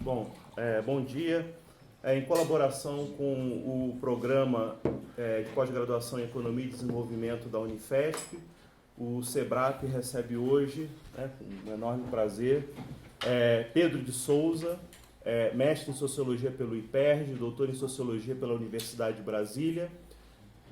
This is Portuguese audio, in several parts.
Bom, bom dia. Em colaboração com o programa de pós-graduação em Economia e Desenvolvimento da Unifesp, o SEBRAP recebe hoje, com um enorme prazer, Pedro de Souza, mestre em Sociologia pelo IPERJ, doutor em Sociologia pela Universidade de Brasília.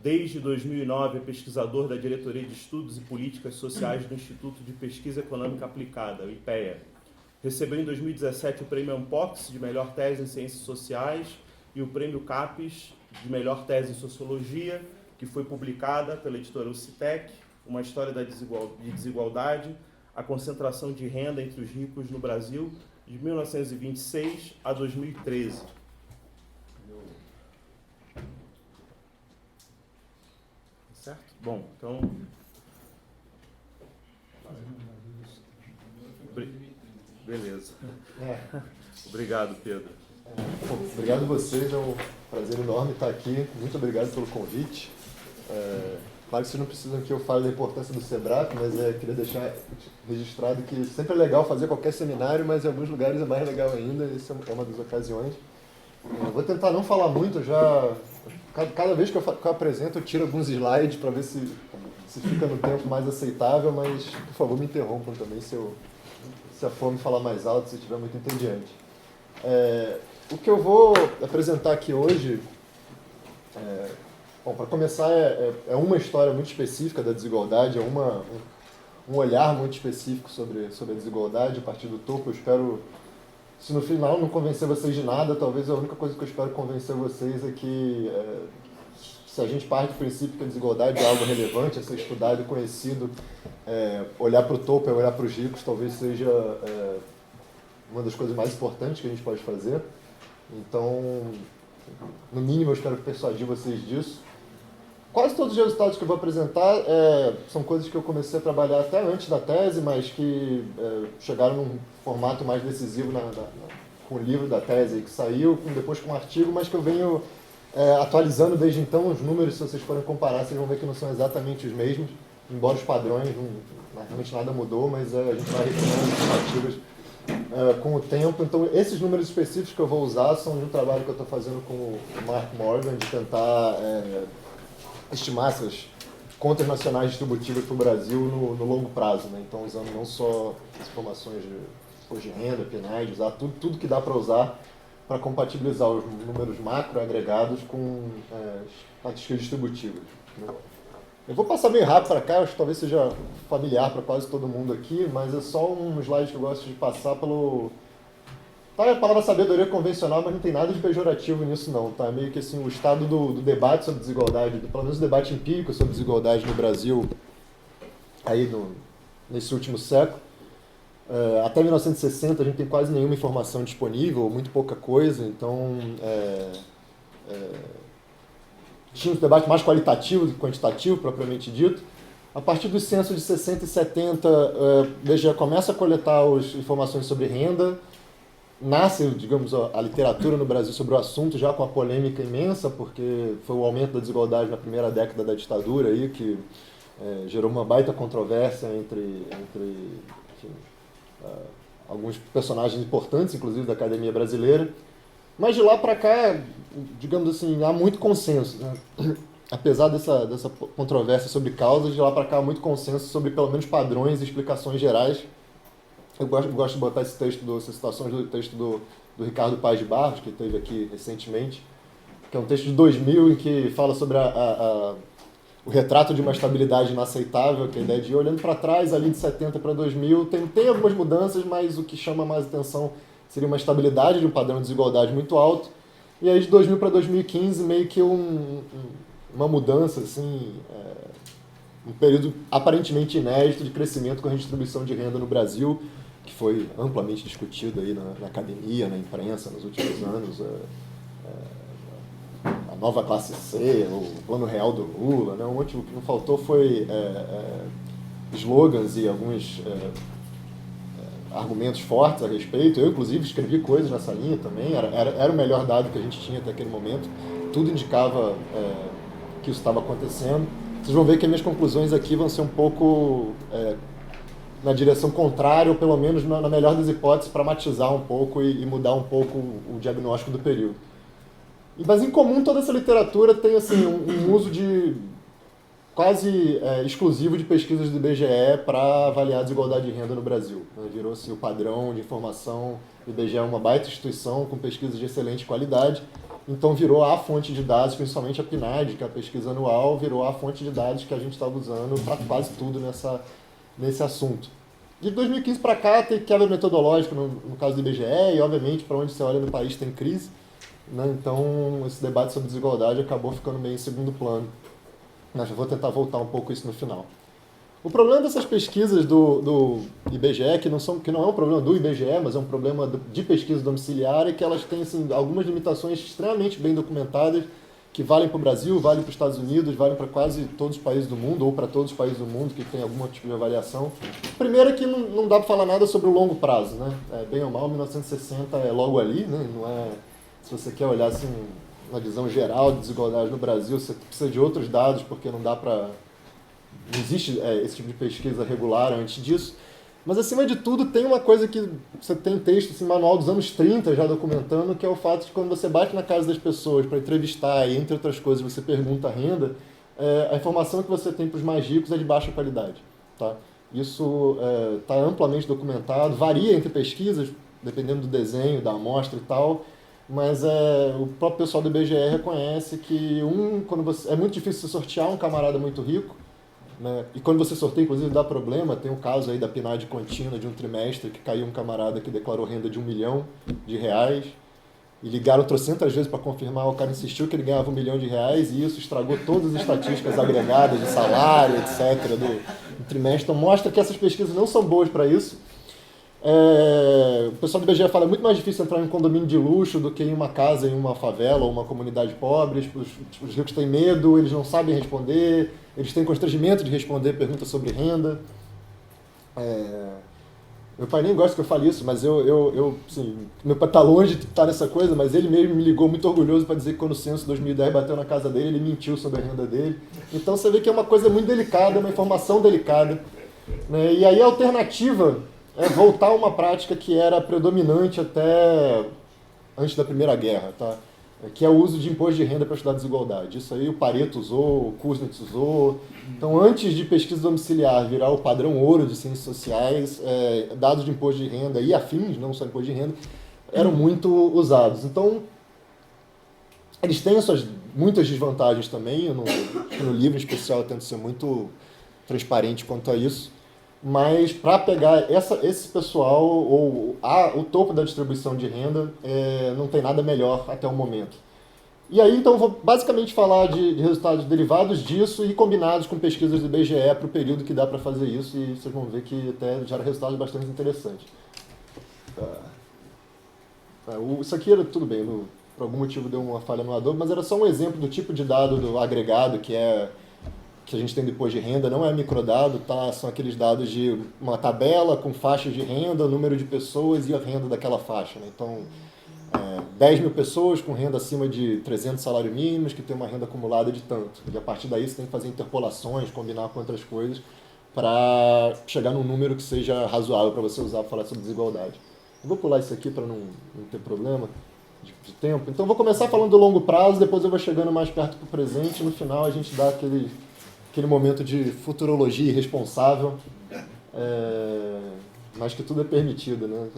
Desde 2009 é pesquisador da Diretoria de Estudos e Políticas Sociais do Instituto de Pesquisa Econômica Aplicada, o IPEA. Recebeu em 2017 o Prêmio Ampox de Melhor Tese em Ciências Sociais e o Prêmio CAPES de Melhor Tese em Sociologia, que foi publicada pela editora UCITEC, Uma História de Desigualdade, a Concentração de Renda entre os Ricos no Brasil, de 1926 a 2013. Certo? Bom, então... Beleza. Obrigado, Pedro. Obrigado a vocês, é um prazer enorme estar aqui. Muito obrigado pelo convite. Claro que vocês não precisam que eu fale da importância do SEBRAP, mas queria deixar registrado que sempre é legal fazer qualquer seminário, mas em alguns lugares é mais legal ainda, essa é uma das ocasiões. Vou tentar não falar muito, cada vez que eu apresento eu tiro alguns slides para ver se fica no tempo mais aceitável, mas por favor me interrompam também se a fome falar mais alto, se estiver muito entediante. O que eu vou apresentar aqui hoje, para começar, é uma história muito específica da desigualdade, um olhar muito específico sobre a desigualdade a partir do topo. Eu espero, se no final não convencer vocês de nada, talvez a única coisa que eu espero convencer vocês é que se a gente parte do princípio que a desigualdade é algo relevante, é ser estudado e conhecido, olhar para o topo é olhar para os ricos, talvez seja uma das coisas mais importantes que a gente pode fazer. Então, no mínimo, eu espero persuadir vocês disso. Quase todos os resultados que eu vou apresentar são coisas que eu comecei a trabalhar até antes da tese, mas que chegaram num formato mais decisivo com o livro da tese que saiu, depois com um artigo, mas que eu venho atualizando desde então. Os números, se vocês forem comparar, vocês vão ver que não são exatamente os mesmos, embora os padrões, realmente nada mudou, mas a gente vai refinando as estimativas com o tempo. Então, esses números específicos que eu vou usar são de um trabalho que eu estou fazendo com o Mark Morgan, de tentar estimar essas contas nacionais distributivas para o Brasil no longo prazo, né? Então, usando não só as informações de imposto de renda, PNAD, usar tudo que dá para usar para compatibilizar os números macro agregados com estatísticas distributivas, né? Eu vou passar meio rápido para cá, acho que talvez seja familiar para quase todo mundo aqui, mas é só um slide que eu gosto de passar pelo... Tá, a palavra sabedoria convencional, mas não tem nada de pejorativo nisso não, tá? Meio que assim, o estado do debate sobre desigualdade, pelo menos o debate empírico sobre desigualdade no Brasil, aí nesse último século. Até 1960 a gente tem quase nenhuma informação disponível, muito pouca coisa, então tinha um debate mais qualitativo do que quantitativo, propriamente dito. A partir dos censos de 60 e 70, o IBGE começa a coletar as informações sobre renda, nasce, digamos, a literatura no Brasil sobre o assunto, já com a polêmica imensa, porque foi o aumento da desigualdade na primeira década da ditadura, aí, que gerou uma baita controvérsia entre enfim, alguns personagens importantes, inclusive da academia brasileira. Mas de lá para cá, digamos assim, há muito consenso, né? Apesar dessa controvérsia sobre causas, de lá para cá há muito consenso sobre pelo menos padrões e explicações gerais. Eu gosto de botar essas citações do texto do Ricardo Paz de Barros, que esteve aqui recentemente, que é um texto de 2000 em que fala sobre o retrato de uma estabilidade inaceitável, que é a ideia de ir olhando para trás, ali de 70 para 2000, tem algumas mudanças, mas o que chama mais atenção seria uma estabilidade de um padrão de desigualdade muito alto. E aí de 2000 para 2015, meio que uma mudança, assim, um período aparentemente inédito de crescimento com a redistribuição de renda no Brasil, que foi amplamente discutido aí na academia, na imprensa nos últimos anos. A nova classe C, o plano real do Lula, né? O que não faltou foi slogans e alguns argumentos fortes a respeito. Eu, inclusive, escrevi coisas nessa linha também. Era o melhor dado que a gente tinha até aquele momento. Tudo indicava que isso estava acontecendo. Vocês vão ver que as minhas conclusões aqui vão ser um pouco na direção contrária, ou pelo menos na melhor das hipóteses, para matizar um pouco e mudar um pouco o diagnóstico do período. Mas em comum toda essa literatura tem assim, um uso de quase exclusivo de pesquisas do IBGE para avaliar a desigualdade de renda no Brasil. Virou-se o padrão de informação. O IBGE é uma baita instituição com pesquisas de excelente qualidade, então virou a fonte de dados, principalmente a PNAD, que é a pesquisa anual, virou a fonte de dados que a gente estava usando para quase tudo nesse assunto. De 2015 para cá tem quebra metodológica no caso do IBGE e, obviamente, para onde você olha no país tem crise, né? Então esse debate sobre desigualdade acabou ficando meio em segundo plano. Mas eu vou tentar voltar um pouco isso no final. O problema dessas pesquisas do IBGE, que não é um problema do IBGE, mas é um problema de pesquisa domiciliar, é que elas têm assim, algumas limitações extremamente bem documentadas, que valem para o Brasil, valem para os Estados Unidos, valem para quase todos os países do mundo, ou para todos os países do mundo que tem algum tipo de avaliação. Primeiro é que não dá para falar nada sobre o longo prazo, né? Bem ou mal, 1960 é logo ali, né? Não é, se você quer olhar assim, na visão geral de desigualdade no Brasil, você precisa de outros dados, porque não existe esse tipo de pesquisa regular antes disso. Mas, acima de tudo, tem uma coisa que você tem texto, assim, manual dos anos 30 já documentando, que é o fato de quando você bate na casa das pessoas para entrevistar e, entre outras coisas, você pergunta a renda, a informação que você tem para os mais ricos é de baixa qualidade. Tá? Isso está amplamente documentado, varia entre pesquisas, dependendo do desenho, da amostra e tal, mas o próprio pessoal do IBGE reconhece que é muito difícil você sortear um camarada muito rico, né? E quando você sorteia, inclusive, dá problema. Tem um caso aí da PNAD contínua de um trimestre que caiu um camarada que declarou renda de R$1 milhão e ligaram trocentas vezes para confirmar, o cara insistiu que ele ganhava R$1 milhão e isso estragou todas as estatísticas agregadas de salário, etc. do trimestre. Então mostra que essas pesquisas não são boas para isso. O pessoal do IBGE fala, é muito mais difícil entrar em um condomínio de luxo do que em uma casa, em uma favela ou uma comunidade pobre. Os ricos têm medo, eles não sabem responder, eles têm constrangimento de responder perguntas sobre renda. Meu pai nem gosta que eu fale isso, mas assim, meu pai está longe de estar nessa coisa, mas ele mesmo me ligou muito orgulhoso para dizer que quando o censo 2010 bateu na casa dele, ele mentiu sobre a renda dele. Então você vê que é uma coisa muito delicada, uma informação delicada, né? E aí a alternativa é voltar a uma prática que era predominante até antes da Primeira Guerra, tá? Que é o uso de imposto de renda para estudar desigualdade. Isso aí o Pareto usou, o Kuznets usou. Então, antes de pesquisa domiciliar virar o padrão ouro de ciências sociais, dados de imposto de renda e afins, não só imposto de renda, eram muito usados. Então, eles têm muitas desvantagens também. No livro em especial eu tento ser muito transparente quanto a isso. Mas para pegar esse pessoal, ou o topo da distribuição de renda, não tem nada melhor até o momento. E aí, então, eu vou basicamente falar de resultados derivados disso e combinados com pesquisas do IBGE para o período que dá para fazer isso, e vocês vão ver que até gera resultados bastante interessantes. Isso aqui era tudo bem, por algum motivo deu uma falha no Adobe, mas era só um exemplo do tipo de dado do agregado que a gente tem depois de renda, não é microdado, tá? São aqueles dados de uma tabela com faixas de renda, número de pessoas e a renda daquela faixa, né? Então, 10 mil pessoas com renda acima de 300 salários mínimos, que tem uma renda acumulada de tanto. E a partir daí você tem que fazer interpolações, combinar com outras coisas, para chegar num número que seja razoável para você usar para falar sobre desigualdade. Eu vou pular isso aqui para não ter problema de tempo. Então, eu vou começar falando do longo prazo, depois eu vou chegando mais perto para o presente, e no final a gente dá aquele momento de futurologia irresponsável, mas que tudo é permitido, né?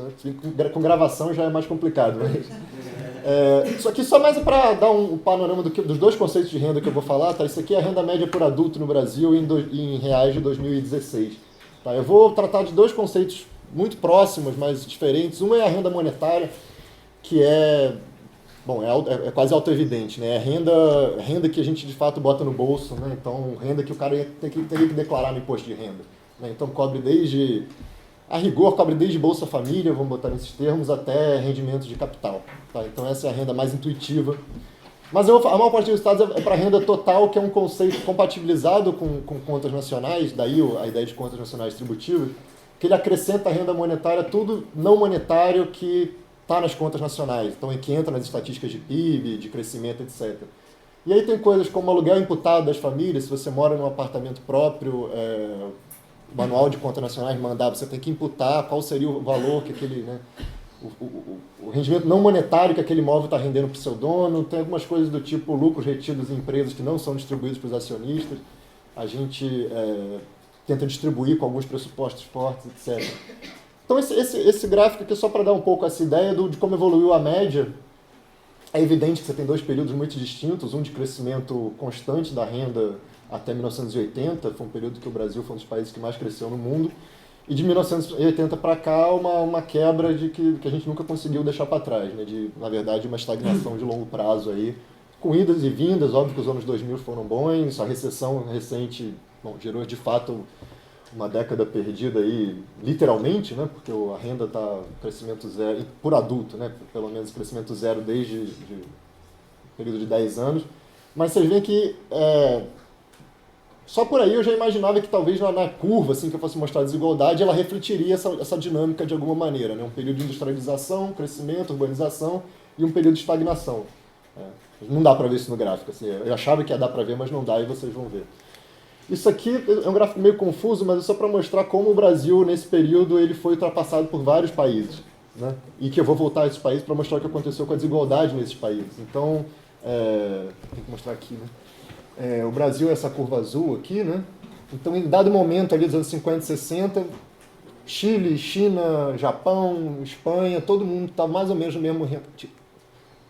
Com gravação já é mais complicado. Mas, isso aqui só mais para dar um panorama dos dois conceitos de renda que eu vou falar. Tá? Isso aqui é a renda média por adulto no Brasil em reais de 2016. Tá? Eu vou tratar de dois conceitos muito próximos, mas diferentes. Um é a renda monetária, que é quase autoevidente, né? É renda que a gente de fato bota no bolso, né? Então, renda que o cara teria que declarar no imposto de renda, né? Então, a rigor, cobre desde Bolsa Família, vamos botar nesses termos, até rendimentos de capital. Tá? Então, essa é a renda mais intuitiva. Mas a maior parte dos resultados é para a renda total, que é um conceito compatibilizado com contas nacionais, daí a ideia de contas nacionais distributivas, que ele acrescenta a renda monetária, tudo não monetário que está nas contas nacionais, então que entra nas estatísticas de PIB, de crescimento, etc. E aí tem coisas como aluguel imputado das famílias, se você mora num apartamento próprio, manual de contas nacionais mandava, você tem que imputar qual seria o valor que aquele, né, o rendimento não monetário que aquele imóvel está rendendo para o seu dono, tem algumas coisas do tipo lucros retidos em empresas que não são distribuídos para os acionistas, a gente tenta distribuir com alguns pressupostos fortes, etc. Então esse gráfico aqui é só para dar um pouco essa ideia de como evoluiu a média. É evidente que você tem dois períodos muito distintos, um de crescimento constante da renda até 1980, foi um período que o Brasil foi um dos países que mais cresceu no mundo, e de 1980 para cá uma quebra de que a gente nunca conseguiu deixar para trás, né? Na verdade, uma estagnação de longo prazo aí, com idas e vindas. Óbvio que os anos 2000 foram bons, a recessão recente gerou de fato uma década perdida aí, literalmente, né? Porque a renda está crescimento zero, por adulto, né? Pelo menos crescimento zero desde um período de 10 anos. Mas vocês veem que só por aí eu já imaginava que talvez na curva, assim, que eu fosse mostrar a desigualdade, ela refletiria essa dinâmica de alguma maneira, né? Um período de industrialização, crescimento, urbanização e um período de estagnação. Não dá para ver isso no gráfico. Assim, eu achava que ia dar para ver, mas não dá, e vocês vão ver. Isso aqui é um gráfico meio confuso, mas é só para mostrar como o Brasil, nesse período, ele foi ultrapassado por vários países, né? E que eu vou voltar a esses países para mostrar o que aconteceu com a desigualdade nesses países. Então, tem que mostrar aqui, né? O Brasil é essa curva azul aqui, né? Então, em dado momento ali dos anos 50 e 60, Chile, China, Japão, Espanha, todo mundo está mais ou menos no mesmo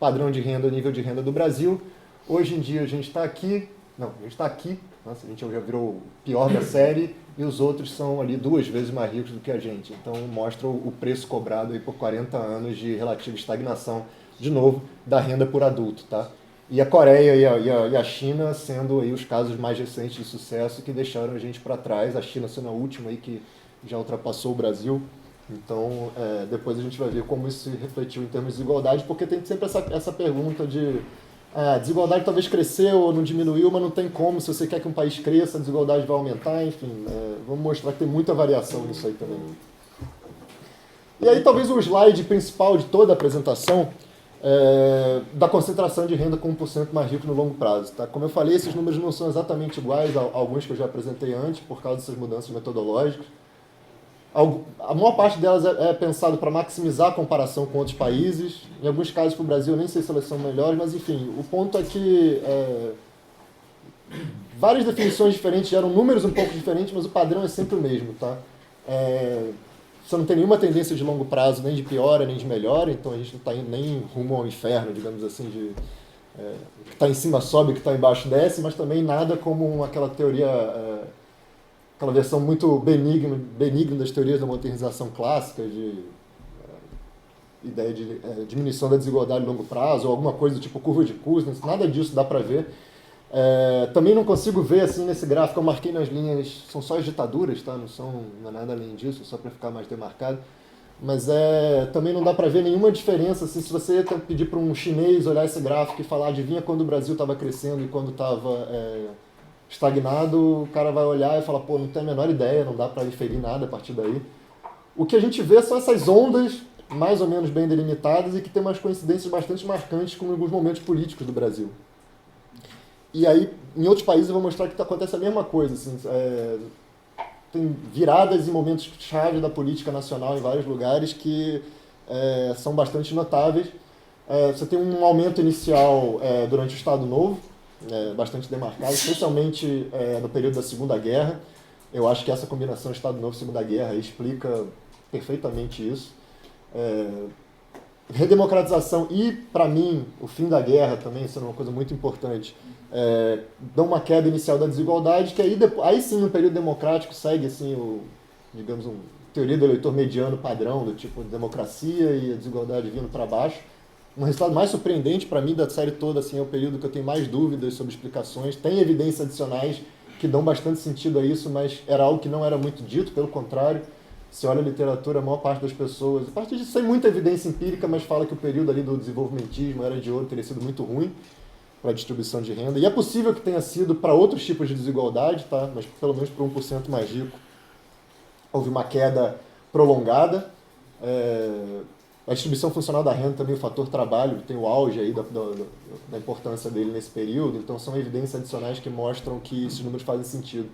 padrão de renda, nível de renda do Brasil. Hoje em dia a gente está aqui, nossa, a gente já virou o pior da série, e os outros são ali 2 vezes mais ricos do que a gente. Então mostra o preço cobrado aí por 40 anos de relativa estagnação, de novo, da renda por adulto, tá? E a Coreia e a China sendo aí os casos mais recentes de sucesso que deixaram a gente para trás, a China sendo a última aí que já ultrapassou o Brasil. Então, depois a gente vai ver como isso se refletiu em termos de desigualdade, porque tem sempre essa pergunta de a desigualdade talvez cresceu ou não diminuiu, mas não tem como. Se você quer que um país cresça, a desigualdade vai aumentar, enfim. Vamos mostrar que tem muita variação nisso aí também. E aí talvez o slide principal de toda a apresentação da concentração de renda com 1% mais rico no longo prazo. Tá? Como eu falei, esses números não são exatamente iguais a alguns que eu já apresentei antes, por causa dessas mudanças metodológicas. A maior parte delas é pensado para maximizar a comparação com outros países. Em alguns casos, para o Brasil, eu nem sei se elas são melhores, mas enfim, o ponto é que várias definições diferentes geram números um pouco diferentes, mas o padrão é sempre o mesmo. Tá? Você não tem nenhuma tendência de longo prazo, nem de piora, nem de melhora, então a gente não está indo nem rumo ao inferno, digamos assim, o que está em cima sobe, o que está embaixo desce, mas também nada como aquela teoria... aquela versão muito benigna das teorias da modernização clássica, de ideia de diminuição da desigualdade a longo prazo, ou alguma coisa do tipo curva de Kuznets, nada disso dá para ver. Também não consigo ver, assim, nesse gráfico, eu marquei nas linhas, são só as ditaduras, tá? Não é nada além disso, só para ficar mais demarcado. Mas também não dá para ver nenhuma diferença, assim, se você pedir para um chinês olhar esse gráfico e falar, adivinha quando o Brasil estava crescendo e quando estava... estagnado, o cara vai olhar e falar, pô, não tem a menor ideia, não dá para inferir nada a partir daí. O que a gente vê são essas ondas mais ou menos bem delimitadas e que tem umas coincidências bastante marcantes com alguns momentos políticos do Brasil. E aí, em outros países, eu vou mostrar que acontece a mesma coisa. Assim, tem viradas e momentos chave da política nacional em vários lugares que são bastante notáveis. Você tem um aumento inicial durante o Estado Novo, bastante demarcado, especialmente no período da Segunda Guerra. Eu acho que essa combinação Estado Novo e Segunda Guerra explica perfeitamente isso. Redemocratização e, para mim, o fim da guerra também, sendo uma coisa muito importante, dão uma queda inicial da desigualdade, que aí sim, no período democrático, segue assim, digamos, teoria do eleitor mediano padrão, do tipo democracia e a desigualdade vindo para baixo. Um resultado mais surpreendente para mim da série toda assim, é o período que eu tenho mais dúvidas sobre explicações. Tem evidências adicionais que dão bastante sentido a isso, mas era algo que não era muito dito, pelo contrário. Se olha a literatura, a maior parte das pessoas, a partir disso tem muita evidência empírica, mas fala que o período ali do desenvolvimentismo, era de ouro, teria sido muito ruim para a distribuição de renda. E é possível que tenha sido para outros tipos de desigualdade, tá? Mas pelo menos para 1% mais rico houve uma queda prolongada. A distribuição funcional da renda também, o fator trabalho, tem o auge aí da importância dele nesse período, então são evidências adicionais que mostram que esses números fazem sentido.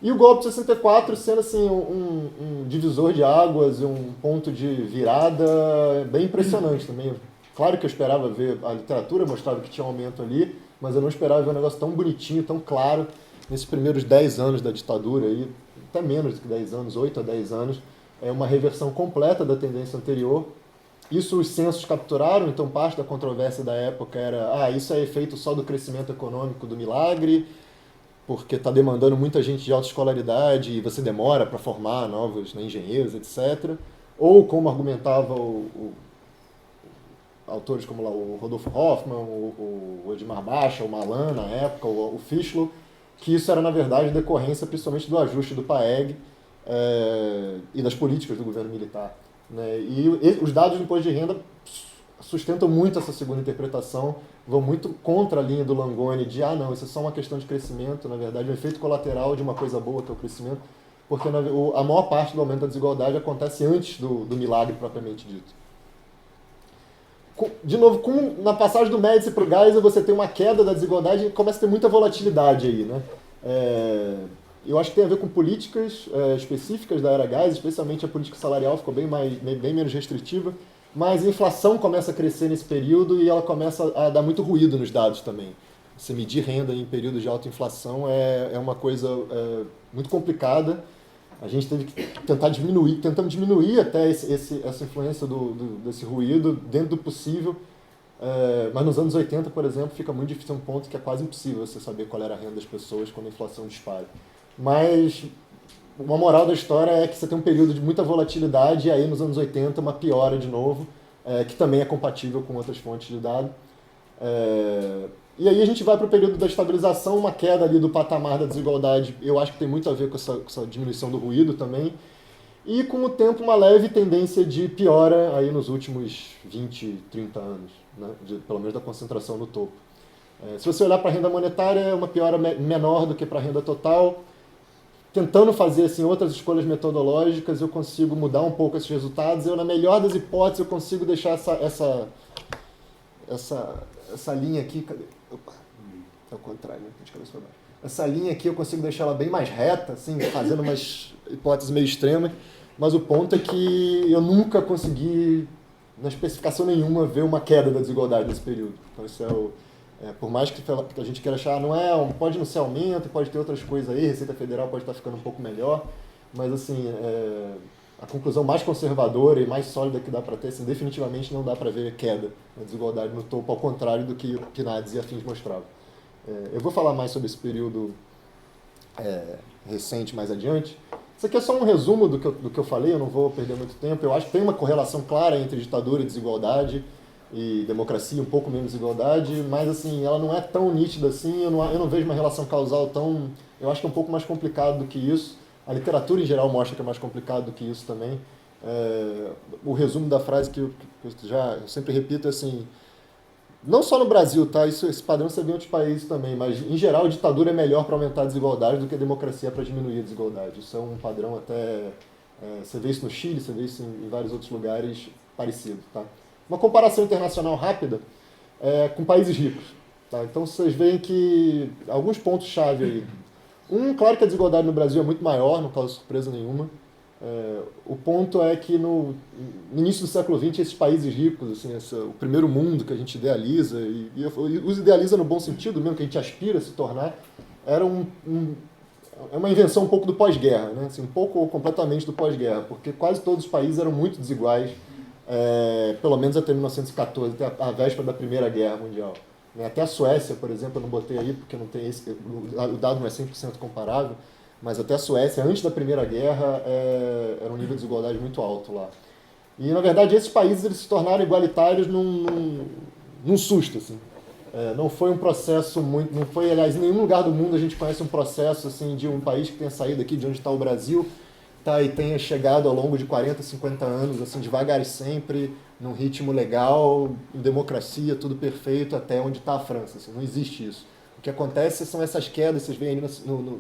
E o golpe de 64 sendo assim, um divisor de águas, um ponto de virada bem impressionante também. Claro que eu esperava ver, a literatura mostrava que tinha um aumento ali, mas eu não esperava ver um negócio tão bonitinho, tão claro, nesses primeiros 10 anos da ditadura, aí, até menos do que 10 anos, 8 a 10 anos, é uma reversão completa da tendência anterior. Isso os censos capturaram, então parte da controvérsia da época era isso é efeito só do crescimento econômico do milagre, porque está demandando muita gente de alta escolaridade e você demora para formar novos engenheiros, etc. Ou, como argumentava autores como lá, o Rodolfo Hoffmann, o Edmar Baixa, o Malan na época, o Fischler, que isso era, na verdade, decorrência principalmente do ajuste do PAEG e das políticas do governo militar. Né? E os dados do imposto de renda sustentam muito essa segunda interpretação, vão muito contra a linha do Langoni de não, isso é só uma questão de crescimento, na verdade, um efeito colateral de uma coisa boa que é o crescimento, porque a maior parte do aumento da desigualdade acontece antes do milagre propriamente dito. De novo, na passagem do Médici para o Geisel, você tem uma queda da desigualdade e começa a ter muita volatilidade aí. Né? Eu acho que tem a ver com políticas específicas da era Geisel, especialmente a política salarial ficou bem menos restritiva, mas a inflação começa a crescer nesse período e ela começa a dar muito ruído nos dados também. Você medir renda em períodos de alta inflação é uma coisa muito complicada. A gente teve que tentamos diminuir até essa influência desse ruído dentro do possível, mas nos anos 80, por exemplo, fica muito difícil, um ponto que é quase impossível você saber qual era a renda das pessoas quando a inflação dispara. Mas uma moral da história é que você tem um período de muita volatilidade e aí nos anos 80 uma piora de novo, que também é compatível com outras fontes de dados. E aí a gente vai para o período da estabilização, uma queda ali do patamar da desigualdade, eu acho que tem muito a ver com essa diminuição do ruído também. E com o tempo uma leve tendência de piora aí nos últimos 20, 30 anos, né? Pelo menos da concentração no topo. Se você olhar para a renda monetária, é uma piora menor do que para a renda total. Tentando fazer assim, outras escolhas metodológicas, eu consigo mudar um pouco esses resultados. Na melhor das hipóteses, eu consigo deixar essa linha aqui... Cadê? Opa, é o contrário, né? De cabeça para baixo. Essa linha aqui eu consigo deixar ela bem mais reta, assim, fazendo umas hipóteses meio extremas, mas o ponto é que eu nunca consegui, na especificação nenhuma, ver uma queda da desigualdade nesse período. Então isso por mais que a gente queira achar, pode não ser aumento, pode ter outras coisas aí, Receita Federal pode estar ficando um pouco melhor, mas assim, a conclusão mais conservadora e mais sólida que dá para ter, assim, definitivamente não dá para ver queda na desigualdade no topo, ao contrário do que Nades e afins mostravam. Eu vou falar mais sobre esse período recente mais adiante. Isso aqui é só um resumo do que eu falei, eu não vou perder muito tempo. Eu acho que tem uma correlação clara entre ditadura e desigualdade, e democracia, um pouco menos desigualdade, mas assim, ela não é tão nítida assim, eu não vejo uma relação causal tão... Eu acho que é um pouco mais complicado do que isso. A literatura em geral mostra que é mais complicado do que isso também. O resumo da frase que eu sempre repito é assim, não só no Brasil, tá? Esse padrão você vê em outros países também, mas em geral a ditadura é melhor para aumentar a desigualdade do que a democracia para diminuir a desigualdade. Isso é um padrão até... você vê isso no Chile, você vê isso em vários outros lugares parecido, tá? Uma comparação internacional rápida com países ricos. Tá? Então vocês veem que alguns pontos-chave aí. Claro que a desigualdade no Brasil é muito maior, não causa surpresa nenhuma. O ponto é que no início do século XX, esses países ricos, assim, o primeiro mundo que a gente idealiza, e os idealiza no bom sentido mesmo, que a gente aspira a se tornar, era uma invenção um pouco do pós-guerra, né? Assim, um pouco ou completamente do pós-guerra, porque quase todos os países eram muito desiguais, pelo menos até 1914, até a véspera da Primeira Guerra Mundial. Até a Suécia, por exemplo, eu não botei aí porque não tem o dado não é 100% comparável, mas até a Suécia, antes da Primeira Guerra, era um nível de desigualdade muito alto lá. E, na verdade, esses países eles se tornaram igualitários num susto. Assim. Não foi um processo muito... Não foi, aliás, em nenhum lugar do mundo a gente conhece um processo assim, de um país que tenha saído aqui de onde está o Brasil, e tenha chegado ao longo de 40, 50 anos, assim, devagar e sempre, num ritmo legal, em democracia, tudo perfeito, até onde está a França. Assim, não existe isso. O que acontece são essas quedas, vocês veem ali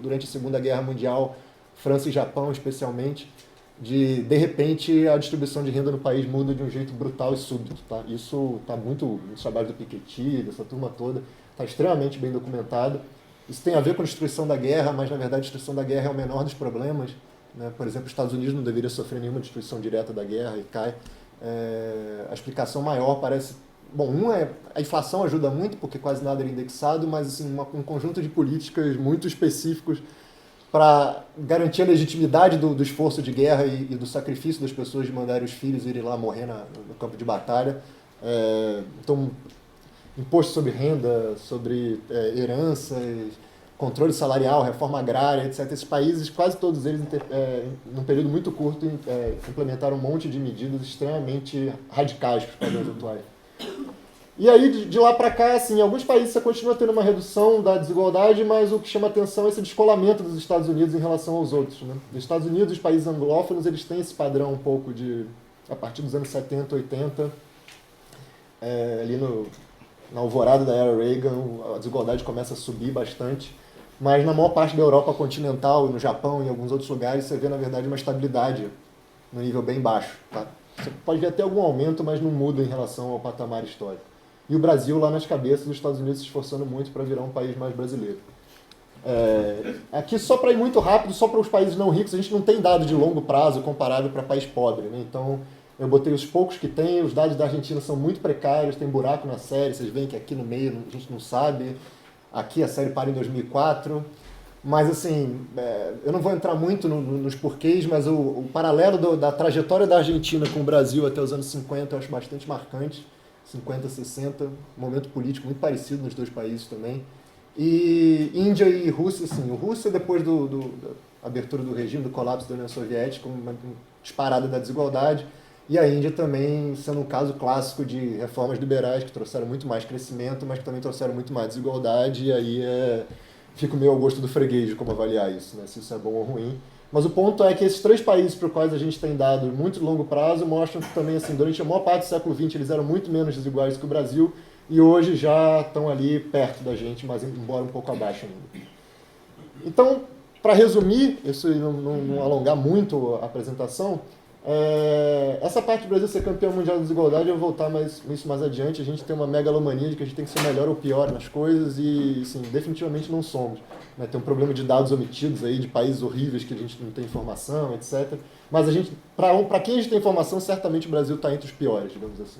durante a Segunda Guerra Mundial, França e Japão especialmente, de repente a distribuição de renda no país muda de um jeito brutal e súbito. Tá? Isso está muito nos trabalhos do Piketty, dessa turma toda, está extremamente bem documentado. Isso tem a ver com a destruição da guerra, mas na verdade a destruição da guerra é o menor dos problemas. Né? Por exemplo, os Estados Unidos não deveria sofrer nenhuma destruição direta da guerra e cai. A explicação maior parece... Bom, a inflação ajuda muito, porque quase nada era indexado, mas assim, um conjunto de políticas muito específicos para garantir a legitimidade do esforço de guerra e do sacrifício das pessoas de mandarem os filhos irem lá morrer no campo de batalha. Então, imposto sobre renda, sobre heranças, controle salarial, reforma agrária, etc. Esses países, quase todos eles, num período muito curto, implementaram um monte de medidas extremamente radicais para os padrões atuais. E aí, de lá para cá, assim, em alguns países você continua tendo uma redução da desigualdade, mas o que chama atenção é esse descolamento dos Estados Unidos em relação aos outros. Né? Os Estados Unidos, os países anglófonos, eles têm esse padrão um pouco a partir dos anos 70, 80, ali na alvorada da era Reagan, a desigualdade começa a subir bastante. Mas na maior parte da Europa continental, no Japão e em alguns outros lugares, você vê, na verdade, uma estabilidade no nível bem baixo. Tá? Você pode ver até algum aumento, mas não muda em relação ao patamar histórico. E o Brasil lá nas cabeças, os Estados Unidos se esforçando muito para virar um país mais brasileiro. Aqui, só para ir muito rápido, só para os países não ricos, a gente não tem dado de longo prazo comparável para país pobre. Né? Então, eu botei os poucos que tem, os dados da Argentina são muito precários, tem buraco na série, vocês veem que aqui no meio a gente não sabe. Aqui a série para em 2004. Mas, assim, eu não vou entrar muito nos porquês, mas o paralelo da trajetória da Argentina com o Brasil até os anos 50 eu acho bastante marcante. 50, 60, um momento político muito parecido nos dois países também. E Índia e Rússia, assim, a Rússia depois da abertura do regime, do colapso da União Soviética, uma disparada da desigualdade, e a Índia também sendo um caso clássico de reformas liberais que trouxeram muito mais crescimento, mas que também trouxeram muito mais desigualdade, e aí fica meio ao gosto do freguês de como avaliar isso, né, se isso é bom ou ruim. Mas o ponto é que esses três países para os quais a gente tem dado muito longo prazo mostram que também, assim, durante a maior parte do século XX, eles eram muito menos desiguais que o Brasil e hoje já estão ali perto da gente, mas embora um pouco abaixo ainda. Então, para resumir, isso não alongar muito a apresentação, essa parte do Brasil ser campeão mundial da desigualdade, eu vou voltar isso mais adiante. A gente tem uma megalomania de que a gente tem que ser melhor ou pior nas coisas e, sim, definitivamente não somos. Né? Tem um problema de dados omitidos aí, de países horríveis que a gente não tem informação, etc. Mas para quem a gente tem informação, certamente o Brasil está entre os piores, digamos assim.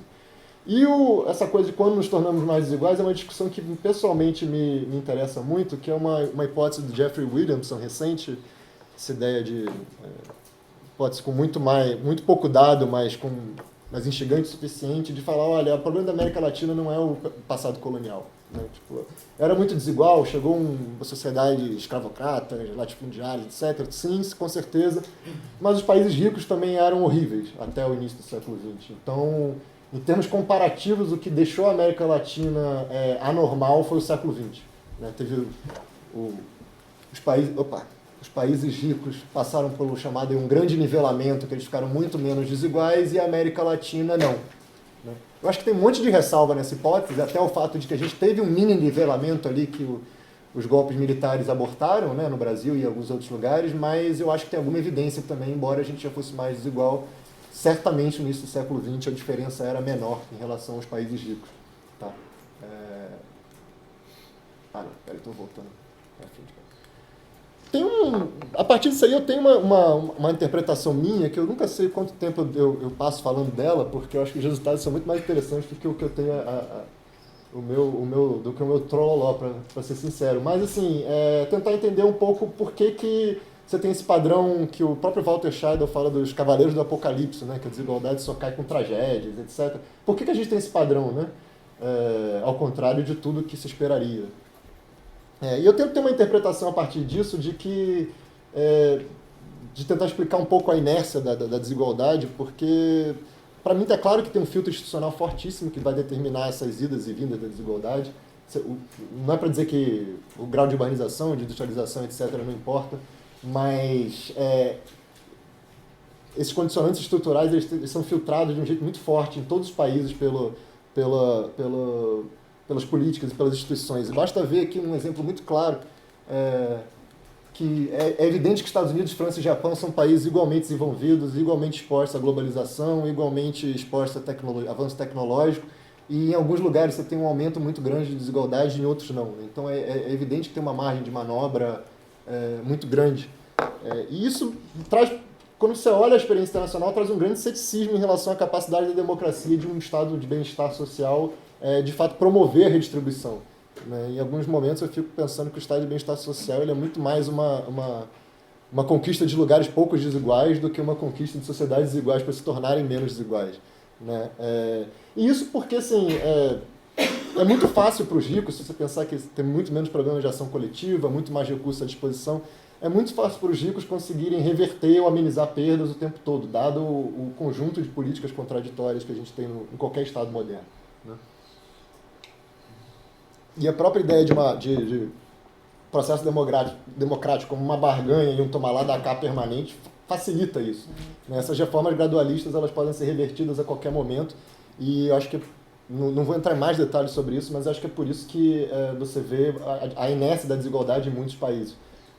E essa coisa de quando nos tornamos mais desiguais é uma discussão que pessoalmente me interessa muito, que é uma hipótese do Jeffrey Williamson recente, essa ideia de hipótese com muito pouco dado, mas instigante o suficiente, de falar, olha, o problema da América Latina não é o passado colonial. Né? Tipo, era muito desigual, chegou uma sociedade escravocrata, latifundiária, etc. Sim, com certeza, mas os países ricos também eram horríveis até o início do século XX. Então, em termos comparativos, o que deixou a América Latina anormal foi o século XX. Né? Teve os países ricos passaram pelo chamado um grande nivelamento, que eles ficaram muito menos desiguais, e a América Latina não. Né? Eu acho que tem um monte de ressalva nessa hipótese, até o fato de que a gente teve um mini nivelamento ali que os golpes militares abortaram, né, no Brasil e em alguns outros lugares, mas eu acho que tem alguma evidência também, embora a gente já fosse mais desigual, certamente no início do século XX a diferença era menor em relação aos países ricos. Tá? Estou voltando para frente. A partir disso aí eu tenho uma interpretação minha, que eu nunca sei quanto tempo eu passo falando dela, porque eu acho que os resultados são muito mais interessantes do que o que eu tenho do que o meu trololó, para ser sincero. Mas, assim, tentar entender um pouco por que você tem esse padrão que o próprio Walter Scheidel fala dos cavaleiros do apocalipse, né? Que a desigualdade só cai com tragédias, etc. Por que a gente tem esse padrão, né? Ao contrário de tudo que se esperaria. E eu tento ter uma interpretação a partir disso de tentar explicar um pouco a inércia da desigualdade, porque para mim está claro que tem um filtro institucional fortíssimo que vai determinar essas idas e vindas da desigualdade. Não é para dizer que o grau de urbanização, de industrialização, etc. não importa, mas esses condicionantes estruturais eles são filtrados de um jeito muito forte em todos os países pelas políticas e pelas instituições. E basta ver aqui um exemplo muito claro, que é evidente que Estados Unidos, França e Japão são países igualmente desenvolvidos, igualmente expostos à globalização, igualmente expostos a avanço tecnológico, e em alguns lugares você tem um aumento muito grande de desigualdade, em outros não. Então é evidente que tem uma margem de manobra muito grande. E isso traz, quando você olha a experiência internacional, traz um grande ceticismo em relação à capacidade da democracia de um estado de bem-estar social de fato promover a redistribuição. Né? Em alguns momentos eu fico pensando que o estado de bem-estar social ele é muito mais uma conquista de lugares poucos desiguais do que uma conquista de sociedades desiguais para se tornarem menos desiguais. Né? E isso porque, assim, é muito fácil para os ricos, se você pensar que tem muito menos problemas de ação coletiva, muito mais recursos à disposição, é muito fácil para os ricos conseguirem reverter ou amenizar perdas o tempo todo, dado o conjunto de políticas contraditórias que a gente tem em qualquer Estado moderno. Né? E a própria ideia de processo democrático como uma barganha e um tomar lá da cá permanente facilita isso. Né? Essas reformas gradualistas elas podem ser revertidas a qualquer momento e eu acho que, não vou entrar em mais detalhes sobre isso, mas acho que é por isso que você vê a inércia da desigualdade em muitos países.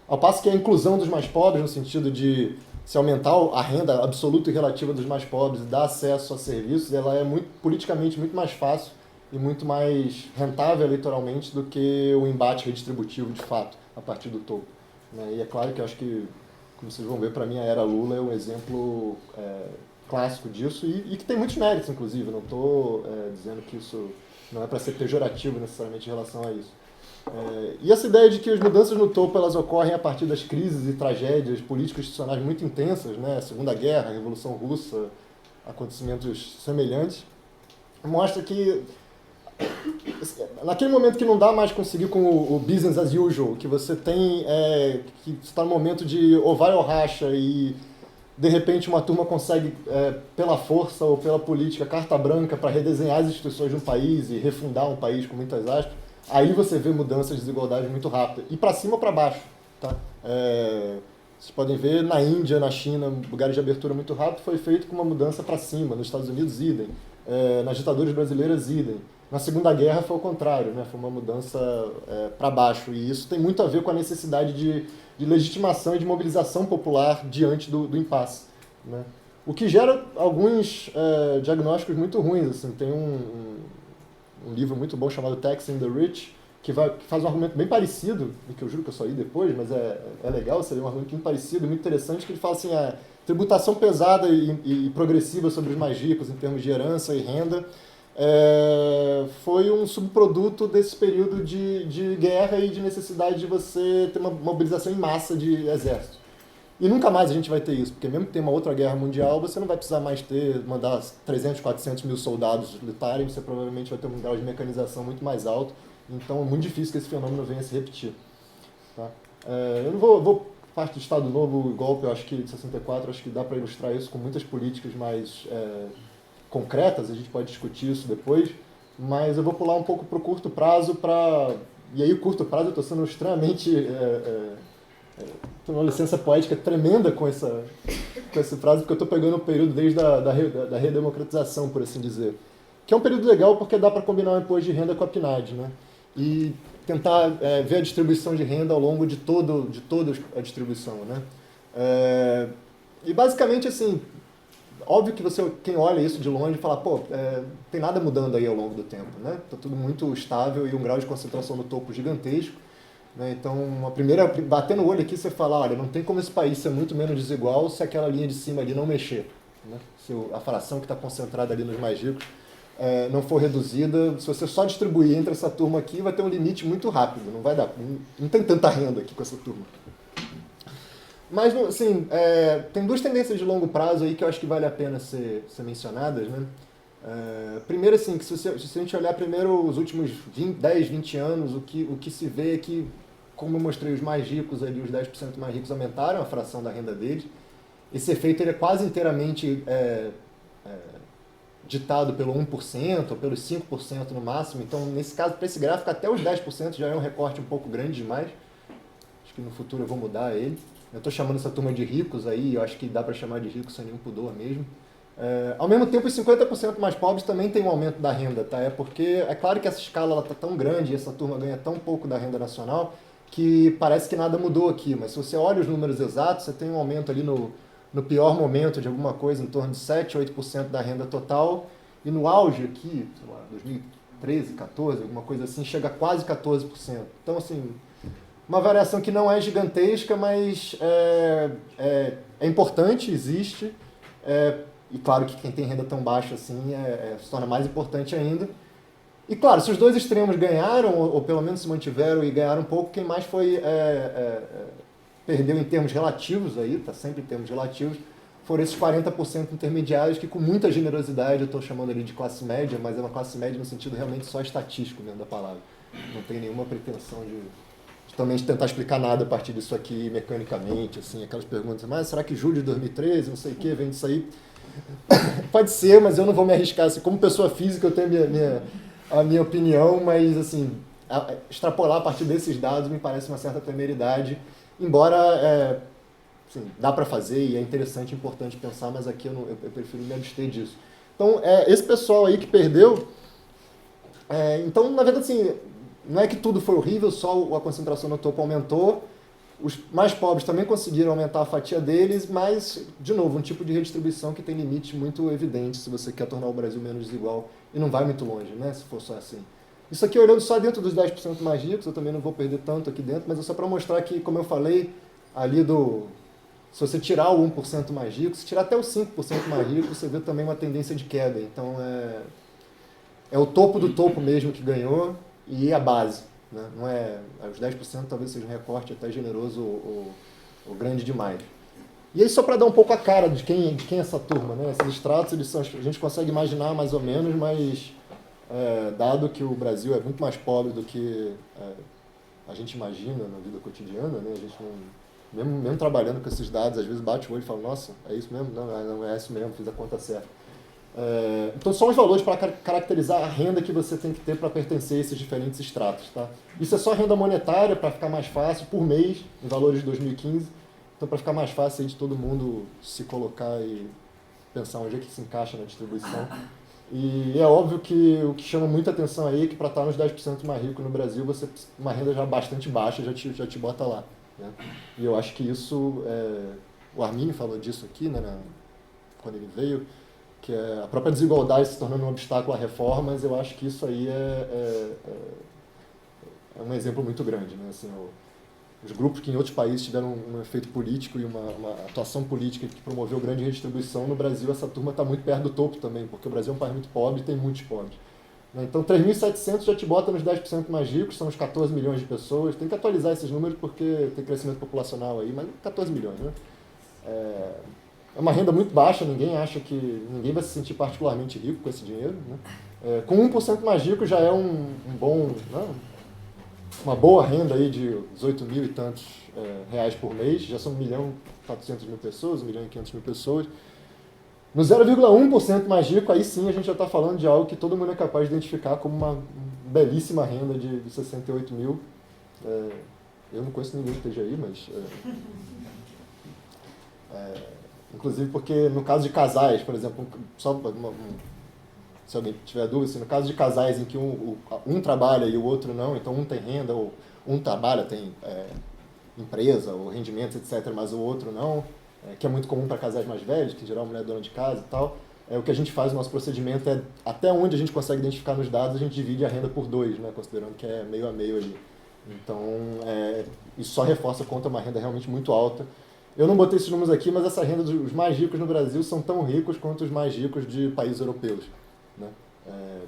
Ao passo que a inclusão dos mais pobres, no sentido de se aumentar a renda absoluta e relativa dos mais pobres e dar acesso a serviços, ela é politicamente muito mais fácil e muito mais rentável eleitoralmente do que o embate redistributivo de fato, a partir do topo. Né? E é claro que eu acho que, como vocês vão ver, para mim a era Lula é um exemplo clássico disso e que tem muitos méritos, inclusive. Não estou dizendo que isso não é para ser pejorativo necessariamente em relação a isso. E essa ideia de que as mudanças no topo elas ocorrem a partir das crises e tragédias políticas institucionais muito intensas, né? Segunda Guerra, Revolução Russa, acontecimentos semelhantes, mostra que naquele momento que não dá mais conseguir com o business as usual, que você tem que está no momento de ou vai ou racha e de repente uma turma consegue pela força ou pela política carta branca para redesenhar as instituições de um país e refundar um país com muitas aspas, aí você vê mudanças de desigualdade muito rápidas e para cima ou para baixo, tá? Vocês podem ver na Índia, na China, lugares de abertura muito rápido foi feito com uma mudança para cima, nos Estados Unidos idem, nas ditaduras brasileiras idem. Na Segunda Guerra foi o contrário, né? Foi uma mudança para baixo. E isso tem muito a ver com a necessidade de legitimação e de mobilização popular diante do impasse. Né? O que gera alguns diagnósticos muito ruins. Assim. Tem um livro muito bom chamado Taxing the Rich, que faz um argumento bem parecido, e que eu juro que eu só li depois, mas é legal, seria um argumento muito parecido, muito interessante, que ele fala assim, tributação pesada e progressiva sobre os mais ricos em termos de herança e renda, foi um subproduto desse período de guerra e de necessidade de você ter uma mobilização em massa de exército. E nunca mais a gente vai ter isso, porque mesmo que tenha uma outra guerra mundial, você não vai precisar mais mandar 300, 400 mil soldados lutarem, você provavelmente vai ter um grau de mecanização muito mais alto, então é muito difícil que esse fenômeno venha a se repetir. Tá? Eu não vou parte do Estado Novo, o golpe, eu acho que de 64, acho que dá para ilustrar isso com muitas políticas mais concretas, a gente pode discutir isso depois, mas eu vou pular um pouco para o curto prazo, e aí o curto prazo eu estou sendo extremamente... tenho uma licença poética tremenda com esse prazo, porque eu estou pegando o período desde da redemocratização, por assim dizer, que é um período legal porque dá para combinar o imposto de renda com a PNAD, né? E tentar ver a distribuição de renda ao longo de toda a distribuição, né? E basicamente, assim, óbvio que quem olha isso de longe fala, pô, tem nada mudando aí ao longo do tempo, né? Tá tudo muito estável e um grau de concentração no topo gigantesco, né? Então, bater no olho aqui, você fala, olha, não tem como esse país ser muito menos desigual se aquela linha de cima ali não mexer, né? Se a fração que está concentrada ali nos mais ricos não for reduzida, se você só distribuir entre essa turma aqui, vai ter um limite muito rápido, não vai dar, não tem tanta renda aqui com essa turma. Mas, assim, tem duas tendências de longo prazo aí que eu acho que vale a pena ser mencionadas, né? Primeiro, assim, que se a gente olhar primeiro os últimos 10, 20 anos, o que se vê é que, como eu mostrei, os mais ricos ali, os 10% mais ricos aumentaram a fração da renda deles. Esse efeito ele é quase inteiramente ditado pelo 1% ou pelos 5% no máximo. Então, nesse caso, para esse gráfico, até os 10% já é um recorte um pouco grande demais. Acho que no futuro eu vou mudar ele. Eu estou chamando essa turma de ricos aí, eu acho que dá para chamar de ricos sem nenhum pudor mesmo. Ao mesmo tempo, os 50% mais pobres também tem um aumento da renda, tá? Porque é claro que essa escala está tão grande e essa turma ganha tão pouco da renda nacional que parece que nada mudou aqui. Mas se você olha os números exatos, você tem um aumento ali no pior momento de alguma coisa em torno de 7, 8% da renda total e no auge aqui, sei lá, 2013, 14, alguma coisa assim, chega a quase 14%. Então, assim, uma variação que não é gigantesca, mas é importante, existe, e claro que quem tem renda tão baixa assim se torna mais importante ainda. E claro, se os dois extremos ganharam, ou pelo menos se mantiveram e ganharam um pouco, quem mais foi perdeu em termos relativos, aí tá sempre em termos relativos, foram esses 40% intermediários que com muita generosidade, eu estou chamando ali de classe média, mas é uma classe média no sentido realmente só estatístico mesmo da palavra. Não tem nenhuma pretensão de também tentar explicar nada a partir disso aqui mecanicamente, assim, aquelas perguntas, mas será que julho de 2013, não sei o que, vem disso aí? Pode ser, mas eu não vou me arriscar. Assim, como pessoa física eu tenho a minha opinião, mas assim, extrapolar a partir desses dados me parece uma certa temeridade, embora assim, dá para fazer e é interessante, importante pensar, mas aqui eu prefiro me abster disso. Então, esse pessoal aí que perdeu, então, na verdade, assim, não é que tudo foi horrível, só a concentração no topo aumentou, os mais pobres também conseguiram aumentar a fatia deles, mas, de novo, um tipo de redistribuição que tem limites muito evidentes se você quer tornar o Brasil menos desigual, e não vai muito longe, né, se for só assim. Isso aqui olhando só dentro dos 10% mais ricos, eu também não vou perder tanto aqui dentro, mas é só para mostrar que, como eu falei, ali se você tirar o 1% mais rico, se tirar até o 5% mais rico, você vê também uma tendência de queda. Então, é o topo do topo mesmo que ganhou e a base. Né? Não os 10% talvez seja um recorte até generoso ou grande demais. E aí, só para dar um pouco a cara de quem é essa turma, né? Esses extratos, a gente consegue imaginar mais ou menos, mas dado que o Brasil é muito mais pobre do que a gente imagina na vida cotidiana, né? A gente mesmo trabalhando com esses dados, às vezes bate o olho e fala, nossa, é isso mesmo? Não é isso mesmo, fiz a conta certa. Então, são os valores para caracterizar a renda que você tem que ter para pertencer a esses diferentes estratos. Tá? Isso é só renda monetária, para ficar mais fácil, por mês, em valores de 2015. Então, para ficar mais fácil aí de todo mundo se colocar e pensar onde é que se encaixa na distribuição. E é óbvio que o que chama muita atenção aí é que para estar nos 10% mais ricos no Brasil, uma renda já bastante baixa já te bota lá. Né? E eu acho que isso, o Arminio falou disso aqui, né, quando ele veio, que a própria desigualdade se tornando um obstáculo à reformas, eu acho que isso aí é um exemplo muito grande. Né? Assim, os grupos que em outros países tiveram um efeito político e uma atuação política que promoveu grande redistribuição, no Brasil essa turma está muito perto do topo também, porque o Brasil é um país muito pobre e tem muitos pobres. Então, 3.700 já te bota nos 10% mais ricos, são os 14 milhões de pessoas. Tem que atualizar esses números porque tem crescimento populacional aí, mas 14 milhões, né? É uma renda muito baixa, ninguém vai se sentir particularmente rico com esse dinheiro. Né? Com 1% mais rico já é uma boa renda aí de 18 mil e tantos reais por mês, já são 1.400.000 pessoas, 1.500.000 pessoas. No 0,1% mais rico, aí sim a gente já está falando de algo que todo mundo é capaz de identificar como uma belíssima renda de 68 mil. Eu não conheço ninguém que esteja aí, mas... inclusive porque no caso de casais, por exemplo, se alguém tiver dúvida, assim, no caso de casais em que um trabalha e o outro não, então um tem renda, ou um trabalha, tem empresa ou rendimentos, etc., mas o outro não, que é muito comum para casais mais velhos, que em geral a mulher é dona de casa e tal, o que a gente faz no nosso procedimento é, até onde a gente consegue identificar nos dados, a gente divide a renda por 2, né, considerando que é meio a meio ali. Então, isso só reforça quanto uma renda realmente muito alta. Eu não botei esses números aqui, mas essa renda dos mais ricos no Brasil são tão ricos quanto os mais ricos de países europeus. Né?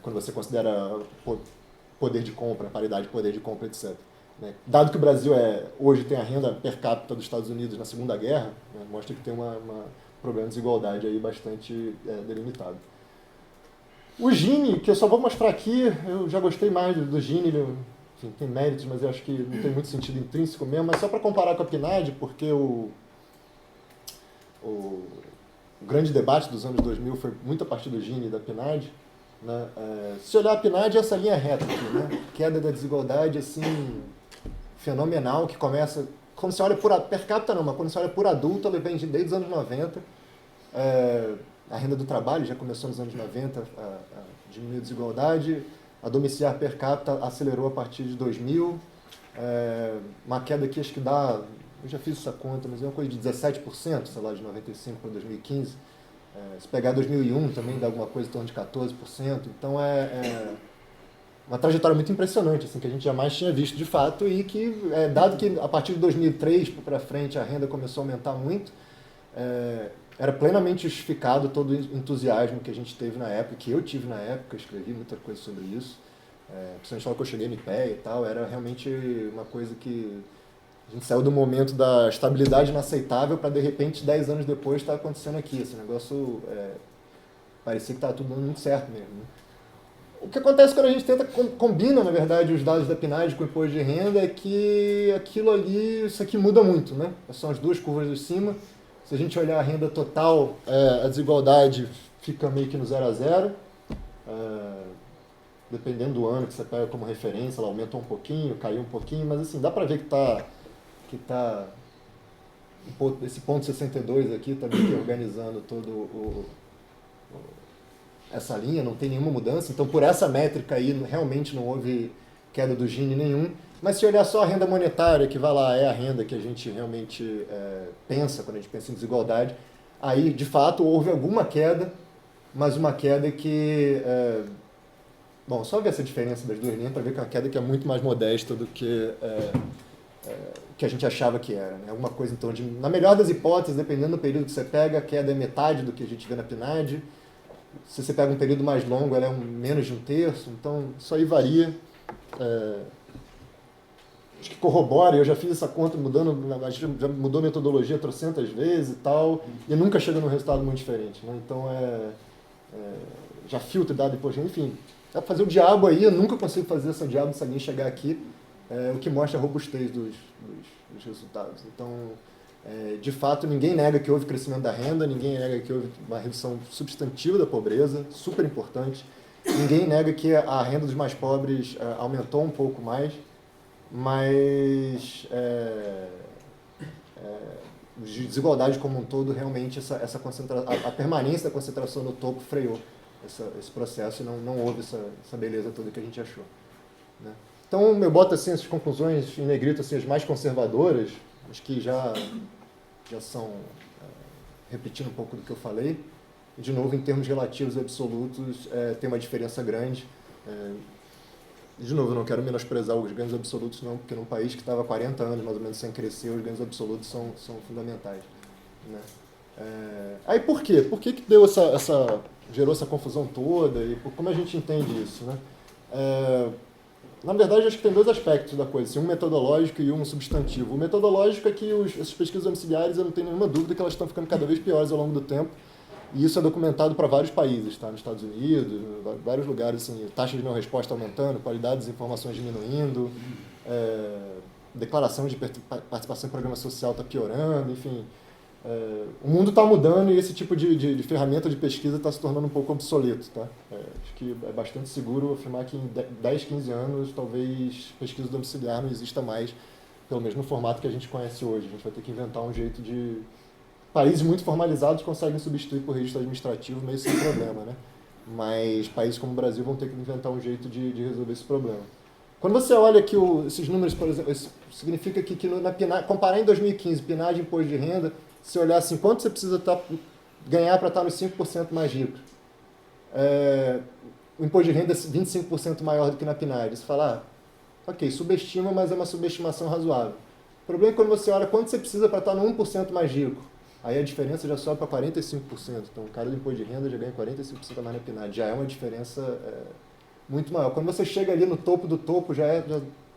Quando você considera poder de compra, paridade de poder de compra, etc. Né? Dado que o Brasil hoje tem a renda per capita dos Estados Unidos na Segunda Guerra, né, mostra que tem um problema de desigualdade aí bastante delimitado. O Gini, que eu só vou mostrar aqui, eu já gostei mais do Gini, ele enfim, tem méritos, mas eu acho que não tem muito sentido intrínseco mesmo, mas só para comparar com a PNAD, porque o grande debate dos anos 2000 foi muito a partir do Gini e da PNAD. Né? Se olhar a PNAD, essa linha reta aqui, né? Queda da desigualdade assim, fenomenal, que começa... Quando você olha per capita não, mas quando você olha por adulto, ela vem desde os anos 90. A renda do trabalho já começou nos anos 90 a diminuir a desigualdade. A domiciliar per capita acelerou a partir de 2000. Uma queda aqui acho que dá... Eu já fiz essa conta, mas é uma coisa de 17%, sei lá, de 95 para 2015. Se pegar 2001 também dá alguma coisa em torno de 14%. Então é uma trajetória muito impressionante, assim, que a gente jamais tinha visto de fato e que, dado que a partir de 2003 para frente a renda começou a aumentar muito, era plenamente justificado todo o entusiasmo que a gente teve na época, que eu tive na época, escrevi muita coisa sobre isso, principalmente logo que eu cheguei no IPEA e tal, era realmente uma coisa que a gente saiu do momento da estabilidade inaceitável para, de repente, 10 anos depois estar acontecendo aqui. Esse negócio parecia que estava tudo dando muito certo mesmo. Né? O que acontece quando a gente combina, na verdade, os dados da PNAD com o imposto de renda é que aquilo ali, isso aqui muda muito, né? São as duas curvas de cima. Se a gente olhar a renda total, a desigualdade fica meio que no 0 a 0. Dependendo do ano que você pega como referência, ela aumentou um pouquinho, caiu um pouquinho, mas assim, dá para ver que está esse ponto 62 aqui está meio que organizando todo essa linha, não tem nenhuma mudança. Então, por essa métrica aí, realmente não houve queda do Gini nenhum. Mas se olhar só a renda monetária, que vai lá, é a renda que a gente realmente pensa quando a gente pensa em desigualdade, aí, de fato, houve alguma queda, mas uma queda que... bom, só ver essa diferença das duas linhas para ver que é uma queda que é muito mais modesta do que que a gente achava que era. Né? Alguma coisa, então, na melhor das hipóteses, dependendo do período que você pega, a queda é metade do que a gente vê na PNAD. Se você pega um período mais longo, ela é menos de um terço. Então, isso aí varia. Acho que corrobora. Eu já fiz essa conta a gente já mudou a metodologia trocentas vezes e tal, e nunca chega num resultado muito diferente. Né? Então, já filtra dado depois. Enfim, dá para fazer o diabo aí. Eu nunca consigo fazer esse diabo se alguém chegar aqui. O que mostra a robustez dos resultados. Então, de fato, ninguém nega que houve crescimento da renda, ninguém nega que houve uma redução substantiva da pobreza, super importante. Ninguém nega que a renda dos mais pobres aumentou um pouco mais, mas de desigualdade como um todo, realmente a permanência da concentração no topo freou esse processo e não houve essa beleza toda que a gente achou. Né? Então, eu boto assim, essas conclusões em negrito, assim, as mais conservadoras, acho que já são, repetindo um pouco do que eu falei, e, de novo, em termos relativos e absolutos, tem uma diferença grande. De novo, eu não quero menosprezar os ganhos absolutos, não, porque num país que estava há 40 anos, mais ou menos, sem crescer, os ganhos absolutos são fundamentais. Né? Aí, por quê? Por que deu gerou essa confusão toda? E como a gente entende isso? Né? Na verdade, acho que tem dois aspectos da coisa, assim, um metodológico e um substantivo. O metodológico é que essas pesquisas domiciliares, eu não tenho nenhuma dúvida que elas estão ficando cada vez piores ao longo do tempo, e isso é documentado para vários países, tá? Nos Estados Unidos, vários lugares, assim, taxa de não resposta aumentando, qualidade das informações diminuindo, declaração de participação em programa social está piorando, enfim. O mundo está mudando e esse tipo de ferramenta de pesquisa está se tornando um pouco obsoleto. Tá? Acho que é bastante seguro afirmar que em 10, 15 anos talvez pesquisa domiciliar não exista mais, pelo menos no formato que a gente conhece hoje. A gente vai ter que inventar um jeito de... Países muito formalizados conseguem substituir por registro administrativo meio sem problema, né? Mas países como o Brasil vão ter que inventar um jeito de resolver esse problema. Quando você olha que esses números, por exemplo, isso significa que na PNAD, comparar em 2015, PNAD e imposto de renda, se olhar assim, quanto você precisa ganhar para estar nos 5% mais ricos? O imposto de renda é 25% maior do que na PNAD. Você fala, ok, subestima, mas é uma subestimação razoável. O problema é quando você olha quanto você precisa para estar no 1% mais rico. Aí a diferença já sobe para 45%. Então o cara do imposto de renda já ganha 45% a mais na PNAD. Já é uma diferença muito maior. Quando você chega ali no topo do topo, já é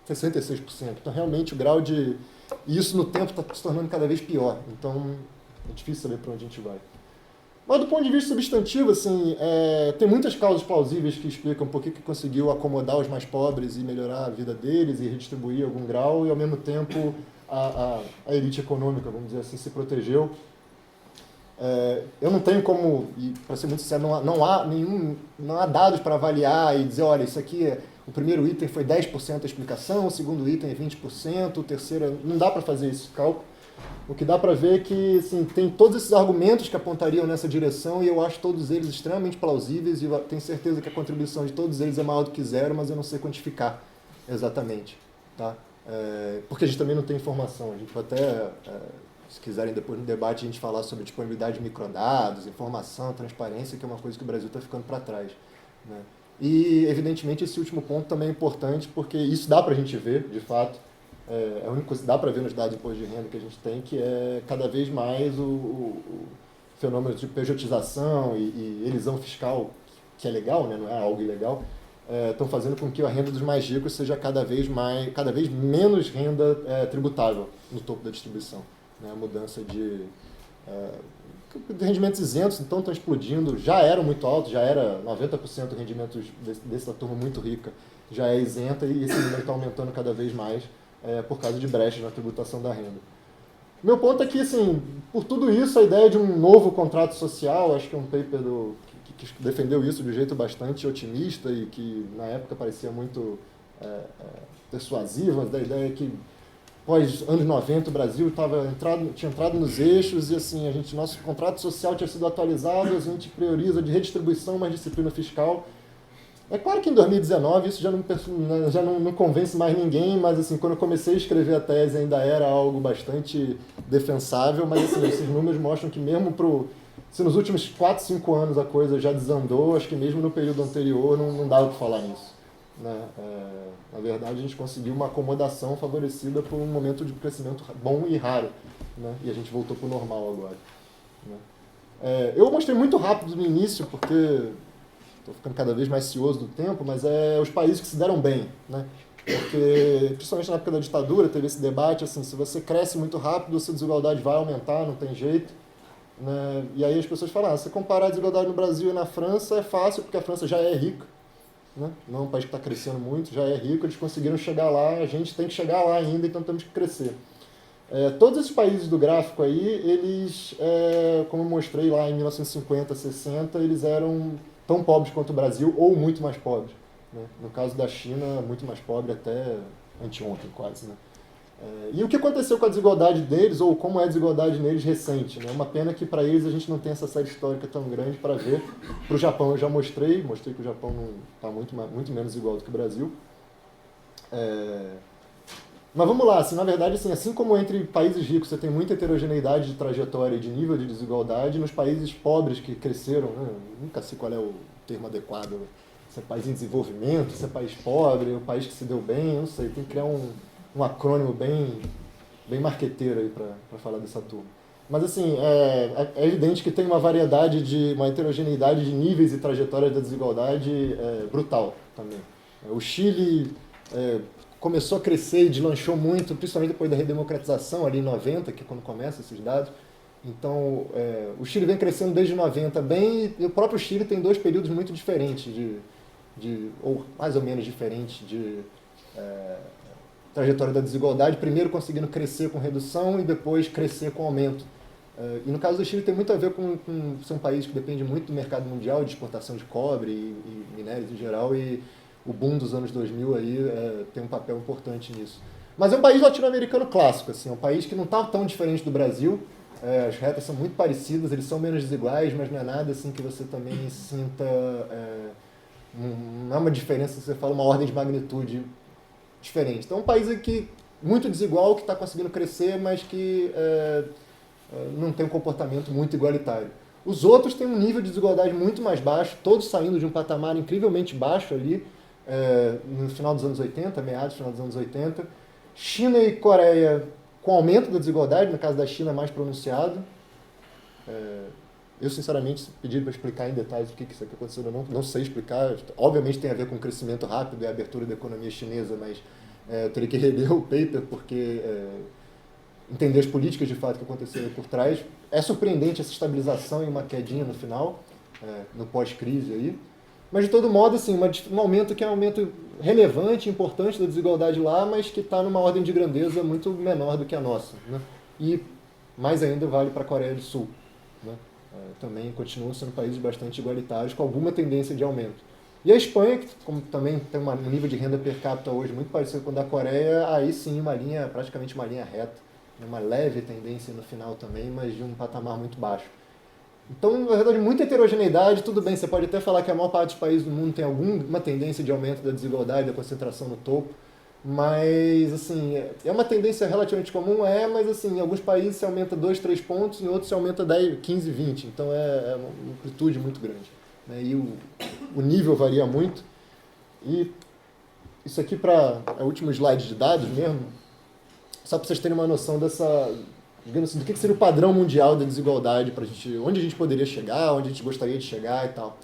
66%. Então realmente o grau de... E isso no tempo está se tornando cada vez pior. Então é difícil saber para onde a gente vai. Mas do ponto de vista substantivo, assim, tem muitas causas plausíveis que explicam por que conseguiu acomodar os mais pobres e melhorar a vida deles e redistribuir algum grau, e ao mesmo tempo a elite econômica, vamos dizer assim, se protegeu. Eu não tenho como, e para ser muito sincero, não há dados para avaliar e dizer, olha, isso aqui, o primeiro item foi 10% a explicação, o segundo item é 20%, o terceiro... Não dá para fazer esse cálculo. O que dá para ver é que assim, tem todos esses argumentos que apontariam nessa direção e eu acho todos eles extremamente plausíveis e tenho certeza que a contribuição de todos eles é maior do que zero, mas eu não sei quantificar exatamente. Tá? Porque a gente também não tem informação. A gente vai até... se quiserem depois no debate a gente falar sobre disponibilidade de microdados, informação, transparência, que é uma coisa que o Brasil está ficando para trás, né? E, evidentemente, esse último ponto também é importante, porque isso dá para a gente ver, de fato, é a única coisa que dá para ver nos dados de imposto de renda que a gente tem, que é cada vez mais o fenômeno de pejotização e elisão fiscal, que é legal, né? Não é algo ilegal, estão fazendo com que a renda dos mais ricos seja cada vez menos renda tributável no topo da distribuição, né? A mudança de rendimentos isentos, então, estão explodindo, já eram muito altos, já era 90% dos rendimentos dessa turma muito rica, já é isenta, e esse número está aumentando cada vez mais por causa de brechas na tributação da renda. Meu ponto é que, assim, por tudo isso, a ideia de um novo contrato social, acho que é um paper que defendeu isso de um jeito bastante otimista e que, na época, parecia muito persuasivo, mas da ideia que, pós anos 90, o Brasil tinha entrado nos eixos e, assim, nosso contrato social tinha sido atualizado, a gente prioriza de redistribuição, mais disciplina fiscal. É claro que em 2019 isso já não convence mais ninguém, mas, assim, quando eu comecei a escrever a tese ainda era algo bastante defensável, mas, assim, esses números mostram que mesmo se nos últimos 4, 5 anos a coisa já desandou, acho que mesmo no período anterior não dava para falar nisso, né? Na verdade, a gente conseguiu uma acomodação favorecida por um momento de crescimento bom e raro, né? E a gente voltou para o normal agora, né? Eu mostrei muito rápido no início, porque estou ficando cada vez mais cioso do tempo, mas os países que se deram bem, né? Porque, principalmente na época da ditadura, teve esse debate, assim, se você cresce muito rápido, a sua desigualdade vai aumentar, não tem jeito, né? E aí as pessoas falam, se comparar a desigualdade no Brasil e na França, é fácil, porque a França já é rica, né? Não é um país que está crescendo muito, já é rico, eles conseguiram chegar lá, a gente tem que chegar lá ainda, então temos que crescer. Todos esses países do gráfico aí, eles, como eu mostrei lá em 1950, 60, eles eram tão pobres quanto o Brasil, ou muito mais pobres, né? No caso da China, muito mais pobre até anteontem quase, né? E o que aconteceu com a desigualdade deles, ou como é a desigualdade neles recente, né? Uma pena que para eles a gente não tem essa série histórica tão grande para ver. Para o Japão eu já mostrei que o Japão está muito menos igual do que o Brasil. Mas vamos lá, assim, na verdade, assim como entre países ricos você tem muita heterogeneidade de trajetória e de nível de desigualdade, nos países pobres que cresceram, né? Nunca sei qual é o termo adequado, se é país em desenvolvimento, se é país pobre, o país que se deu bem, eu não sei, tem que criar um acrônimo bem marqueteiro aí para falar dessa turma. Mas, assim, é evidente que tem uma heterogeneidade de níveis e trajetórias da desigualdade brutal também. O Chile começou a crescer e deslanchou muito, principalmente depois da redemocratização, ali em 90, que é quando começam esses dados. Então, o Chile vem crescendo desde 90 bem, e o próprio Chile tem 2 períodos muito diferentes, ou mais ou menos diferentes, de trajetória da desigualdade, primeiro conseguindo crescer com redução e depois crescer com aumento. E no caso do Chile tem muito a ver com ser um país que depende muito do mercado mundial, de exportação de cobre e minérios em geral, e o boom dos anos 2000 aí tem um papel importante nisso. Mas é um país latino-americano clássico, assim, é um país que não está tão diferente do Brasil, as retas são muito parecidas, eles são menos desiguais, mas não é nada assim que você também sinta, não é uma diferença, você fala uma ordem de magnitude diferente. Então é um país aqui muito desigual, que está conseguindo crescer, mas que não tem um comportamento muito igualitário. Os outros têm um nível de desigualdade muito mais baixo, todos saindo de um patamar incrivelmente baixo ali, no final dos anos 80, meados do final dos anos 80. China e Coreia com aumento da desigualdade, no caso da China mais pronunciado. Eu, sinceramente, se pedir para explicar em detalhes o que isso aqui aconteceu, eu não sei explicar. Obviamente tem a ver com o crescimento rápido e a abertura da economia chinesa, mas eu teria que reler o paper, porque entender as políticas de fato que aconteceram por trás. É surpreendente essa estabilização e uma quedinha no final, no pós-crise aí. Mas, de todo modo, assim, um aumento que é um aumento relevante, importante da desigualdade lá, mas que está numa ordem de grandeza muito menor do que a nossa, né? E mais ainda vale para a Coreia do Sul, né? Também continuam sendo países bastante igualitários, com alguma tendência de aumento. E a Espanha, que como também tem um nível de renda per capita hoje muito parecido com o da Coreia, aí sim praticamente uma linha reta, uma leve tendência no final também, mas de um patamar muito baixo. Então, na verdade, muita heterogeneidade, tudo bem, você pode até falar que a maior parte dos países do mundo tem alguma tendência de aumento da desigualdade, da concentração no topo, Mas, assim, é uma tendência relativamente comum, mas, assim, em alguns países se aumenta 2, 3 pontos, em outros se aumenta 10, 15, 20. Então, é uma amplitude muito grande. Né? E o nível varia muito. E isso aqui é o último slide de dados mesmo, só para vocês terem uma noção dessa, digamos assim, do que seria o padrão mundial da desigualdade, pra gente, onde a gente poderia chegar, onde a gente gostaria de chegar e tal.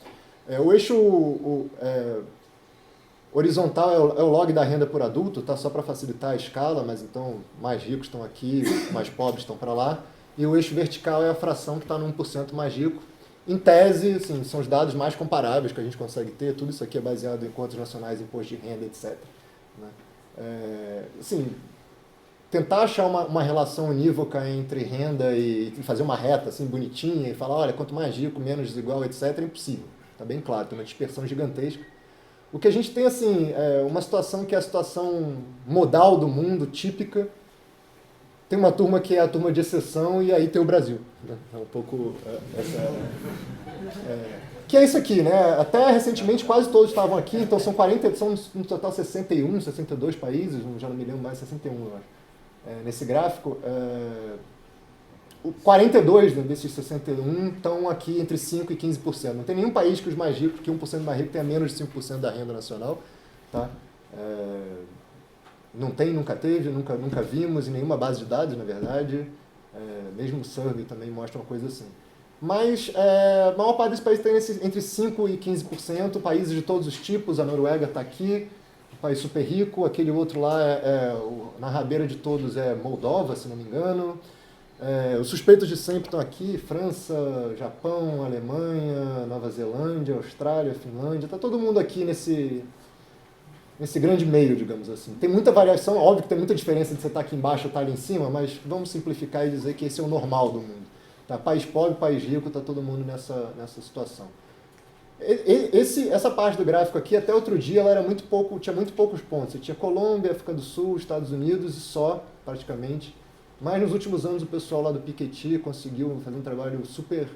O eixo horizontal é o log da renda por adulto, tá? Só para facilitar a escala, mas então mais ricos estão aqui, mais pobres estão para lá. E o eixo vertical é a fração que está no 1% mais rico. Em tese, assim, são os dados mais comparáveis que a gente consegue ter. Tudo isso aqui é baseado em contas nacionais, imposto de renda, etc. Né? Assim, tentar achar uma relação unívoca entre renda e fazer uma reta assim, bonitinha e falar, olha, quanto mais rico, menos desigual, etc., é impossível. Está bem claro, tem uma dispersão gigantesca. O que a gente tem, assim, é uma situação que é a situação modal do mundo, típica. Tem uma turma que é a turma de exceção e aí tem o Brasil. Né? É um pouco que é isso aqui, né? Até recentemente quase todos estavam aqui, então são no total 61, 62 países, já não me lembro mais, 61, eu acho. Nesse gráfico, 42 desses 61 estão aqui entre 5% e 15%. Não tem nenhum país que os mais ricos, que 1% mais rico tenha menos de 5% da renda nacional. Tá? Não tem, nunca teve, nunca vimos em nenhuma base de dados, na verdade. Mesmo o survey também mostra uma coisa assim. Mas a maior parte dos países tem entre 5% e 15%, países de todos os tipos. A Noruega está aqui, um país super rico. Aquele outro lá, na rabeira de todos, é Moldova, se não me engano. Os suspeitos de sempre estão aqui, França, Japão, Alemanha, Nova Zelândia, Austrália, Finlândia, está todo mundo aqui nesse grande meio, digamos assim. Tem muita variação, óbvio que tem muita diferença de você estar aqui embaixo ou estar ali em cima, mas vamos simplificar e dizer que esse é o normal do mundo. Tá? País pobre, país rico, está todo mundo nessa situação. Essa parte do gráfico aqui, até outro dia, ela tinha muito poucos pontos. Você tinha Colômbia, África do Sul, Estados Unidos e só, praticamente. Mas nos últimos anos o pessoal lá do Piketty conseguiu fazer um trabalho super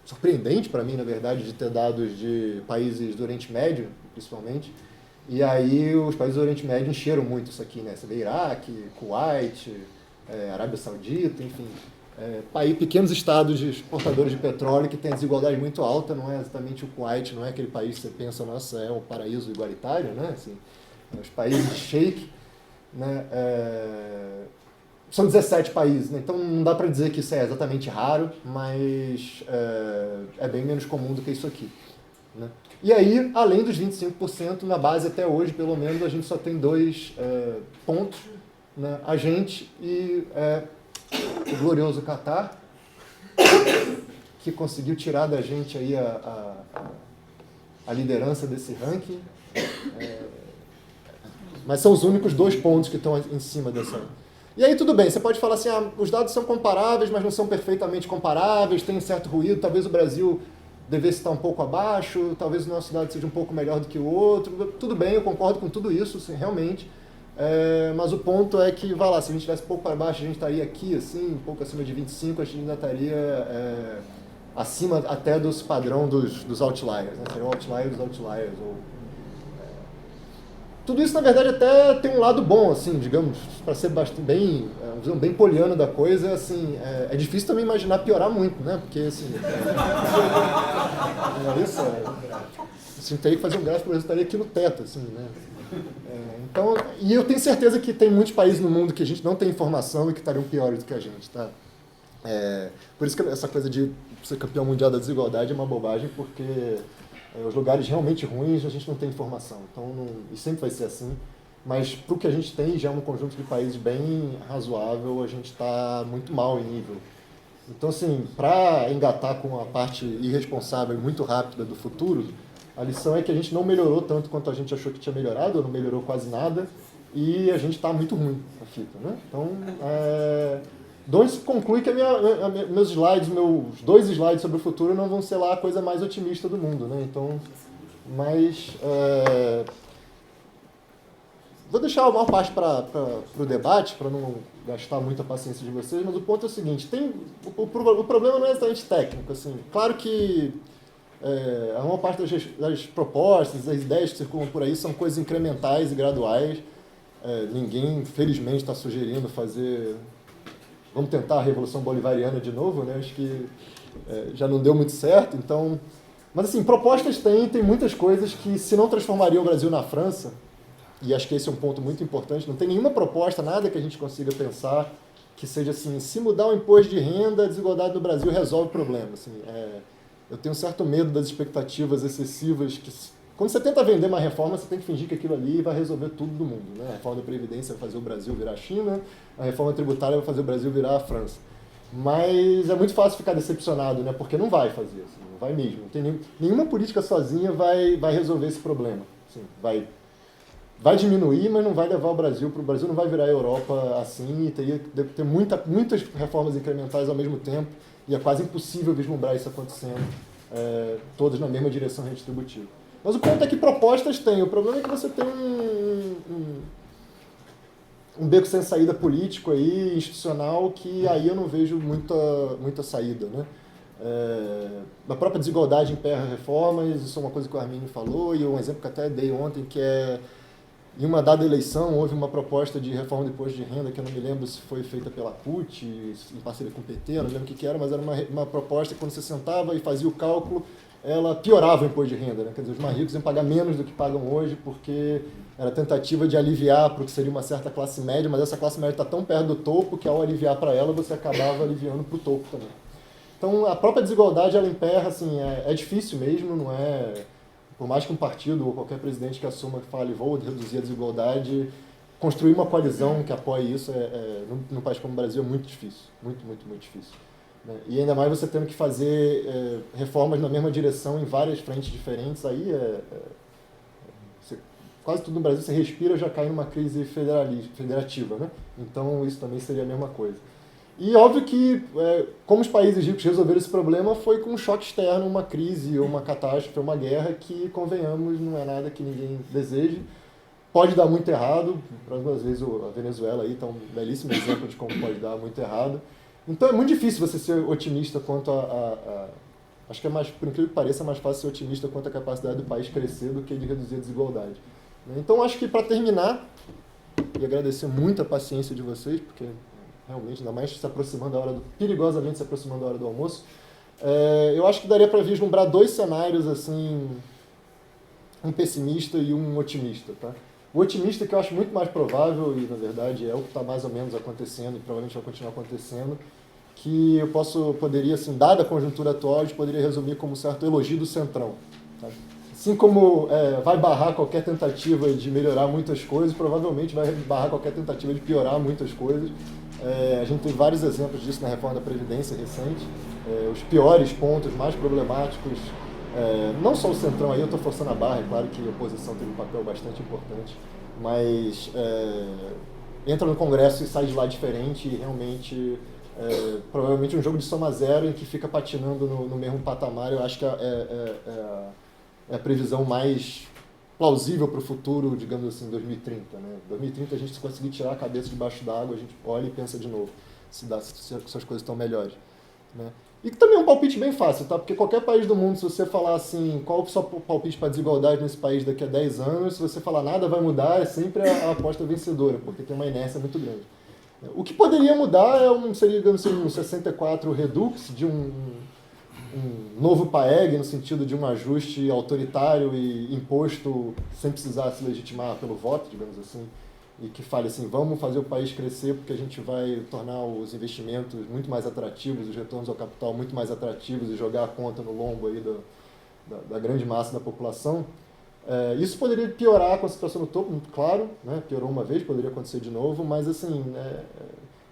surpreendente para mim, na verdade, de ter dados de países do Oriente Médio, principalmente. E aí os países do Oriente Médio encheram muito isso aqui, né? Você vê Iraque, Kuwait, Arábia Saudita, enfim. Pequenos estados de exportadores de petróleo que têm a desigualdade muito alta, não é exatamente o Kuwait, não é aquele país que você pensa, nossa, é um paraíso igualitário, né? Assim, os países de Sheik, né? São 17 países, né? Então não dá para dizer que isso é exatamente raro, mas é bem menos comum do que isso aqui. Né? E aí, além dos 25%, na base até hoje, pelo menos, a gente só tem 2 pontos, né? A gente e o glorioso Catar, que conseguiu tirar da gente aí a liderança desse ranking. Mas são os únicos 2 pontos que estão em cima dessa. E aí tudo bem, você pode falar assim, os dados são comparáveis, mas não são perfeitamente comparáveis, tem um certo ruído, talvez o Brasil devesse estar um pouco abaixo, talvez o nosso dado seja um pouco melhor do que o outro. Tudo bem, eu concordo com tudo isso, assim, realmente. Mas o ponto é que, vai lá, se a gente estivesse um pouco para baixo, a gente estaria aqui, assim, um pouco acima de 25, a gente ainda estaria acima até dos padrão dos outliers, né? Seriam outliers dos outliers, tudo isso, na verdade, até tem um lado bom, assim, digamos, para ser bem poliano da coisa, assim, é difícil também imaginar piorar muito, né? Porque, assim, assim, teria que fazer um gráfico, eu estaria aqui no teto, assim, né? Então, e eu tenho certeza que tem muitos países no mundo que a gente não tem informação e que estariam piores do que a gente, tá? Por isso que essa coisa de ser campeão mundial da desigualdade é uma bobagem, porque os lugares realmente ruins a gente não tem informação, então e sempre vai ser assim, mas para o que a gente tem já é um conjunto de países bem razoável, a gente está muito mal em nível. Então, assim, para engatar com a parte irresponsável e muito rápida do futuro, a lição é que a gente não melhorou tanto quanto a gente achou que tinha melhorado, ou não melhorou quase nada, e a gente está muito ruim na fita, né? Então, de onde se conclui que meus 2 slides sobre o futuro não vão ser lá a coisa mais otimista do mundo, né? Então, mas vou deixar a maior parte para o debate, para não gastar muita paciência de vocês, mas o ponto é o seguinte, o problema não é exatamente técnico, assim, claro que A maior parte das propostas, das ideias que circulam por aí são coisas incrementais e graduais. Ninguém, felizmente, está sugerindo fazer... Vamos tentar a Revolução Bolivariana de novo, né? Acho que já não deu muito certo, então... Mas, assim, propostas tem muitas coisas que, se não transformaria o Brasil na França, e acho que esse é um ponto muito importante, não tem nenhuma proposta, nada que a gente consiga pensar que seja assim, se mudar o imposto de renda, a desigualdade no Brasil resolve o problema. Assim, eu tenho um certo medo das expectativas excessivas que... Quando você tenta vender uma reforma, você tem que fingir que aquilo ali vai resolver tudo do mundo. Né? A reforma da Previdência vai fazer o Brasil virar a China, a reforma tributária vai fazer o Brasil virar a França. Mas é muito fácil ficar decepcionado, né? Porque não vai fazer, assim, não vai mesmo. Não tem nenhuma política sozinha vai resolver esse problema. Assim, vai diminuir, mas não vai levar o Brasil para o Brasil, não vai virar a Europa assim, e teria que ter muitas reformas incrementais ao mesmo tempo, e é quase impossível vislumbrar isso acontecendo, todas na mesma direção redistributiva. Mas o ponto é que propostas tem, o problema é que você tem um beco sem saída político aí, institucional, que aí eu não vejo muita saída, né? A própria desigualdade emperra reformas, isso é uma coisa que o Arminio falou, e um exemplo que até dei ontem, que em uma dada eleição, houve uma proposta de reforma do imposto de renda, que eu não me lembro se foi feita pela CUT, em parceria com o PT, eu não lembro o que era, mas era uma proposta que, quando você sentava e fazia o cálculo, ela piorava o imposto de renda. Né? Quer dizer, os mais ricos iam pagar menos do que pagam hoje, porque era tentativa de aliviar para o que seria uma certa classe média, mas essa classe média está tão perto do topo que, ao aliviar para ela, você acabava aliviando para o topo também. Então, a própria desigualdade, ela emperra, assim, é difícil mesmo, não é... Por mais que um partido ou qualquer presidente que assuma que fale, vou reduzir a desigualdade, construir uma coalizão que apoie isso num país como o Brasil é muito difícil, muito difícil. Né? E ainda mais você tendo que fazer reformas na mesma direção em várias frentes diferentes, aí quase tudo no Brasil você respira já cai numa crise federativa, né? Então isso também seria a mesma coisa. E óbvio que, como os países ricos resolveram esse problema, foi com um choque externo, uma crise, ou uma catástrofe, uma guerra, que, convenhamos, não é nada que ninguém deseje. Pode dar muito errado, às vezes a Venezuela aí está um belíssimo exemplo de como pode dar muito errado. Então é muito difícil você ser otimista quanto acho que por incrível que pareça, é mais fácil ser otimista quanto à capacidade do país crescer do que de reduzir a desigualdade. Então acho que, para terminar, e agradecer muito a paciência de vocês, porque... realmente, ainda mais perigosamente se aproximando da hora do almoço, eu acho que daria para vislumbrar dois cenários, assim, um pessimista e um otimista. Tá? O otimista, que eu acho muito mais provável, e na verdade é o que está mais ou menos acontecendo, e provavelmente vai continuar acontecendo, que poderia, assim, dada a conjuntura atual, a gente poderia resumir como um certo elogio do Centrão. Tá? Assim como vai barrar qualquer tentativa de melhorar muitas coisas, provavelmente vai barrar qualquer tentativa de piorar muitas coisas. A gente tem vários exemplos disso na reforma da Previdência recente. Os piores pontos, mais problemáticos, não só o Centrão aí, eu estou forçando a barra, é claro que a oposição teve um papel bastante importante, mas entra no Congresso e sai de lá diferente e realmente, provavelmente um jogo de soma zero em que fica patinando no mesmo patamar. Eu acho que é a previsão mais plausível para o futuro, digamos assim, 2030. Né? 2030, a gente, se conseguir tirar a cabeça debaixo d'água, a gente olha e pensa de novo se as coisas estão melhores. Né? E também é um palpite bem fácil, tá? Porque qualquer país do mundo, se você falar assim, qual o seu palpite para a desigualdade nesse país daqui a 10 anos, se você falar nada vai mudar, é sempre a aposta vencedora, porque tem uma inércia muito grande. O que poderia mudar seria, digamos assim, um 64 Redux, de um novo PAEG, no sentido de um ajuste autoritário e imposto sem precisar se legitimar pelo voto, digamos assim, e que fale assim, vamos fazer o país crescer porque a gente vai tornar os investimentos muito mais atrativos, os retornos ao capital muito mais atrativos e jogar a conta no lombo aí da grande massa da população. Isso poderia piorar com a situação no topo, claro, né? Piorou uma vez, poderia acontecer de novo, mas assim,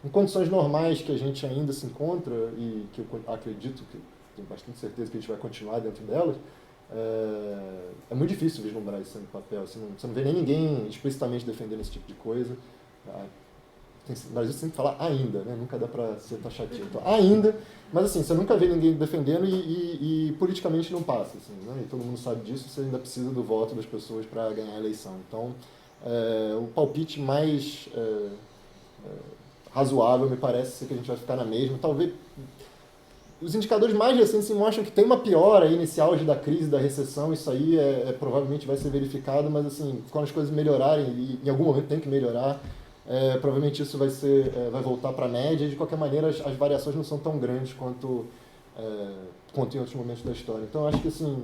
em condições normais que a gente ainda se encontra e que eu acredito que tenho bastante certeza que a gente vai continuar dentro delas, é muito difícil vislumbrar isso no papel. Você não vê nem ninguém explicitamente defendendo esse tipo de coisa. No Brasil você tem que falar ainda, né? Nunca dá para ser taxativo. Então, ainda, mas assim, você nunca vê ninguém defendendo e politicamente não passa. Assim, né? E todo mundo sabe disso, você ainda precisa do voto das pessoas para ganhar a eleição. Então, o palpite mais razoável me parece ser que a gente vai ficar na mesma. Talvez... os indicadores mais recentes mostram que tem uma piora aí nesse auge da crise, da recessão, isso aí provavelmente vai ser verificado, mas assim, quando as coisas melhorarem, e em algum momento tem que melhorar, provavelmente isso vai voltar para a média, e de qualquer maneira as variações não são tão grandes quanto em outros momentos da história. Então acho que assim,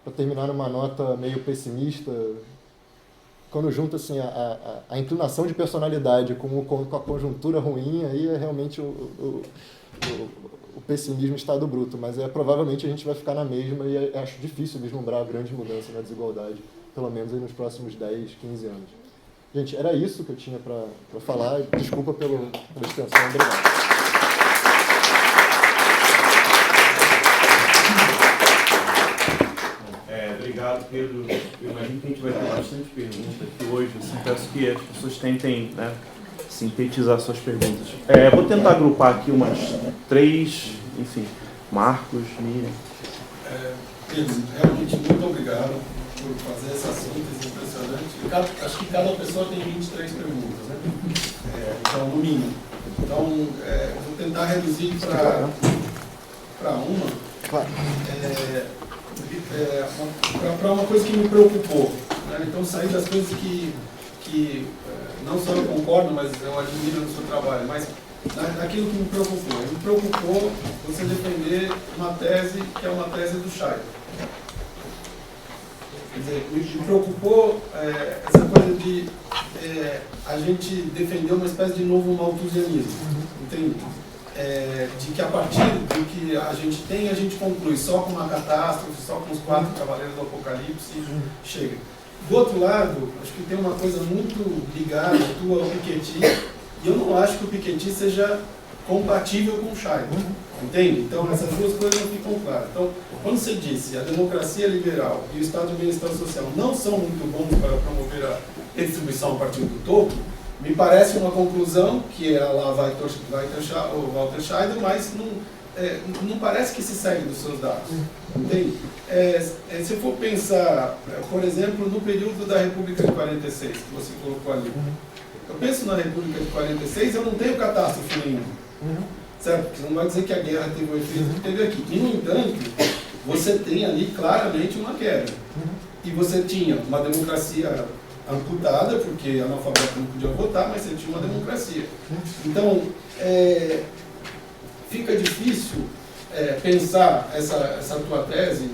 para terminar numa nota meio pessimista, quando junta assim, a inclinação de personalidade com a conjuntura ruim, aí é realmente o pessimismo estado bruto, mas provavelmente a gente vai ficar na mesma e acho difícil vislumbrar grande mudança na desigualdade, pelo menos aí nos próximos 10, 15 anos. Gente, era isso que eu tinha para falar. Desculpa pela extensão. Obrigado. Obrigado, Pedro. Eu imagino que a gente vai ter bastante perguntas aqui hoje. Assim, peço que as pessoas tentem, né, sintetizar suas perguntas. Vou tentar agrupar aqui umas 3, enfim, Marcos, Miriam. Pedro, realmente muito obrigado por fazer essa síntese impressionante. Acho que cada pessoa tem 23 perguntas, né? Então, no mínimo. Então, vou tentar reduzir para uma. Claro. Para uma coisa que me preocupou, né? Então, sair das coisas que não só eu concordo, mas eu admiro no seu trabalho, mas naquilo que me preocupou. Me preocupou você defender uma tese que é uma tese do Scheiner. Quer dizer, me preocupou essa coisa de a gente defender uma espécie de novo malthusianismo, entende? De que a partir do que a gente conclui só com uma catástrofe, só com os 4 cavaleiros do Apocalipse, chega. Do outro lado, acho que tem uma coisa muito ligada tua ao Piketty, e eu não acho que o Piketty seja compatível com o Scheiner, entende? Então essas duas coisas não ficam claras. Então, quando você disse a democracia liberal e o estado de bem-estar social não são muito bons para promover a redistribuição a partir do topo, me parece uma conclusão que lá vai o Walter Scheiner, mas não parece que se segue dos seus dados, entende? Se for pensar, por exemplo, no período da República de 46, que você colocou ali, eu penso na República de 46, eu não tenho catástrofe nenhuma, certo? Porque você não vai dizer que a guerra teve o efeito que teve aqui. E, no entanto, você tem ali claramente uma queda. E você tinha uma democracia amputada, porque analfabeto não podia votar, mas você tinha uma democracia. Então, fica difícil pensar essa tua tese,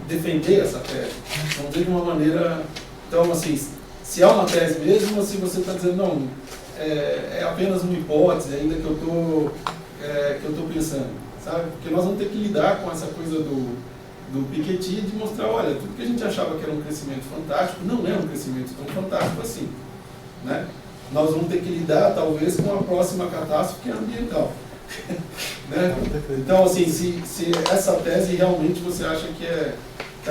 defender essa tese, vamos dizer de uma maneira. Então, assim, se é uma tese mesmo, ou se você está dizendo, não, é apenas uma hipótese ainda que eu estou pensando, sabe? Porque nós vamos ter que lidar com essa coisa do Piketty de mostrar, olha, tudo que a gente achava que era um crescimento fantástico, não é um crescimento tão fantástico assim, né? Nós vamos ter que lidar, talvez, com a próxima catástrofe, que é ambiental. Né? Então, assim, se essa tese realmente você acha que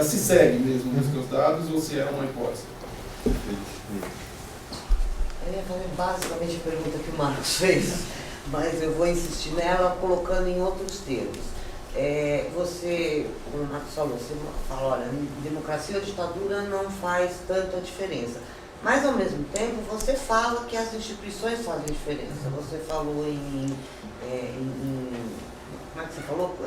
se segue mesmo nos seus dados, ou se é uma hipótese? Eu ia fazer basicamente a pergunta que o Marcos fez, mas eu vou insistir nela colocando em outros termos. Você, como o Marcos falou, você fala, olha, democracia ou ditadura não faz tanta diferença. Mas, ao mesmo tempo, você fala que as instituições fazem diferença. Você falou como é que você falou?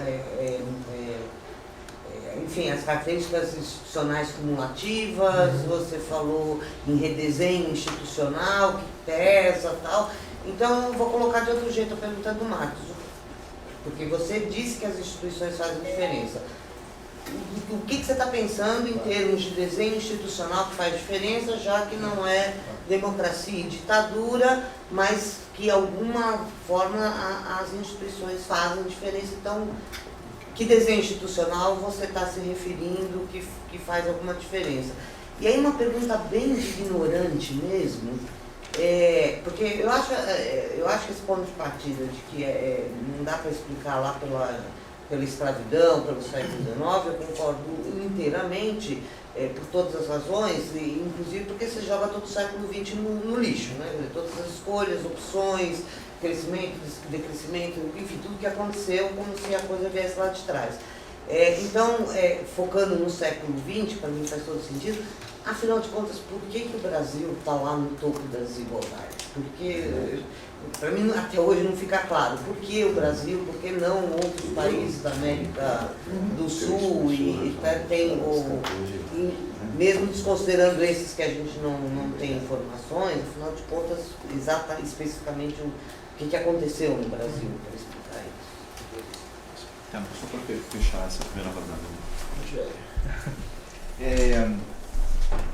Enfim, as características institucionais cumulativas, você falou em redesenho institucional, que pesa e tal. Então, eu vou colocar de outro jeito a pergunta do Marcos. Porque você disse que as instituições fazem diferença. O que você está pensando em termos de desenho institucional que faz diferença, já que não é democracia e ditadura, mas que de alguma forma as instituições fazem diferença? Então, que desenho institucional você está se referindo que faz alguma diferença? E aí uma pergunta bem ignorante mesmo, porque eu acho que esse ponto de partida de que não dá para explicar lá pela escravidão, pelo século XIX, eu concordo inteiramente, por todas as razões, e inclusive porque você joga todo o século XX no lixo, né? Todas as escolhas, opções, crescimento, decrescimento, enfim, tudo que aconteceu como se a coisa viesse lá de trás. Então, focando no século XX, para mim faz todo sentido, afinal de contas, por que o Brasil está lá no topo das desigualdades? Porque, para mim, até hoje não fica claro. Por que o Brasil, por que não outros países da América do Sul mesmo desconsiderando esses que a gente não tem informações, afinal de contas, especificamente o que aconteceu no Brasil, para explicar isso. Tá, só para fechar essa primeira rodada.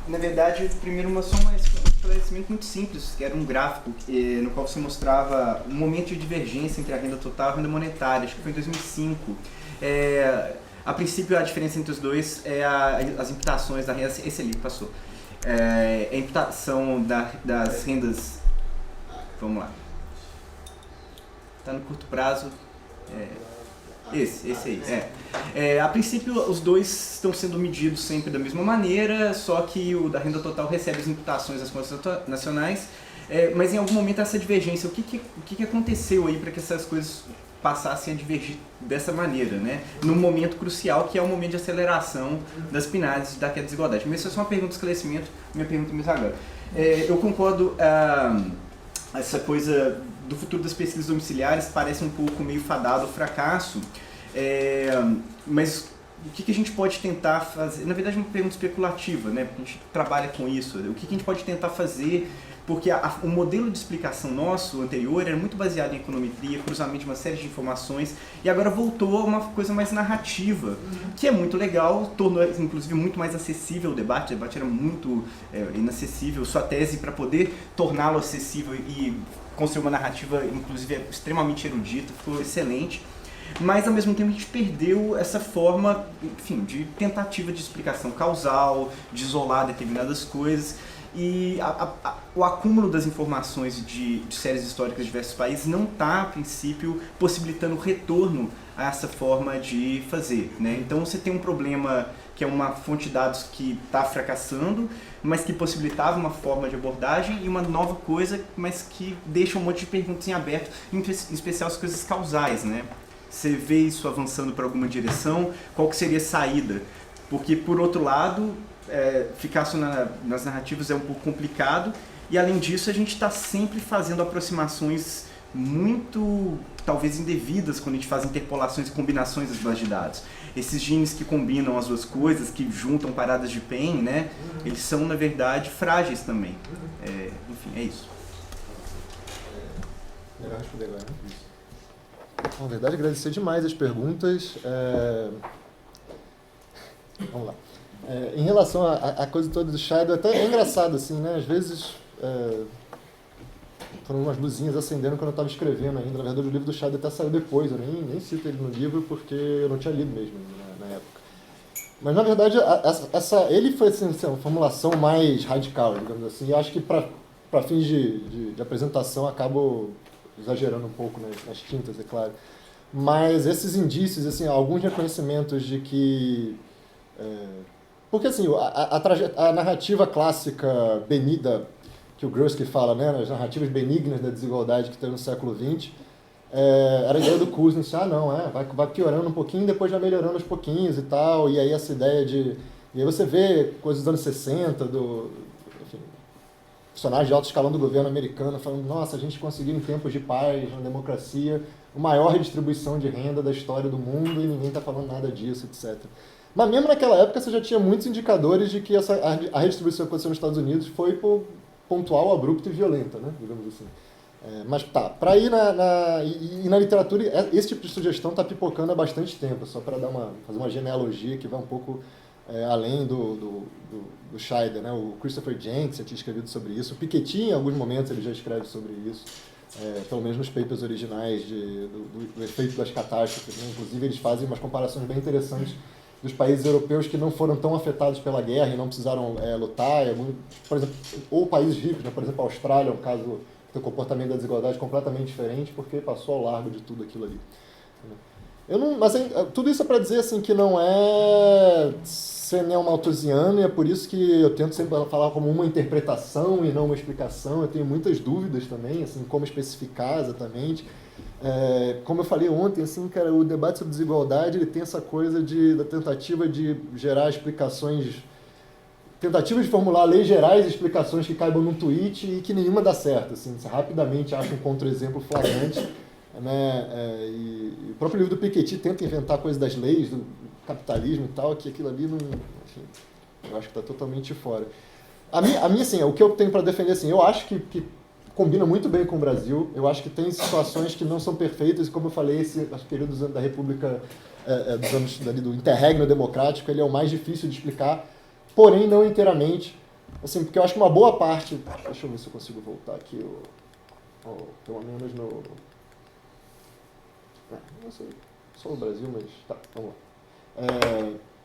Na verdade, primeiro um esclarecimento muito simples, que era um gráfico no qual você mostrava um momento de divergência entre a renda total e a renda monetária, acho que foi em 2005. A princípio, a diferença entre os dois é as imputações da renda, esse ali passou, a imputação das rendas, vamos lá, está no curto prazo, esse aí, a princípio os dois estão sendo medidos sempre da mesma maneira, só que o da renda total recebe as imputações das contas nacionais, mas em algum momento essa divergência, o que aconteceu aí para que essas coisas passassem a divergir dessa maneira, né? Num momento crucial que é o momento de aceleração das PNADs da queda de desigualdade. Mas isso é só uma pergunta de esclarecimento, minha pergunta mesmo agora. Eu concordo, essa coisa do futuro das pesquisas domiciliares parece um pouco meio fadado ao fracasso, mas o que a gente pode tentar fazer? Na verdade, é uma pergunta especulativa, né? Porque a gente trabalha com isso. O que a gente pode tentar fazer? Porque o modelo de explicação nosso anterior era muito baseado em econometria, cruzamento de uma série de informações, e agora voltou a uma coisa mais narrativa, que é muito legal, tornou inclusive muito mais acessível o debate era muito inacessível, sua tese para poder torná-lo acessível e construir uma narrativa inclusive extremamente erudita, ficou excelente. Mas ao mesmo tempo a gente perdeu essa forma, enfim, de tentativa de explicação causal, de isolar determinadas coisas. E o acúmulo das informações de séries históricas de diversos países não está, a princípio, possibilitando o retorno a essa forma de fazer, né? Então você tem um problema que é uma fonte de dados que está fracassando, mas que possibilitava uma forma de abordagem, e uma nova coisa, mas que deixa um monte de perguntas em aberto, em especial as coisas causais, né? Você vê isso avançando para alguma direção, qual que seria a saída? Porque, por outro lado, ficar só nas narrativas é um pouco complicado, e além disso a gente está sempre fazendo aproximações muito, talvez, indevidas quando a gente faz interpolações e combinações das bases de dados. Esses genes que combinam as duas coisas, que juntam paradas de PEN, né, eles são, na verdade, frágeis também. Enfim, é isso. Melhor responder agora, né? Na verdade, agradecer demais as perguntas. Vamos lá. Em relação à coisa toda do Shadow, até é engraçado, assim, né? Às vezes foram umas luzinhas acendendo quando eu estava escrevendo ainda. Na verdade, o livro do Shadow até saiu depois, eu nem cito ele no livro porque eu não tinha lido mesmo na época. Mas, na verdade, ele foi assim, uma formulação mais radical, digamos assim. E acho que, para fins de apresentação, acabo exagerando um pouco nas tintas, é claro. Mas esses indícios, assim, alguns reconhecimentos de que... porque, assim, a narrativa clássica benida, que o Gruski fala, né, as narrativas benignas da desigualdade que teve no século XX, era a ideia do Kuznets, vai piorando um pouquinho, depois vai melhorando aos pouquinhos e tal, e aí essa ideia de... E aí você vê coisas dos anos 60, funcionários de alto escalão do governo americano falando, nossa, a gente conseguiu em tempos de paz, na democracia, a maior redistribuição de renda da história do mundo e ninguém está falando nada disso, etc. Mas mesmo naquela época você já tinha muitos indicadores de que a redistribuição que aconteceu nos Estados Unidos foi pontual, abrupta e violenta, né, digamos assim. Mas tá, para ir na literatura, esse tipo de sugestão está pipocando há bastante tempo, só para fazer uma genealogia que vai um pouco além do Scheider, né? O Christopher Jenkins tinha escrevido sobre isso, o Piketty em alguns momentos ele já escreve sobre isso, pelo menos nos papers originais do efeito das catástrofes, né? Inclusive eles fazem umas comparações bem interessantes dos países europeus que não foram tão afetados pela guerra e não precisaram lutar, por exemplo, ou países ricos, né? Por exemplo, a Austrália é um caso que tem um comportamento da desigualdade completamente diferente porque passou ao largo de tudo aquilo ali. Mas tudo isso é para dizer assim, que não é ser neomalthusiano, e é por isso que eu tento sempre falar como uma interpretação e não uma explicação. Eu tenho muitas dúvidas também, assim, como especificar exatamente. Como eu falei ontem, assim, cara, o debate sobre desigualdade ele tem essa coisa da tentativa de gerar explicações, tentativa de formular leis gerais, explicações que caibam num tweet e que nenhuma dá certo. Assim, você rapidamente acha um contra-exemplo flagrante, né? E o próprio livro do Piketty tenta inventar coisas das leis, do capitalismo e tal, que aquilo ali não... Enfim, eu acho que está totalmente fora. A minha, assim, o que eu tenho para defender, assim, eu acho que combina muito bem com o Brasil. Eu acho que tem situações que não são perfeitas, e como eu falei, esse período da República, dos anos do interregno democrático, ele é o mais difícil de explicar, porém não inteiramente. Assim, porque eu acho que uma boa parte... Deixa eu ver se eu consigo voltar aqui, pelo menos no... Não sei, só o Brasil, mas tá, vamos lá.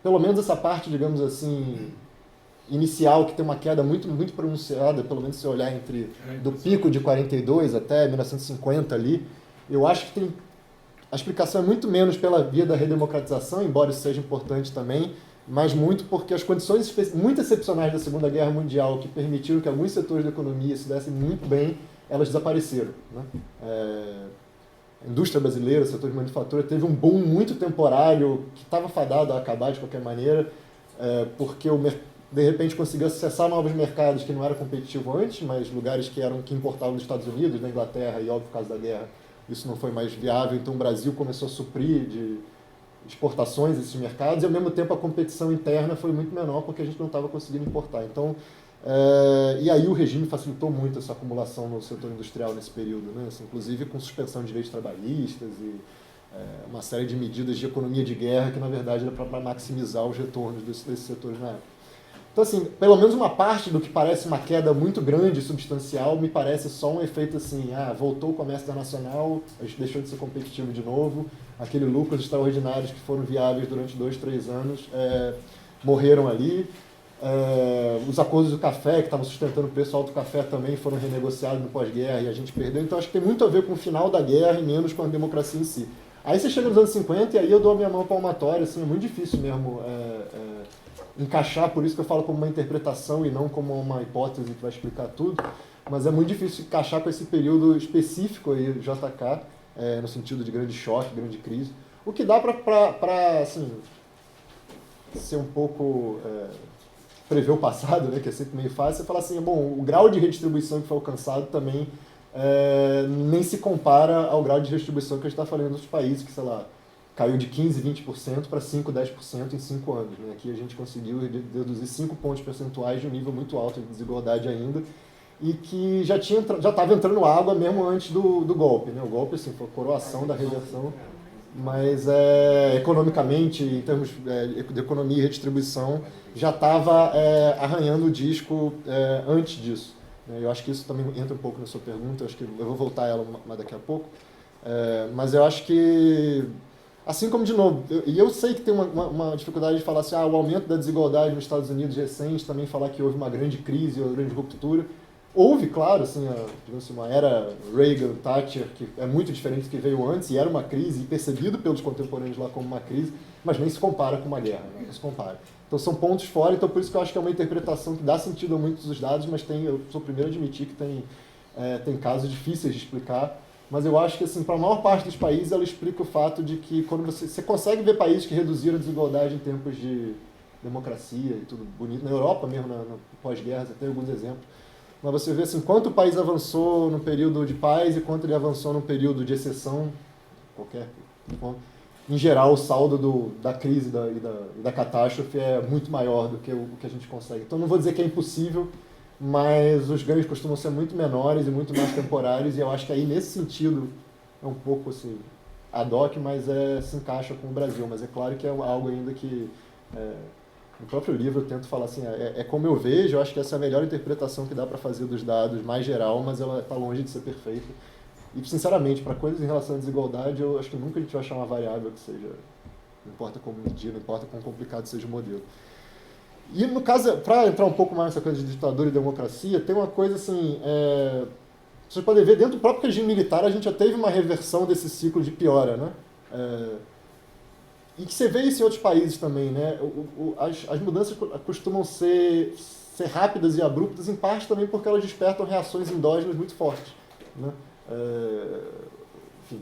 Pelo menos essa parte, digamos assim, inicial, que tem uma queda muito, muito pronunciada, pelo menos se você olhar do pico de 42 até 1950 ali, eu acho que a explicação é muito menos pela via da redemocratização, embora isso seja importante também, mas muito porque as condições muito excepcionais da Segunda Guerra Mundial, que permitiram que alguns setores da economia se dessem muito bem, elas desapareceram, né? A indústria brasileira, o setor de manufatura, teve um boom muito temporário, que estava fadado a acabar de qualquer maneira, porque de repente conseguiu acessar novos mercados que não era competitivo antes, mas lugares que importavam dos Estados Unidos, da Inglaterra, e óbvio, por causa da guerra, isso não foi mais viável, então o Brasil começou a suprir de exportações esses mercados, e ao mesmo tempo a competição interna foi muito menor, porque a gente não estava conseguindo importar. Então, e aí o regime facilitou muito essa acumulação no setor industrial nesse período, né? Assim, inclusive com suspensão de direitos trabalhistas e uma série de medidas de economia de guerra que, na verdade, era para maximizar os retornos desses setores na época. Então, assim, pelo menos uma parte do que parece uma queda muito grande e substancial me parece só um efeito assim, voltou o comércio internacional, a gente deixou de ser competitivo de novo, aqueles lucros extraordinários que foram viáveis durante 2, 3 anos morreram ali. Os acordos do café, que estavam sustentando o preço alto do café, também foram renegociados no pós-guerra e a gente perdeu. Então acho que tem muito a ver com o final da guerra e menos com a democracia em si. Aí você chega nos anos 50 e aí eu dou a minha mão palmatória, assim, é muito difícil mesmo encaixar, por isso que eu falo como uma interpretação e não como uma hipótese que vai explicar tudo, mas é muito difícil encaixar com esse período específico aí do JK, no sentido de grande choque, grande crise. O que dá para assim, ser um pouco... prever o passado, né, que é sempre meio fácil, você fala assim, bom, o grau de redistribuição que foi alcançado também nem se compara ao grau de redistribuição que a gente está falando nos países, que, sei lá, caiu de 15%, 20% para 5%, 10% em 5 anos. Né? Aqui a gente conseguiu deduzir 5 pontos percentuais de um nível muito alto de desigualdade ainda, e que já estava entrando água mesmo antes do golpe. Né? O golpe, assim, foi a coroação da reversão, mas economicamente, em termos de economia e redistribuição, já estava arranhando o disco antes disso. Eu acho que isso também entra um pouco na sua pergunta, acho que eu vou voltar a ela daqui a pouco, mas eu acho que, assim como, de novo, eu sei que tem uma dificuldade de falar assim, o aumento da desigualdade nos Estados Unidos recente, também falar que houve uma grande crise, uma grande ruptura. Houve, claro, assim, uma era Reagan, Thatcher, que é muito diferente do que veio antes, e era uma crise, e percebido pelos contemporâneos lá como uma crise, mas nem se compara com uma guerra, né? Não se compara. Então são pontos fora, então por isso que eu acho que é uma interpretação que dá sentido a muitos dos dados, mas eu sou o primeiro a admitir que tem casos difíceis de explicar, mas eu acho que, assim, para a maior parte dos países, ela explica o fato de que quando você consegue ver países que reduziram a desigualdade em tempos de democracia e tudo bonito, na Europa mesmo, na pós-guerra, você tem alguns exemplos, mas você vê assim, quanto o país avançou no período de paz e quanto ele avançou no período de exceção, qualquer ponto. Em geral, o saldo da crise e da catástrofe é muito maior do que o que a gente consegue. Então, não vou dizer que é impossível, mas os ganhos costumam ser muito menores e muito mais temporários, e eu acho que aí, nesse sentido, é um pouco assim, ad hoc, mas se encaixa com o Brasil. Mas é claro que é algo ainda que... no próprio livro eu tento falar assim, como eu vejo, eu acho que essa é a melhor interpretação que dá para fazer dos dados, mais geral, mas ela está longe de ser perfeita. E, sinceramente, para coisas em relação à desigualdade, eu acho que nunca a gente vai achar uma variável que seja, não importa como medir, não importa quão complicado seja o modelo. E, no caso, para entrar um pouco mais nessa coisa de ditadura e democracia, tem uma coisa assim, vocês podem ver, dentro do próprio regime militar, a gente já teve uma reversão desse ciclo de piora, né? E que você vê isso em outros países também, né? As mudanças costumam ser rápidas e abruptas, em parte também porque elas despertam reações endógenas muito fortes, né? enfim,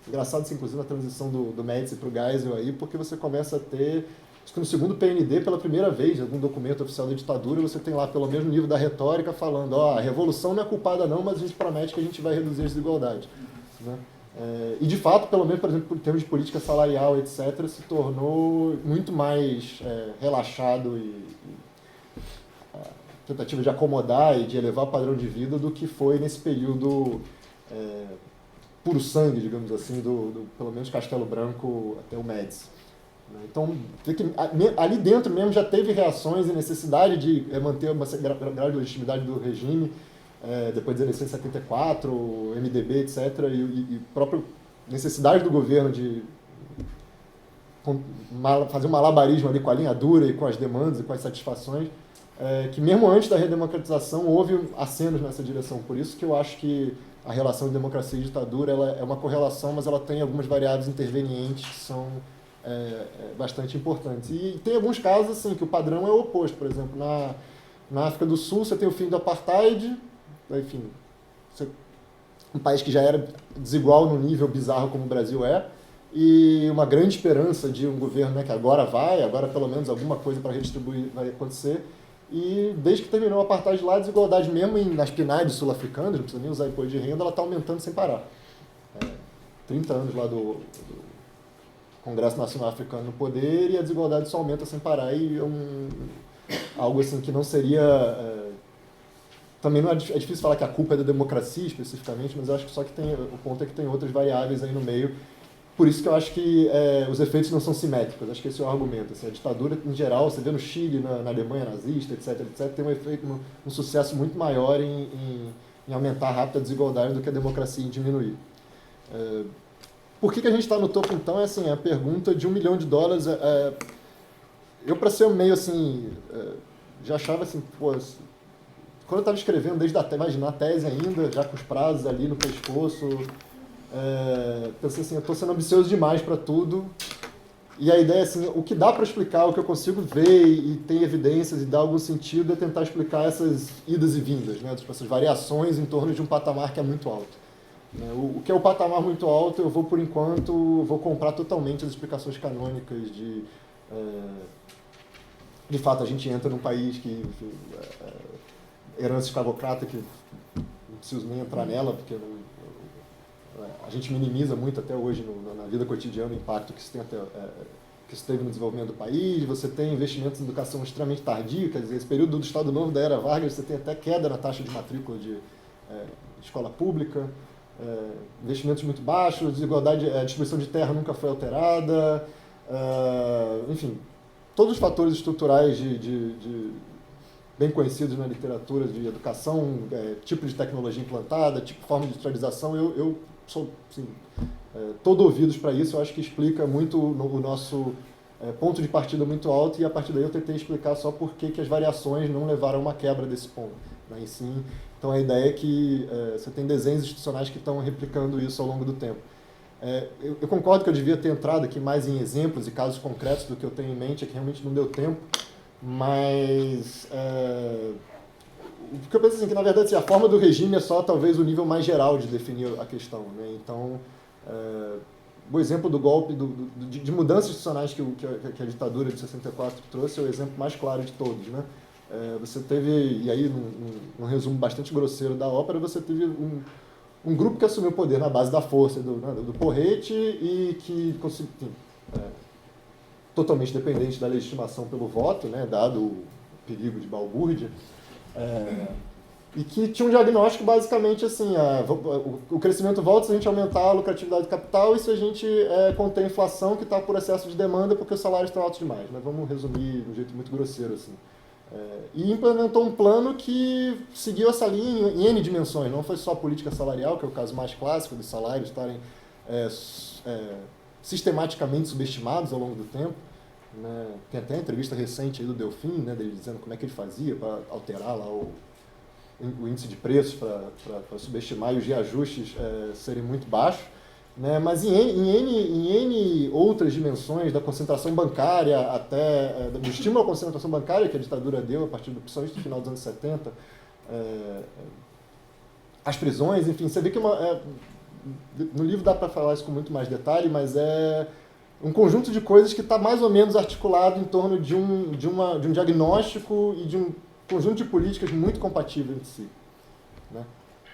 engraçado isso, inclusive, na transição do Médici para o Geisel aí, porque você começa a ter, acho que no segundo PND, pela primeira vez, algum documento oficial da ditadura, você tem lá, pelo menos no nível da retórica, falando, a revolução não é culpada não, mas a gente promete que a gente vai reduzir as desigualdades. Né? E, de fato, pelo menos, por exemplo, em termos de política salarial, etc., se tornou muito mais relaxado e tentativa de acomodar e de elevar o padrão de vida do que foi nesse período puro sangue, digamos assim, pelo menos Castelo Branco até o Médici. Então, ali dentro mesmo já teve reações e necessidade de manter uma grau de legitimidade do regime, depois das eleições de 74, MDB, etc., e própria necessidade do governo de fazer um malabarismo ali com a linha dura e com as demandas e com as satisfações, que mesmo antes da redemocratização houve acenos nessa direção. Por isso que eu acho que a relação de democracia e ditadura ela é uma correlação, mas ela tem algumas variáveis intervenientes que são bastante importantes. E tem alguns casos assim, que o padrão é o oposto. Por exemplo, na África do Sul você tem o fim do apartheid, enfim, um país que já era desigual no nível bizarro como o Brasil e uma grande esperança de um governo, que agora pelo menos alguma coisa para redistribuir vai acontecer. E desde que terminou o apartheid lá, a desigualdade mesmo nas PNAD sul-africanas, não precisa nem usar imposto de renda, ela está aumentando sem parar. 30 anos lá do Congresso Nacional Africano no poder e a desigualdade só aumenta sem parar. E algo assim que não seria... também não é difícil falar que a culpa é da democracia especificamente, mas eu acho que só que o ponto é que tem outras variáveis aí no meio. Por isso que eu acho que os efeitos não são simétricos. Acho que esse é o argumento. Assim, a ditadura, em geral, você vê no Chile, na Alemanha nazista, etc., tem um efeito, um sucesso muito maior em aumentar rápido a desigualdade do que a democracia em diminuir. Por que a gente está no topo, então? É assim, a pergunta de $1 milhão. Eu, para ser meio assim, já achava assim, quando eu estava escrevendo, desde imaginar a tese ainda, já com os prazos ali no pescoço, pensei assim, eu estou sendo ambicioso demais para tudo. E a ideia é assim, o que dá para explicar, o que eu consigo ver e tem evidências e dá algum sentido é tentar explicar essas idas e vindas, né? Essas variações em torno de um patamar que é muito alto. O que é o patamar muito alto, eu vou, por enquanto, comprar totalmente as explicações canônicas de fato, a gente entra num país que, enfim, herança escravocrata, que não preciso nem entrar nela, porque a gente minimiza muito até hoje na vida cotidiana o impacto que isso teve no desenvolvimento do país. Você tem investimentos em educação extremamente tardio, quer dizer, esse período do Estado Novo, da Era Vargas, você tem até queda na taxa de matrícula de escola pública, investimentos muito baixos, desigualdade, a distribuição de terra nunca foi alterada, enfim, todos os fatores estruturais bem conhecidos na literatura de educação, tipo de tecnologia implantada, forma de industrialização, eu sou assim, todo ouvidos para isso. Eu acho que explica muito o nosso ponto de partida muito alto, e a partir daí eu tentei explicar só por que as variações não levaram a uma quebra desse ponto, né? E sim, então a ideia é que você tem desenhos institucionais que estão replicando isso ao longo do tempo. Eu concordo que eu devia ter entrado aqui mais em exemplos e casos concretos do que eu tenho em mente, é que realmente não deu tempo, mas o que eu penso assim, que na verdade assim, a forma do regime é só talvez o nível mais geral de definir a questão, né? Então, o exemplo do golpe, de mudanças institucionais que a ditadura de 64 trouxe é o exemplo mais claro de todos, né? Você teve, e aí num resumo bastante grosseiro da ópera, você teve um grupo que assumiu o poder na base da força do porrete e que conseguiu, totalmente dependente da legitimação pelo voto, né, dado o perigo de balbúrdia, e que tinha um diagnóstico basicamente assim, o crescimento volta se a gente aumentar a lucratividade do capital e se a gente conter a inflação que está por excesso de demanda porque os salários estão altos demais, né? Vamos resumir de um jeito muito grosseiro assim. E implementou um plano que seguiu essa linha em N dimensões, não foi só a política salarial, que é o caso mais clássico dos salários estarem sistematicamente subestimados ao longo do tempo, né? Tem até a entrevista recente aí do Delfim, né, dele dizendo como é que ele fazia para alterar lá o índice de preços para subestimar e os reajustes serem muito baixos, né? Mas em N outras dimensões, da concentração bancária até do estímulo à concentração bancária que a ditadura deu a partir principalmente do final dos anos 70, as prisões, enfim, você vê que no livro dá para falar isso com muito mais detalhe, mas é um conjunto de coisas que está mais ou menos articulado em torno de um diagnóstico e de um conjunto de políticas muito compatíveis entre si, né?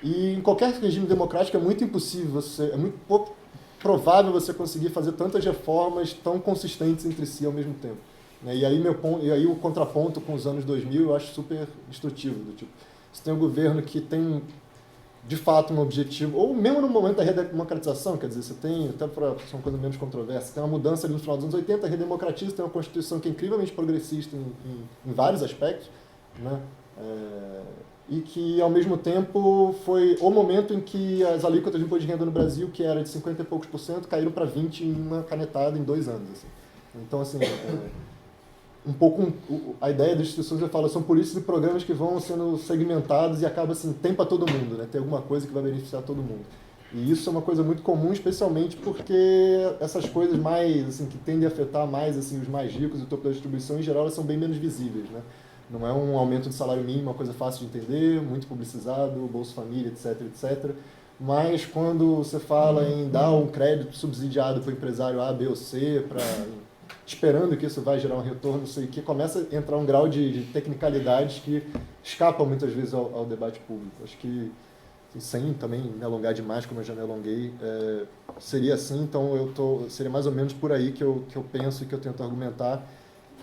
E em qualquer regime democrático é muito impossível, é muito pouco provável você conseguir fazer tantas reformas tão consistentes entre si ao mesmo tempo, né? E aí o contraponto com os anos 2000 eu acho super instrutivo, do tipo, você tem um governo que tem de fato um objetivo, ou mesmo no momento da redemocratização, quer dizer, você tem, até para ser uma coisa menos controversa, tem uma mudança ali no final dos anos 80, redemocratiza, tem uma Constituição que é incrivelmente progressista em vários aspectos, né? E que, ao mesmo tempo, foi o momento em que as alíquotas de imposto de renda no Brasil, que era de 50 e poucos %, caíram para 20% em uma canetada em 2 anos. Assim. Então, assim, um pouco a ideia das instituições, eu falo, são políticas e programas que vão sendo segmentados e acaba assim, tem para todo mundo, né? Tem alguma coisa que vai beneficiar todo mundo. E isso é uma coisa muito comum, especialmente porque essas coisas mais, assim, que tendem a afetar mais assim, os mais ricos e o topo da distribuição, em geral, elas são bem menos visíveis, né? Não é um aumento de salário mínimo, uma coisa fácil de entender, muito publicizado, Bolsa Família, etc, etc. Mas quando você fala em dar um crédito subsidiado para o empresário A, B ou C, esperando que isso vai gerar um retorno, não sei o que, começa a entrar um grau de tecnicalidades que escapam muitas vezes ao debate público. Acho que, sem também me alongar demais, como eu já me alonguei, seria assim, então seria mais ou menos por aí que eu penso e que eu tento argumentar.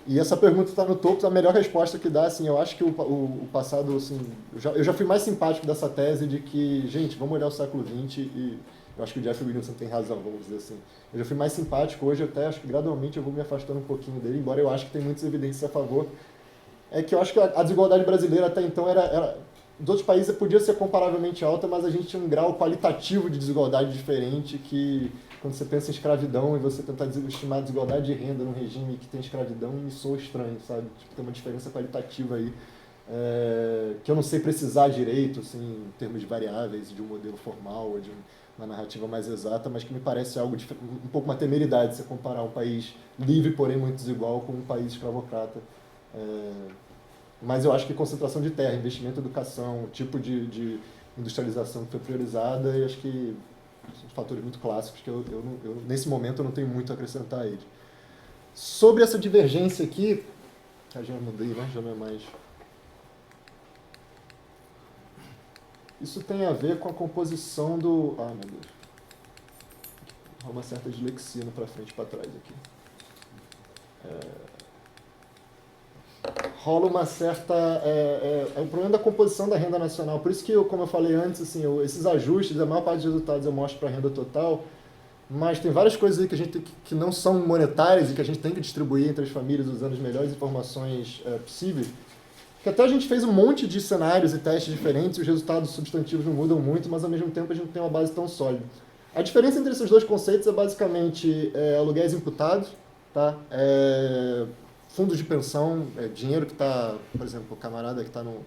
E essa pergunta está no topo, a melhor resposta que dá, assim, eu acho que o passado, assim, eu já fui mais simpático dessa tese de que, gente, vamos olhar o século XX e eu acho que o Jeff Williamson tem razão, vamos dizer assim. Eu já fui mais simpático, hoje até acho que gradualmente eu vou me afastando um pouquinho dele, embora eu acho que tem muitas evidências a favor. É que eu acho que a desigualdade brasileira até então dos outros países podia ser comparavelmente alta, mas a gente tinha um grau qualitativo de desigualdade diferente que, quando você pensa em escravidão e você tentar estimar a desigualdade de renda num regime que tem escravidão, me soa estranho, sabe? Tipo, tem uma diferença qualitativa aí, que eu não sei precisar direito, assim, em termos de variáveis, de um modelo formal ou de uma narrativa mais exata, mas que me parece algo um pouco uma temeridade você comparar um país livre, porém muito desigual, com um país escravocrata. Mas eu acho que concentração de terra, investimento em educação, tipo de industrialização que foi priorizada, e acho que são fatores muito clássicos que eu nesse momento eu não tenho muito a acrescentar a ele. Sobre essa divergência aqui, já mudei, né? Já não é mais... Isso tem a ver com a composição do... Ah, meu Deus. Há uma certa dislexia no para frente e para trás aqui. Rola uma certa... É o problema da composição da renda nacional. Por isso que, como eu falei antes, assim, esses ajustes, a maior parte dos resultados eu mostro para a renda total, mas tem várias coisas aí que não são monetárias e que a gente tem que distribuir entre as famílias usando as melhores informações possíveis. Que até a gente fez um monte de cenários e testes diferentes, e os resultados substantivos não mudam muito, mas ao mesmo tempo a gente não tem uma base tão sólida. A diferença entre esses dois conceitos é basicamente aluguéis imputados, tá? Fundos de pensão, dinheiro que está, por exemplo, o camarada que está no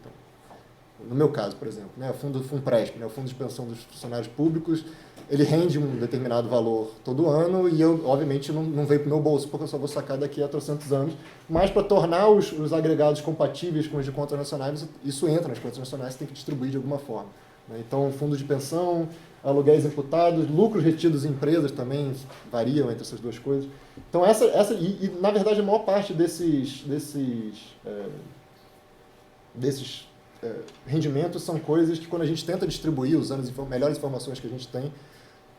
meu caso, por exemplo, né, o Funpresp, né, o Fundo de Pensão dos Funcionários Públicos, ele rende um determinado valor todo ano e eu, obviamente, não veio para o meu bolso, porque eu só vou sacar daqui a 300 anos, mas para tornar os agregados compatíveis com os de contas nacionais, isso entra nas contas nacionais, você tem que distribuir de alguma forma. Né? Então, fundo de pensão, aluguéis imputados, lucros retidos em empresas também variam entre essas duas coisas. Então, na verdade, a maior parte desses rendimentos são coisas que, quando a gente tenta distribuir, usando as melhores informações que a gente tem,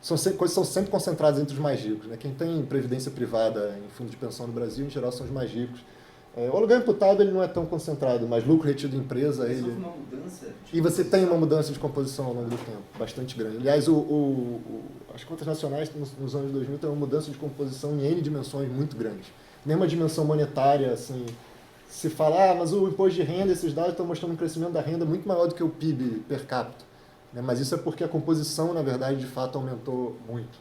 coisas que são sempre concentradas entre os mais ricos. Né? Quem tem previdência privada em fundo de pensão no Brasil, em geral, são os mais ricos. O aluguel imputado ele não é tão concentrado, mas lucro retido em empresa... Uma mudança e você tem uma mudança de composição ao longo do tempo, bastante grande. Aliás, as contas nacionais nos anos 2000 têm uma mudança de composição em N dimensões muito grande. Mesmo a dimensão monetária, assim, se fala, mas o imposto de renda, esses dados estão mostrando um crescimento da renda muito maior do que o PIB per capita. Né? Mas isso é porque a composição, na verdade, de fato, aumentou muito.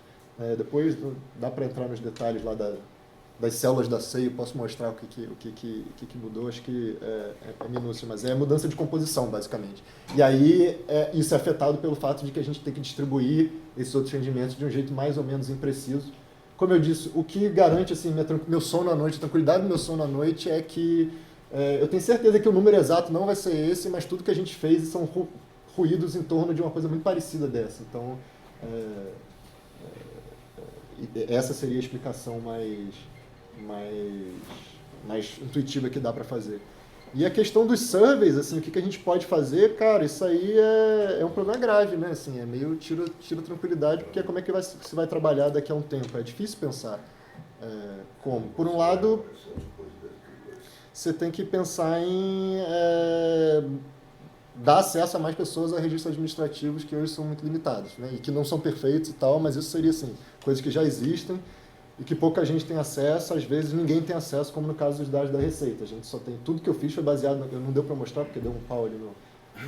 Depois dá para entrar nos detalhes lá das células da CEI, eu posso mostrar o que mudou, acho que é minúcia, mas é mudança de composição, basicamente. E aí isso é afetado pelo fato de que a gente tem que distribuir esses outros rendimentos de um jeito mais ou menos impreciso. Como eu disse, o que garante assim, meu sono à noite, a tranquilidade do meu sono à noite é que eu tenho certeza que o número exato não vai ser esse, mas tudo que a gente fez são ruídos em torno de uma coisa muito parecida dessa. Então, Essa seria a explicação mais intuitiva que dá para fazer. E a questão dos surveys, assim, o que a gente pode fazer, cara, isso aí é um problema grave, né? Assim, é meio tira tranquilidade, porque como é que se vai trabalhar daqui a um tempo? É difícil pensar como. Por um lado, você tem que pensar em dar acesso a mais pessoas a registros administrativos que hoje são muito limitados, né? E que não são perfeitos e tal, mas isso seria, assim, coisas que já existem e que pouca gente tem acesso, às vezes ninguém tem acesso, como no caso dos dados da Receita. A gente só tem, tudo que eu fiz foi baseado, não deu para mostrar porque deu um pau ali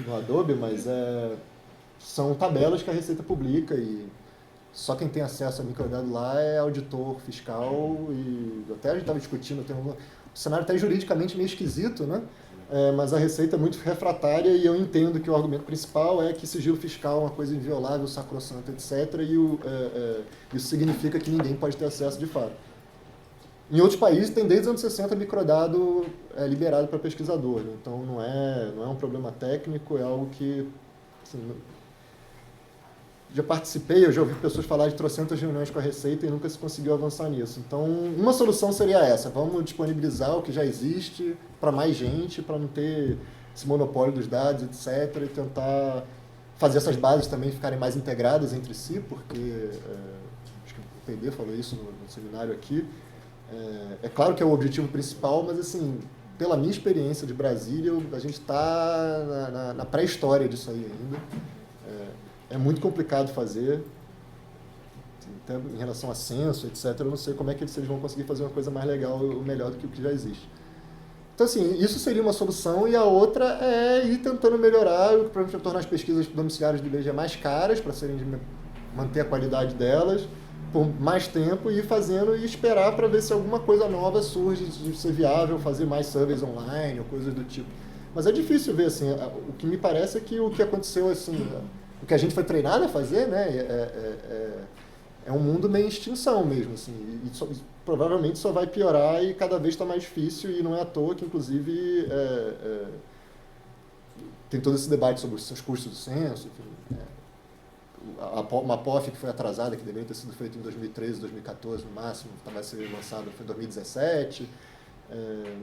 no Adobe, mas são tabelas que a Receita publica e só quem tem acesso a microdado lá é auditor fiscal e até a gente estava discutindo, o cenário até juridicamente meio esquisito, né? Mas a Receita é muito refratária e eu entendo que o argumento principal é que sigilo fiscal é uma coisa inviolável, sacrossanta, etc. E isso significa que ninguém pode ter acesso de fato. Em outros países tem desde os anos 60 microdado liberado para pesquisador, né? Então não é um problema técnico, é algo que... Assim, já participei, eu já ouvi pessoas falar de trocentas reuniões com a Receita e nunca se conseguiu avançar nisso. Então, uma solução seria essa, vamos disponibilizar o que já existe para mais gente, para não ter esse monopólio dos dados, etc. E tentar fazer essas bases também ficarem mais integradas entre si, porque acho que o PD falou isso no seminário aqui. É claro que é o objetivo principal, mas assim, pela minha experiência de Brasília, a gente está na pré-história disso aí ainda. É muito complicado fazer, até em relação a censo, etc. Eu não sei como é que eles vão conseguir fazer uma coisa mais legal ou melhor do que o que já existe. Então, assim, isso seria uma solução, e a outra é ir tentando melhorar, por exemplo, tornar as pesquisas domiciliares do IBGE mais caras, para manter a qualidade delas, por mais tempo, e ir fazendo e esperar para ver se alguma coisa nova surge de ser viável, fazer mais surveys online ou coisas do tipo. Mas é difícil ver, assim, o que me parece é que o que aconteceu, assim... O que a gente foi treinado a fazer, né, é um mundo meio em extinção mesmo, assim, e provavelmente só vai piorar e cada vez está mais difícil, e não é à toa que, inclusive, tem todo esse debate sobre os custos do censo, enfim, uma POF que foi atrasada, que deveria ter sido feita em 2013, 2014 no máximo, vai ser lançada em 2017,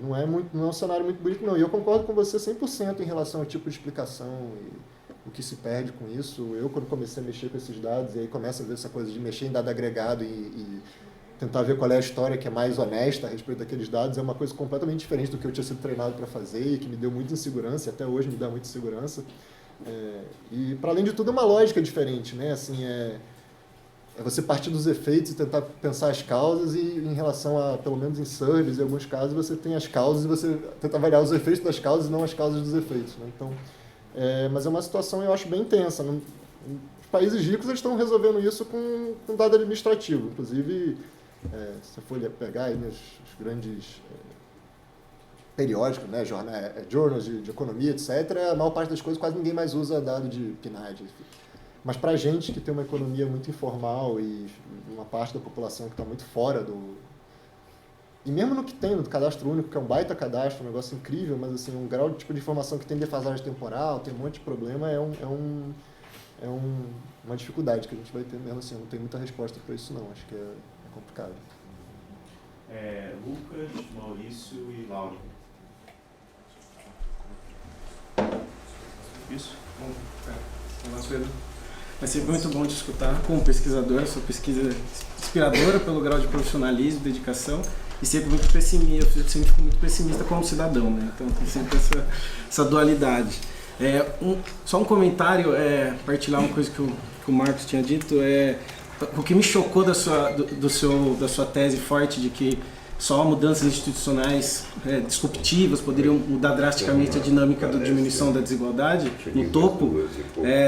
não é um cenário muito bonito, não, e eu concordo com você 100% em relação ao tipo de explicação e o que se perde com isso. Eu, quando comecei a mexer com esses dados, e aí começa a ver essa coisa de mexer em dado agregado e tentar ver qual é a história que é mais honesta a respeito daqueles dados, é uma coisa completamente diferente do que eu tinha sido treinado para fazer e que me deu muita insegurança, e até hoje me dá muita insegurança. E, para além de tudo, é uma lógica diferente, né? Assim, é você partir dos efeitos e tentar pensar as causas, e em relação a, pelo menos em surveys, em alguns casos, você tem as causas e você tenta avaliar os efeitos das causas e não as causas dos efeitos, né? Então, mas é uma situação, eu acho, bem tensa. Os países ricos eles estão resolvendo isso com dado administrativo. Inclusive, se você for pegar aí nos grandes periódicos, né, journals de economia, etc., a maior parte das coisas quase ninguém mais usa dado de PNAD. Mas para a gente que tem uma economia muito informal e uma parte da população que está muito fora do... E mesmo no que tem, no cadastro único, que é um baita cadastro, um negócio incrível, mas assim, um grau de tipo de informação que tem defasagem temporal, tem um monte de problema, é uma dificuldade que a gente vai ter mesmo, assim, eu não tenho muita resposta para isso não, acho que é complicado. Lucas, Maurício e Laura. Isso? Bom, olá, Pedro. Vai ser muito bom te escutar como pesquisador, sua pesquisa inspiradora pelo grau de profissionalismo, dedicação, e sempre muito pessimista, eu sempre fico muito pessimista como cidadão, né? Então tem sempre essa dualidade. Só um comentário, partilhar uma coisa que o Marcos tinha dito, o que me chocou da sua tese forte de que só mudanças institucionais disruptivas poderiam mudar drasticamente a dinâmica da diminuição da desigualdade no topo,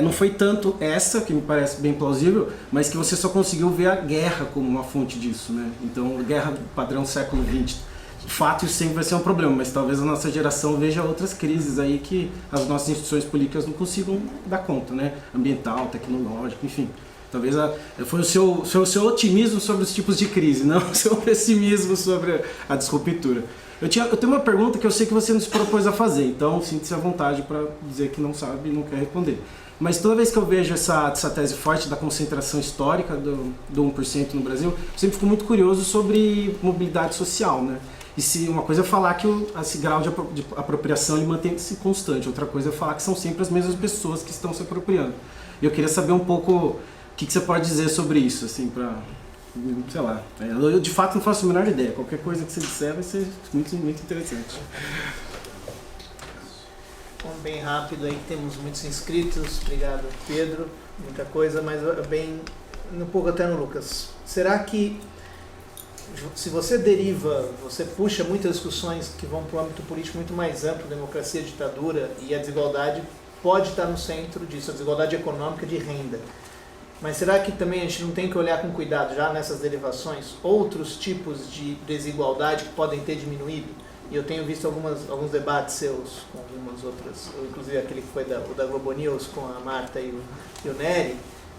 não foi tanto essa, que me parece bem plausível, mas que você só conseguiu ver a guerra como uma fonte disso, né? Então, guerra padrão século XX. De fato, isso sempre vai ser um problema, mas talvez a nossa geração veja outras crises aí que as nossas instituições políticas não consigam dar conta, né? Ambiental, tecnológico, enfim. Talvez foi o seu otimismo sobre os tipos de crise, não o seu pessimismo sobre a disruptura. Eu tenho uma pergunta que eu sei que você não se propôs a fazer, então sinta-se à vontade para dizer que não sabe e não quer responder. Mas toda vez que eu vejo essa tese forte da concentração histórica do 1% no Brasil, eu sempre fico muito curioso sobre mobilidade social, né? E se uma coisa é falar que esse grau de apropriação ele mantém-se constante, outra coisa é falar que são sempre as mesmas pessoas que estão se apropriando. E eu queria saber um pouco o que você pode dizer sobre isso, assim, para... sei lá, eu de fato não faço a menor ideia, qualquer coisa que você disser vai ser muito, muito interessante. Bom, bem rápido aí, temos muitos inscritos, obrigado Pedro, muita coisa, mas bem, um pouco até no Lucas. Será que se você você puxa muitas discussões que vão para o âmbito político muito mais amplo, democracia, ditadura, e a desigualdade pode estar no centro disso, a desigualdade econômica de renda. Mas será que também a gente não tem que olhar com cuidado, já nessas derivações, outros tipos de desigualdade que podem ter diminuído? E eu tenho visto alguns debates seus com algumas outras, inclusive aquele que foi o da Globo News com a Marta e o Nery,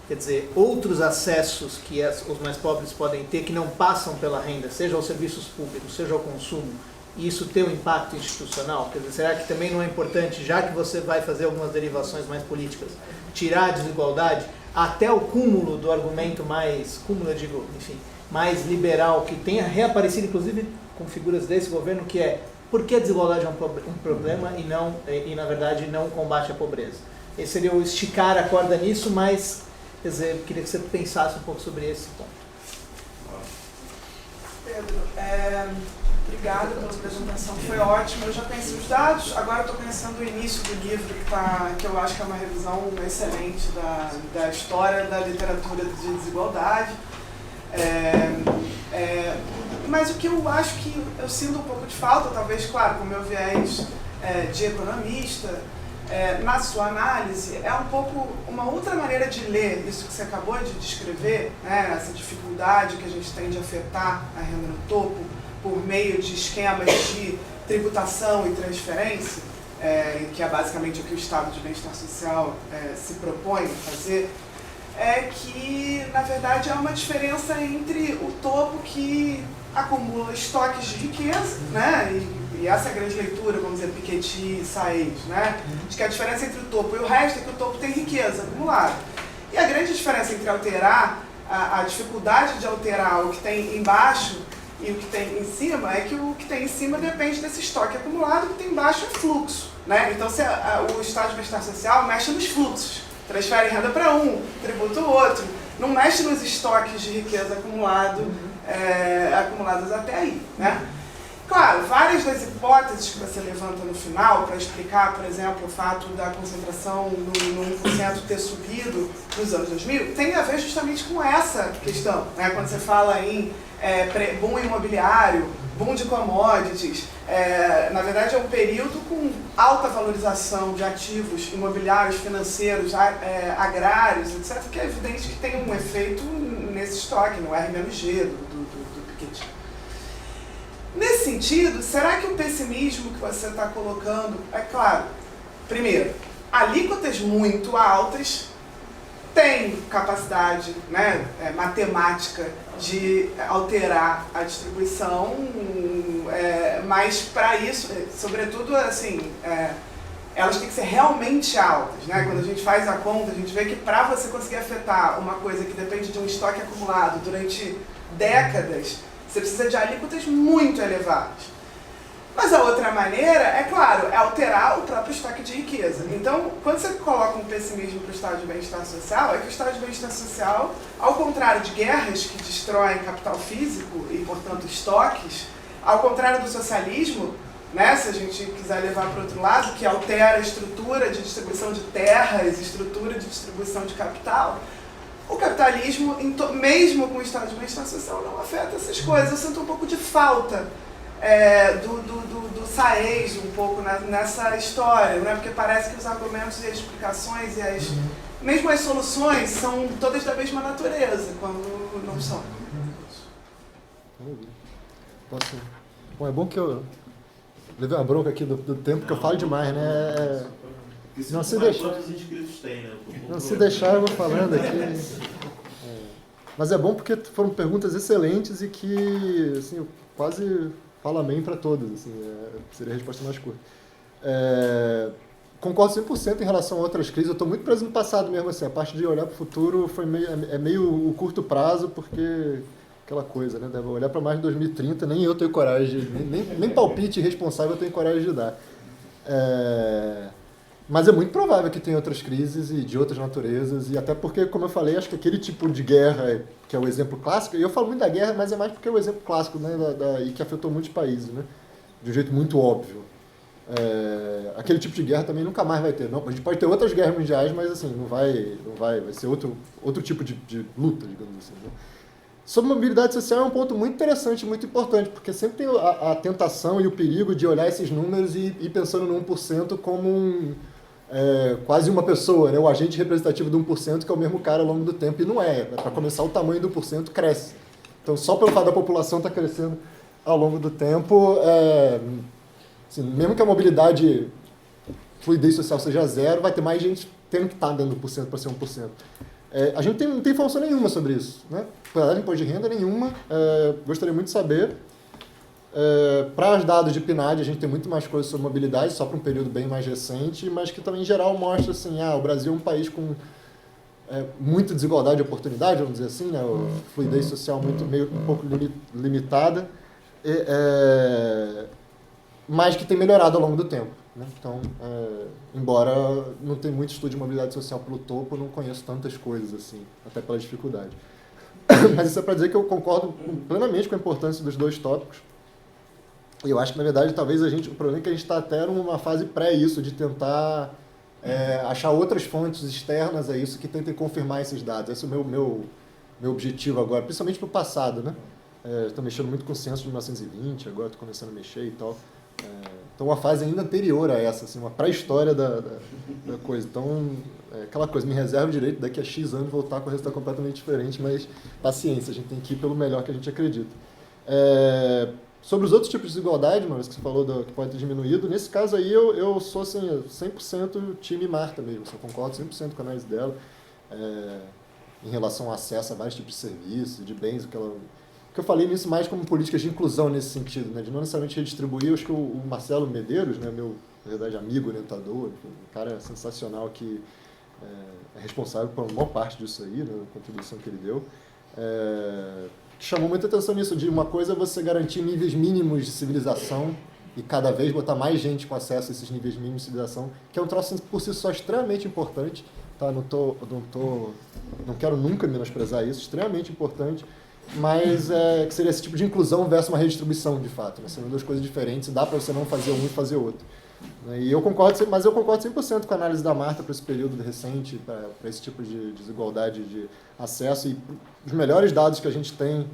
quer dizer, outros acessos que os mais pobres podem ter que não passam pela renda, seja aos serviços públicos, seja ao consumo, e isso tem um impacto institucional? Quer dizer, será que também não é importante, já que você vai fazer algumas derivações mais políticas, tirar a desigualdade até o cúmulo do argumento mais liberal, que tenha reaparecido, inclusive, com figuras desse governo, que é por que a desigualdade é um problema e na verdade, não combate a pobreza. Esse seria o esticar a corda nisso, mas, quer dizer, queria que você pensasse um pouco sobre esse ponto. Pedro, obrigada pela apresentação, foi ótimo. Eu já conheci os dados, agora estou conhecendo o início do livro, que eu acho que é uma revisão excelente da história da literatura de desigualdade. Mas o que eu acho que eu sinto um pouco de falta, talvez, claro, com o meu viés de economista, na sua análise, é um pouco uma outra maneira de ler isso que você acabou de descrever, né, essa dificuldade que a gente tem de afetar a renda no topo por meio de esquemas de tributação e transferência, que é basicamente o que o Estado de Bem-Estar Social se propõe a fazer, é que, na verdade, há uma diferença entre o topo que acumula estoques de riqueza, né? E essa é a grande leitura, vamos dizer, Piketty e Saez, né? De que a diferença entre o topo e o resto é que o topo tem riqueza acumulada. E a grande diferença entre alterar, a dificuldade de alterar o que tem embaixo e o que tem em cima, é que o que tem em cima depende desse estoque acumulado, o que tem embaixo é fluxo, né? Então, o Estado de Bem-Estar Social mexe nos fluxos, transfere renda para um, tributa o outro, não mexe nos estoques de riqueza acumulados até aí, né? Claro, várias das hipóteses que você levanta no final para explicar, por exemplo, o fato da concentração no 1% ter subido nos anos 2000, tem a ver justamente com essa questão, né? Quando você fala em boom imobiliário, boom de commodities, na verdade é um período com alta valorização de ativos imobiliários, financeiros, agrários, etc., que é evidente que tem um efeito nesse estoque, no R-G do Piketty. Nesse sentido, será que o pessimismo que você está colocando, é claro, primeiro, alíquotas muito altas têm capacidade, né, matemática de alterar a distribuição, mas para isso, sobretudo, assim, elas têm que ser realmente altas, né? Quando a gente faz a conta, a gente vê que para você conseguir afetar uma coisa que depende de um estoque acumulado durante décadas, você precisa de alíquotas muito elevadas. Mas a outra maneira, é claro, é alterar o próprio estoque de riqueza. Então, quando você coloca um pessimismo para o Estado de Bem-Estar Social, é que o Estado de Bem-Estar Social, ao contrário de guerras que destroem capital físico e, portanto, estoques, ao contrário do socialismo, né, se a gente quiser levar para o outro lado, que altera a estrutura de distribuição de terras, estrutura de distribuição de capital, o capitalismo, mesmo com o Estado de Bem-Estar Social, não afeta essas coisas. Eu sinto um pouco de falta do Saez um pouco nessa história, né? Porque parece que os argumentos e as explicações e mesmo as soluções são todas da mesma natureza, quando não são. Bom, é bom que eu levei uma bronca aqui do tempo, que eu falo demais, né? Não se deixar. Não se deixar, eu vou falando aqui. Mas é bom porque foram perguntas excelentes e que, assim, eu quase fala amém para todas, assim, seria a resposta mais curta. Concordo 100% em relação a outras crises, eu estou muito preso no passado mesmo, assim, a parte de olhar para o futuro é meio o curto prazo, porque aquela coisa, né, deve olhar para mais de 2030, nem eu tenho coragem, nem palpite responsável eu tenho coragem de dar. Mas é muito provável que tenha outras crises e de outras naturezas, e até porque, como eu falei, acho que aquele tipo de guerra, que é o exemplo clássico, e eu falo muito da guerra, mas é mais porque é o exemplo clássico, né, e que afetou muitos países, né, de um jeito muito óbvio. Aquele tipo de guerra também nunca mais vai ter. Não, a gente pode ter outras guerras mundiais, mas assim, vai ser outro tipo de luta, digamos assim, né? Sobre mobilidade social é um ponto muito interessante, muito importante, porque sempre tem a tentação e o perigo de olhar esses números e ir pensando no 1% como quase uma pessoa, né? O agente representativo do 1%, que é o mesmo cara ao longo do tempo, e não é. Para começar, o tamanho do 1% cresce. Então, só pelo fato da população estar crescendo ao longo do tempo, assim, mesmo que a mobilidade, fluidez social seja zero, vai ter mais gente tendo que estar dentro do 1% para ser 1%. A gente não tem informação nenhuma sobre isso, né? Para imposto de renda nenhuma, gostaria muito de saber. Para os dados de PNAD, a gente tem muito mais coisas sobre mobilidade, só para um período bem mais recente, mas que também, em geral, mostra assim, o Brasil é um país com muita desigualdade de oportunidade, vamos dizer assim, né? A fluidez social um pouco limitada, mas que tem melhorado ao longo do tempo, né? Então, embora não tenha muito estudo de mobilidade social pelo topo, eu não conheço tantas coisas assim, até pela dificuldade. Mas isso é para dizer que eu concordo plenamente com a importância dos dois tópicos. E eu acho que, na verdade, talvez o problema é que a gente está até numa fase pré-isso, de tentar achar outras fontes externas a isso que tentem confirmar esses dados. Esse é o meu objetivo agora, principalmente para o passado, né? Estou mexendo muito com o censo de 1920, agora estou começando a mexer e tal. Então, uma fase ainda anterior a essa, assim, uma pré-história da coisa. Então, aquela coisa, me reserva o direito daqui a X anos voltar com o resultado completamente diferente, mas paciência, a gente tem que ir pelo melhor que a gente acredita. Sobre os outros tipos de desigualdade, Maurício, que você falou que pode ter diminuído, nesse caso aí eu sou assim, 100% time Marta mesmo, eu concordo 100% com a análise dela, em relação ao acesso a vários tipos de serviços, de bens, que eu falei nisso mais como políticas de inclusão nesse sentido, né, de não necessariamente redistribuir. Eu acho que o Marcelo Medeiros, né, meu, na verdade, amigo, orientador, um cara sensacional que é responsável por uma maior parte disso aí, né, a contribuição que ele deu, chamou muita atenção nisso, de uma coisa é você garantir níveis mínimos de civilização e cada vez botar mais gente com acesso a esses níveis mínimos de civilização, que é um troço por si só extremamente importante, tá? Não quero nunca menosprezar isso, extremamente importante, mas que seria esse tipo de inclusão versus uma redistribuição, de fato, né? São duas coisas diferentes, dá para você não fazer um e fazer outro. E eu concordo 100% com a análise da Marta para esse período recente, para esse tipo de desigualdade de acesso, e os melhores dados que a gente tem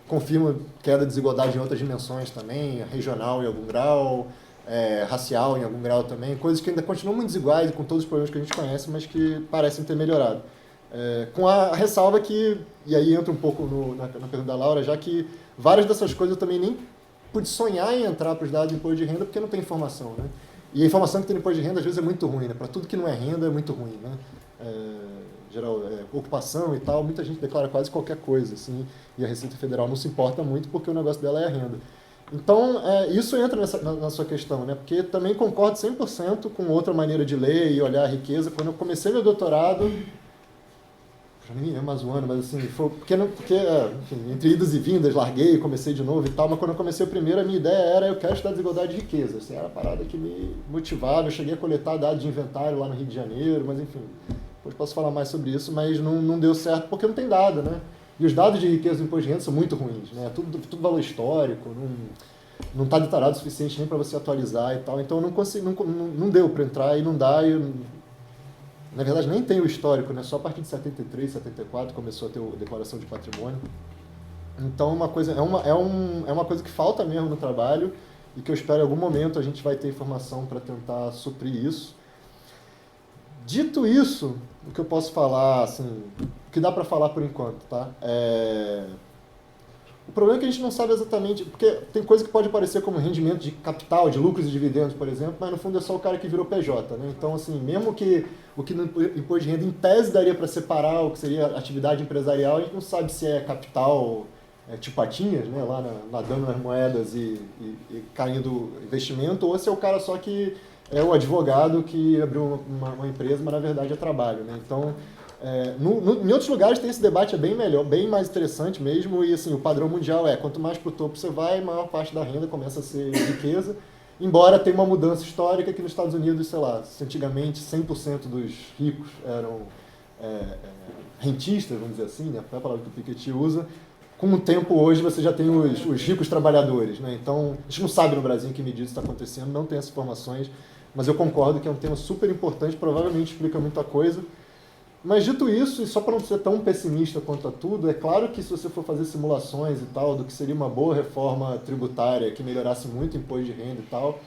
confirmam queda de desigualdade em outras dimensões também, regional em algum grau, racial em algum grau também, coisas que ainda continuam muito desiguais, com todos os problemas que a gente conhece, mas que parecem ter melhorado. Com a ressalva que, e aí entra um pouco na pergunta da Laura, já que várias dessas coisas eu também nem pude sonhar em entrar para os dados de imposto de renda porque não tem informação, né? E a informação que tem no imposto de renda às vezes é muito ruim, né? Para tudo que não é renda é muito ruim, né? Geral, ocupação e tal, muita gente declara quase qualquer coisa, assim, e a Receita Federal não se importa muito porque o negócio dela é a renda. Então, isso entra na sua questão, né? Porque também concordo 100% com outra maneira de ler e olhar a riqueza. Quando eu comecei meu doutorado, já nem é mais um ano, mas assim, foi porque enfim, entre idas e vindas, larguei, comecei de novo e tal, mas quando eu comecei o primeiro, a minha ideia era: eu quero estudar desigualdade de riqueza. Assim, era a parada que me motivava. Eu cheguei a coletar dados de inventário lá no Rio de Janeiro, mas enfim, depois posso falar mais sobre isso, mas não deu certo porque não tem dado, né? E os dados de riqueza do imposto de renda são muito ruins, né? Tudo valor histórico, não está detalhado o suficiente nem para você atualizar e tal. Então eu não consegui, não deu para entrar e não dá. Na verdade, nem tem o histórico, né? Só a partir de 73, 74 começou a ter a declaração de patrimônio. Então, é uma coisa que falta mesmo no trabalho e que eu espero em algum momento a gente vai ter informação para tentar suprir isso. Dito isso, o que eu posso falar, assim, o que dá para falar por enquanto, tá? O problema é que a gente não sabe exatamente, porque tem coisa que pode parecer como rendimento de capital, de lucros e dividendos, por exemplo, mas no fundo é só o cara que virou PJ, né? Então, assim, mesmo que o que no imposto de renda, em tese, daria para separar o que seria atividade empresarial, a gente não sabe se é capital tipo patinhas, né, lá nadando nas moedas e caindo investimento, ou se é o cara só que é o advogado que abriu uma empresa, mas na verdade é trabalho, né? Então, em outros lugares tem esse debate bem melhor, bem mais interessante mesmo, e assim, o padrão mundial quanto mais para o topo você vai, maior parte da renda começa a ser riqueza, embora tenha uma mudança histórica que nos Estados Unidos, sei lá, antigamente 100% dos ricos eram rentistas, vamos dizer assim, né? Foi a palavra que o Piketty usa. Com o tempo hoje você já tem os ricos trabalhadores, né? Então, a gente não sabe no Brasil em que medida isso está acontecendo, não tem essas informações, mas eu concordo que é um tema super importante, provavelmente explica muita coisa. Mas dito isso, e só para não ser tão pessimista quanto a tudo, é claro que se você for fazer simulações e tal, do que seria uma boa reforma tributária que melhorasse muito o imposto de renda e tal,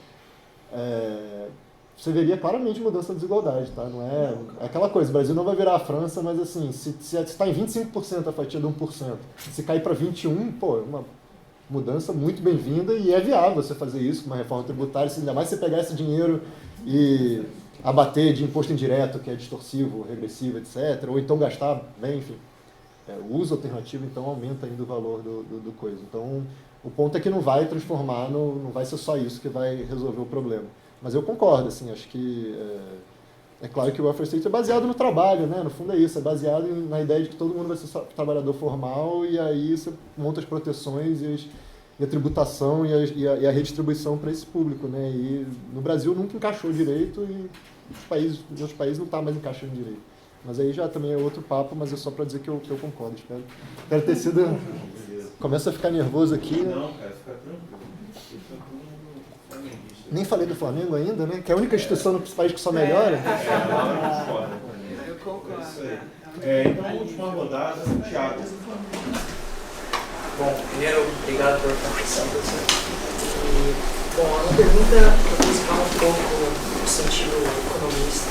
você veria claramente mudança da desigualdade, tá? Não é aquela coisa, o Brasil não vai virar a França, mas assim, se está em 25% a fatia de 1%, se cair para 21%, pô, é uma mudança muito bem-vinda e é viável você fazer isso com uma reforma tributária, se ainda mais você pegar esse dinheiro e abater de imposto indireto, que é distorsivo, regressivo, etc., ou então gastar bem, enfim. O uso alternativo, então, aumenta ainda o valor do coisa. Então, o ponto é que não vai transformar, não vai ser só isso que vai resolver o problema. Mas eu concordo, assim, acho que é claro que o welfare state é baseado no trabalho, né? No fundo é isso, é baseado na ideia de que todo mundo vai ser trabalhador formal e aí você monta as proteções e a tributação e a redistribuição para esse público, né? E no Brasil nunca encaixou direito e nos outros países não está mais encaixando direito. Mas aí já também é outro papo, mas é só para dizer que eu concordo. Espero ter sido... Começa a ficar nervoso aqui. Não, cara, fica tranquilo. Nem falei do Flamengo ainda, né? Que é a única instituição no país que só melhora. Eu concordo. Então, a última rodada, Thiago. Bom, primeiro, obrigado pela participação, professor. Bom, a minha pergunta eu quis falar um pouco no sentido economista,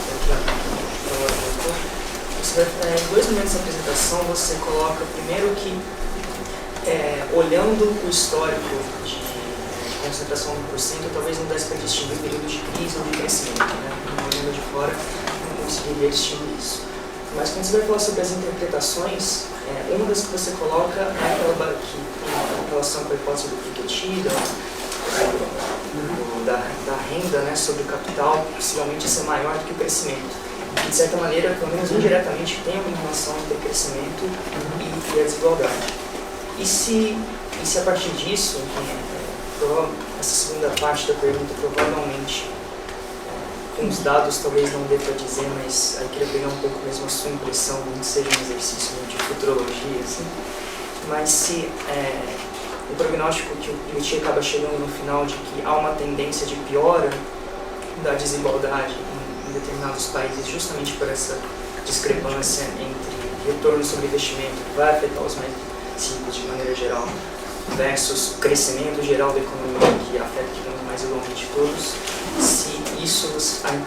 você vai, em 2 momentos da apresentação, você coloca primeiro que, olhando o histórico de concentração no %, talvez não desse para distinguir período de crise ou de crescimento, né? Olhando de fora, não conseguiria distinguir isso. Mas quando você vai falar sobre as interpretações, uma das que você coloca é aquela que em relação com a hipótese do Piketty, da renda, né, sobre o capital, possivelmente ser maior do que o crescimento. E, de certa maneira, pelo menos indiretamente, tem uma relação entre crescimento e a desigualdade. E se a partir disso, essa segunda parte da pergunta provavelmente, com os dados talvez não dê para dizer, mas aí queria pegar um pouco mesmo a sua impressão, não que seja um exercício de futurologia, assim, mas se o prognóstico que o Piketty acaba chegando no final de que há uma tendência de piora da desigualdade em determinados países justamente por essa discrepância entre retorno sobre investimento, que vai afetar os mais ricos de maneira geral, versus o crescimento geral da economia, que afeta mais igualmente todos, se isso, a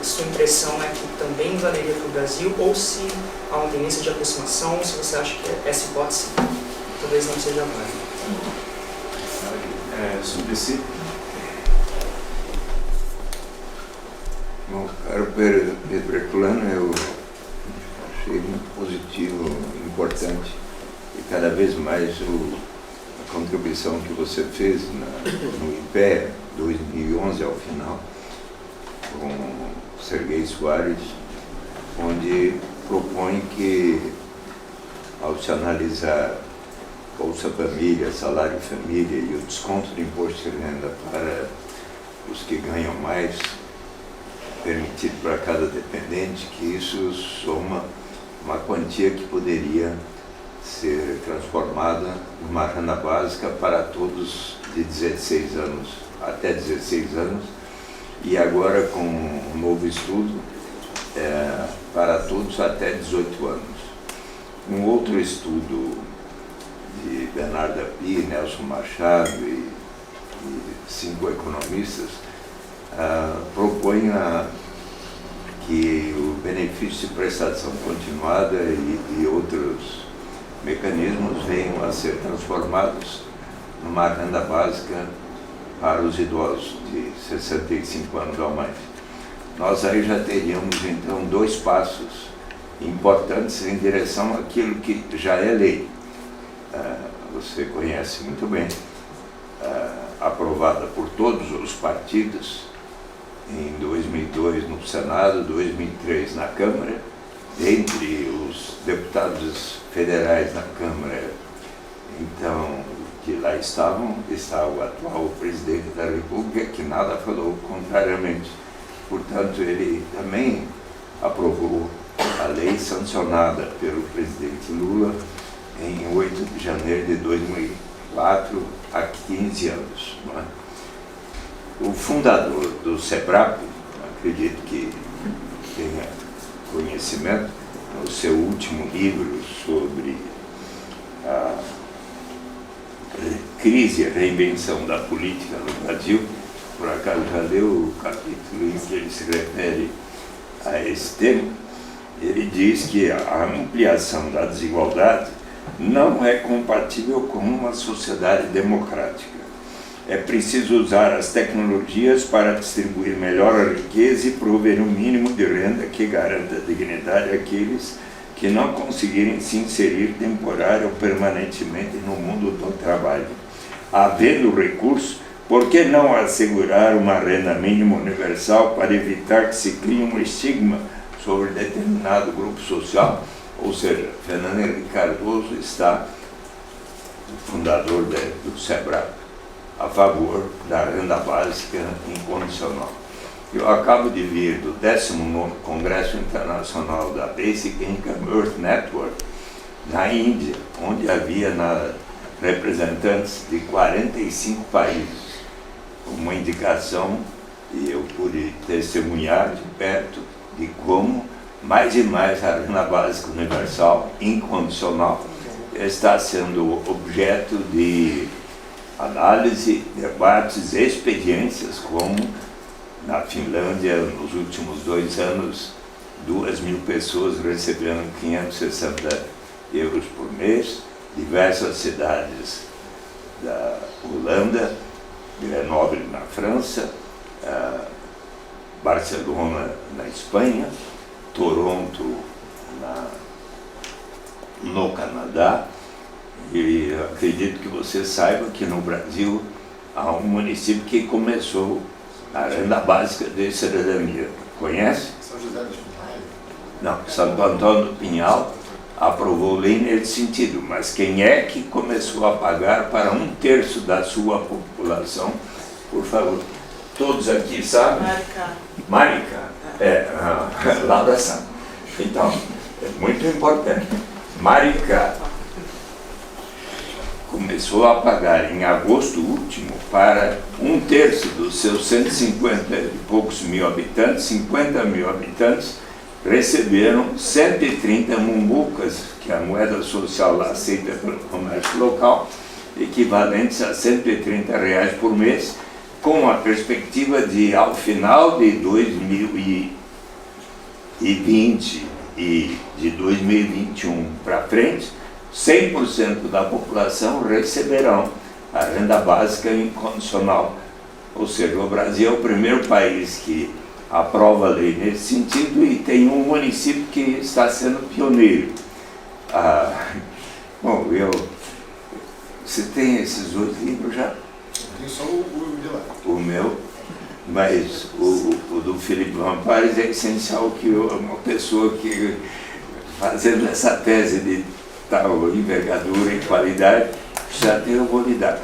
sua impressão é que também valeria para o Brasil, ou se há uma tendência de aproximação, se você acha que essa hipótese talvez não seja válida. Sobre esse... Bom, caro Pedro Herculano, eu achei muito positivo, importante, e cada vez mais a contribuição que você fez no IPEA 2011 ao final, com Serguei Soares, onde propõe que, ao se analisar Bolsa Família, Salário Família e o desconto de imposto de renda para os que ganham mais, permitido para cada dependente, que isso soma uma quantia que poderia ser transformada numa renda básica para todos de 16 anos, até 16 anos, e agora com um novo estudo para todos até 18 anos. Um outro estudo de Bernardo Api, Nelson Machado e 5 economistas propõe que o benefício de prestação continuada e outros mecanismos venham a ser transformados numa renda básica para os idosos de 65 anos ou mais. Nós aí já teríamos então 2 passos importantes em direção àquilo que já é lei. você conhece muito bem, aprovada por todos os partidos em 2002 no Senado, 2003 na Câmara. Entre os deputados federais na Câmara, então, que lá estavam, está o atual presidente da República, que nada falou contrariamente. Portanto, ele também aprovou a lei sancionada pelo presidente Lula em 8 de janeiro de 2004, há 15 anos. Não é? O fundador do SEBRAP, acredito que tenha conhecimento, no seu último livro sobre a crise e reinvenção da política no Brasil, por acaso já leu o capítulo em que ele se refere a esse tema, ele diz que a ampliação da desigualdade não é compatível com uma sociedade democrática. É preciso usar as tecnologias para distribuir melhor a riqueza e prover um mínimo de renda que garanta dignidade àqueles que não conseguirem se inserir temporária ou permanentemente no mundo do trabalho. Havendo recursos, por que não assegurar uma renda mínima universal para evitar que se crie um estigma sobre determinado grupo social? Ou seja, Fernando Henrique Cardoso está, o fundador do SEBRAP, a favor da renda básica incondicional. Eu acabo de vir do 19º Congresso Internacional da Basic Income Earth Network, na Índia, onde havia representantes de 45 países. Uma indicação, e eu pude testemunhar de perto, de como mais e mais a renda básica universal incondicional está sendo objeto de análise, debates, experiências, como na Finlândia, nos últimos 2 anos, 2.000 pessoas recebendo 560 euros por mês, diversas cidades da Holanda, Grenoble na França, Barcelona na Espanha, Toronto no Canadá. E acredito que você saiba que no Brasil há um município que começou a renda básica de cidadania. Conhece? São José dos Pinhais? Não, Santo Antônio do Pinhal aprovou lei nesse sentido, mas quem é que começou a pagar para 1/3 da sua população? Por favor, todos aqui sabem? Maricá. Laura sabe. Então, é muito importante. Maricá começou a pagar em agosto último para 1/3 dos seus 150 e poucos mil habitantes, 50 mil habitantes, receberam 130 mumbucas, que é a moeda social lá aceita pelo comércio local, equivalentes a R$130 por mês, com a perspectiva de, ao final de 2020 e de 2021 para frente, 100% da população receberão a renda básica incondicional. Ou seja, o Brasil é o primeiro país que aprova a lei nesse sentido e tem um município que está sendo pioneiro. Bom, você tem esses 2 livros já? Tem só o de lá. O meu, mas o do Felipe Vampares é essencial que uma pessoa que, fazendo essa tese de tal envergadura e qualidade, já eu vou lhe dar.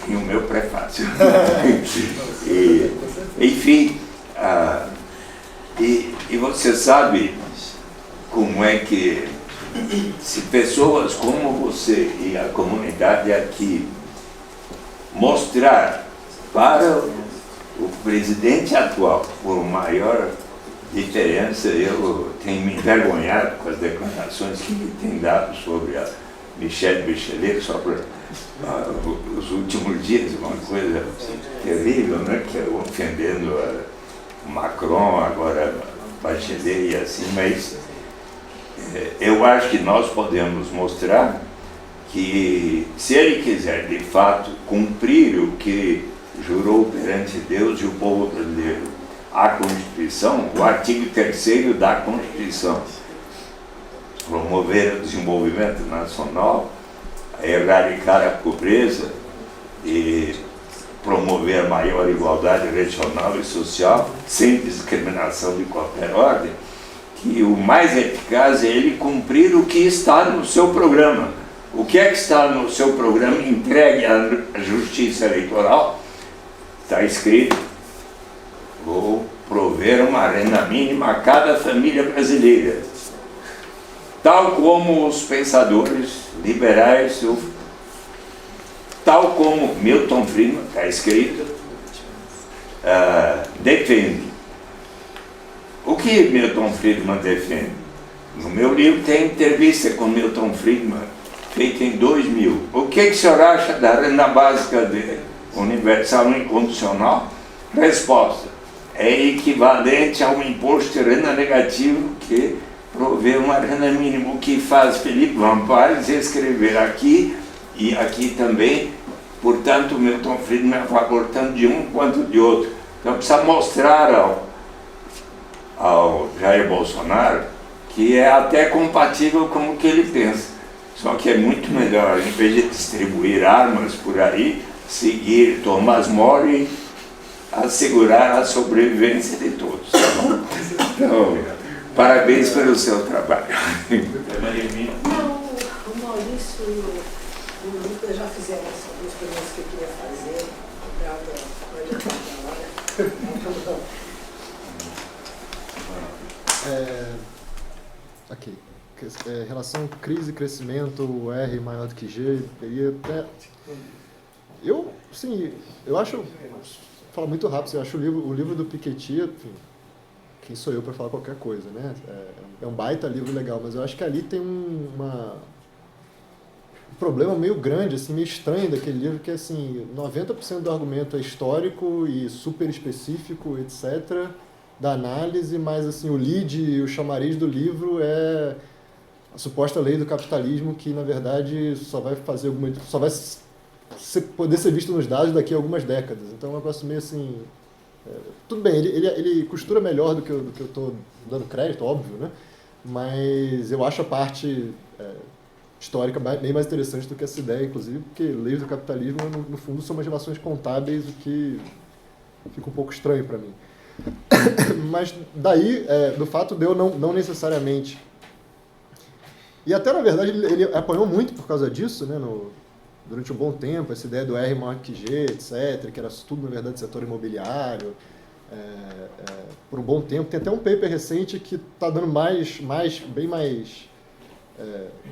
E o meu prefácio. Enfim, e você sabe como é que, se pessoas como você e a comunidade aqui mostrar para o presidente atual, por maior diferença, eu tenho me envergonhado com as declarações que ele tem dado sobre a Michelle Bachelet, só para os últimos dias, uma coisa terrível, né, que é ofendendo a Macron, agora Bachelet e assim, mas eu acho que nós podemos mostrar que, se ele quiser de fato cumprir o que jurou perante Deus e o povo brasileiro, a Constituição, o artigo 3º da Constituição, promover o desenvolvimento nacional, erradicar a pobreza e promover maior igualdade regional e social, sem discriminação de qualquer ordem, que o mais eficaz é ele cumprir o que está no seu programa. O que é que está no seu programa entregue à Justiça Eleitoral? Está escrito: vou prover uma renda mínima a cada família brasileira. Tal como os pensadores liberais, tal como Milton Friedman, está escrito, defende. O que Milton Friedman defende? No meu livro tem entrevista com Milton Friedman, feita em 2000. O que o senhor acha da renda básica universal incondicional? Resposta: é equivalente ao imposto de renda negativo que provê uma renda mínima. O que faz Felipe Vampares escrever aqui e aqui também. Portanto, Milton Friedman é a favor tanto de um quanto de outro. Então precisa mostrar ao Jair Bolsonaro que é até compatível com o que ele pensa. Só que é muito melhor, em vez de distribuir armas por aí, seguir Thomas More e assegurar a sobrevivência de todos. Então, parabéns pelo seu trabalho. Não, o Maurício e o Lucas já fizeram essas duas perguntas que eu queria fazer. Ok. Relação crise-crescimento, o R maior do que G, eu acho, vou falar muito rápido, eu acho o livro do Piketty, enfim, quem sou eu para falar qualquer coisa, né? É um baita livro legal, mas eu acho que ali tem um problema meio grande, assim, meio estranho daquele livro, que é assim, 90% do argumento é histórico e super específico, etc., da análise, mas assim, o lead e o chamariz do livro é a suposta lei do capitalismo, que na verdade só vai poder ser visto nos dados daqui a algumas décadas. Então é um negócio meio assim, tudo bem, ele costura melhor do que eu estou dando crédito, óbvio, né? Mas eu acho a parte histórica bem mais interessante do que essa ideia, inclusive, porque leis do capitalismo, no fundo, são umas relações contábeis, o que fica um pouco estranho para mim. Mas daí, do fato de eu não necessariamente... E até, na verdade, ele apanhou muito por causa disso, né, durante um bom tempo, essa ideia do R maior que G, etc., que era tudo, na verdade, setor imobiliário, por um bom tempo. Tem até um paper recente que está dando bem mais...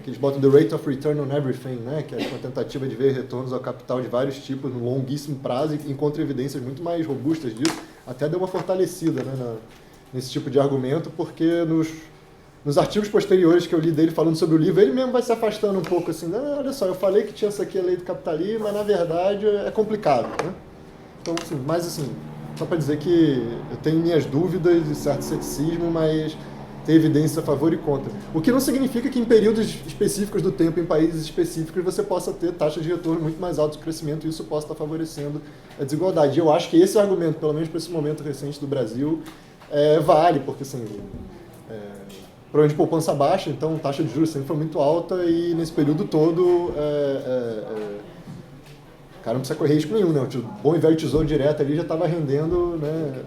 que eles botam the rate of return on everything, né, que é uma tentativa de ver retornos ao capital de vários tipos no longuíssimo prazo, e encontra evidências muito mais robustas disso. Até deu uma fortalecida, né, nesse tipo de argumento, porque nos artigos posteriores que eu li dele falando sobre o livro, ele mesmo vai se afastando um pouco assim, olha só, eu falei que tinha essa aqui a lei do capitalismo, mas na verdade é complicado, né? Então, assim, mas assim, só para dizer que eu tenho minhas dúvidas e certo ceticismo, mas tem evidência a favor e contra. O que não significa que em períodos específicos do tempo, em países específicos, você possa ter taxas de retorno muito mais altas de crescimento e isso possa estar favorecendo a desigualdade. E eu acho que esse argumento, pelo menos para esse momento recente do Brasil, vale, porque assim, problema de poupança baixa, então taxa de juros sempre foi muito alta e nesse período todo o cara não precisa correr risco nenhum, né? O bom e velho tesouro direto ali já estava rendendo, né,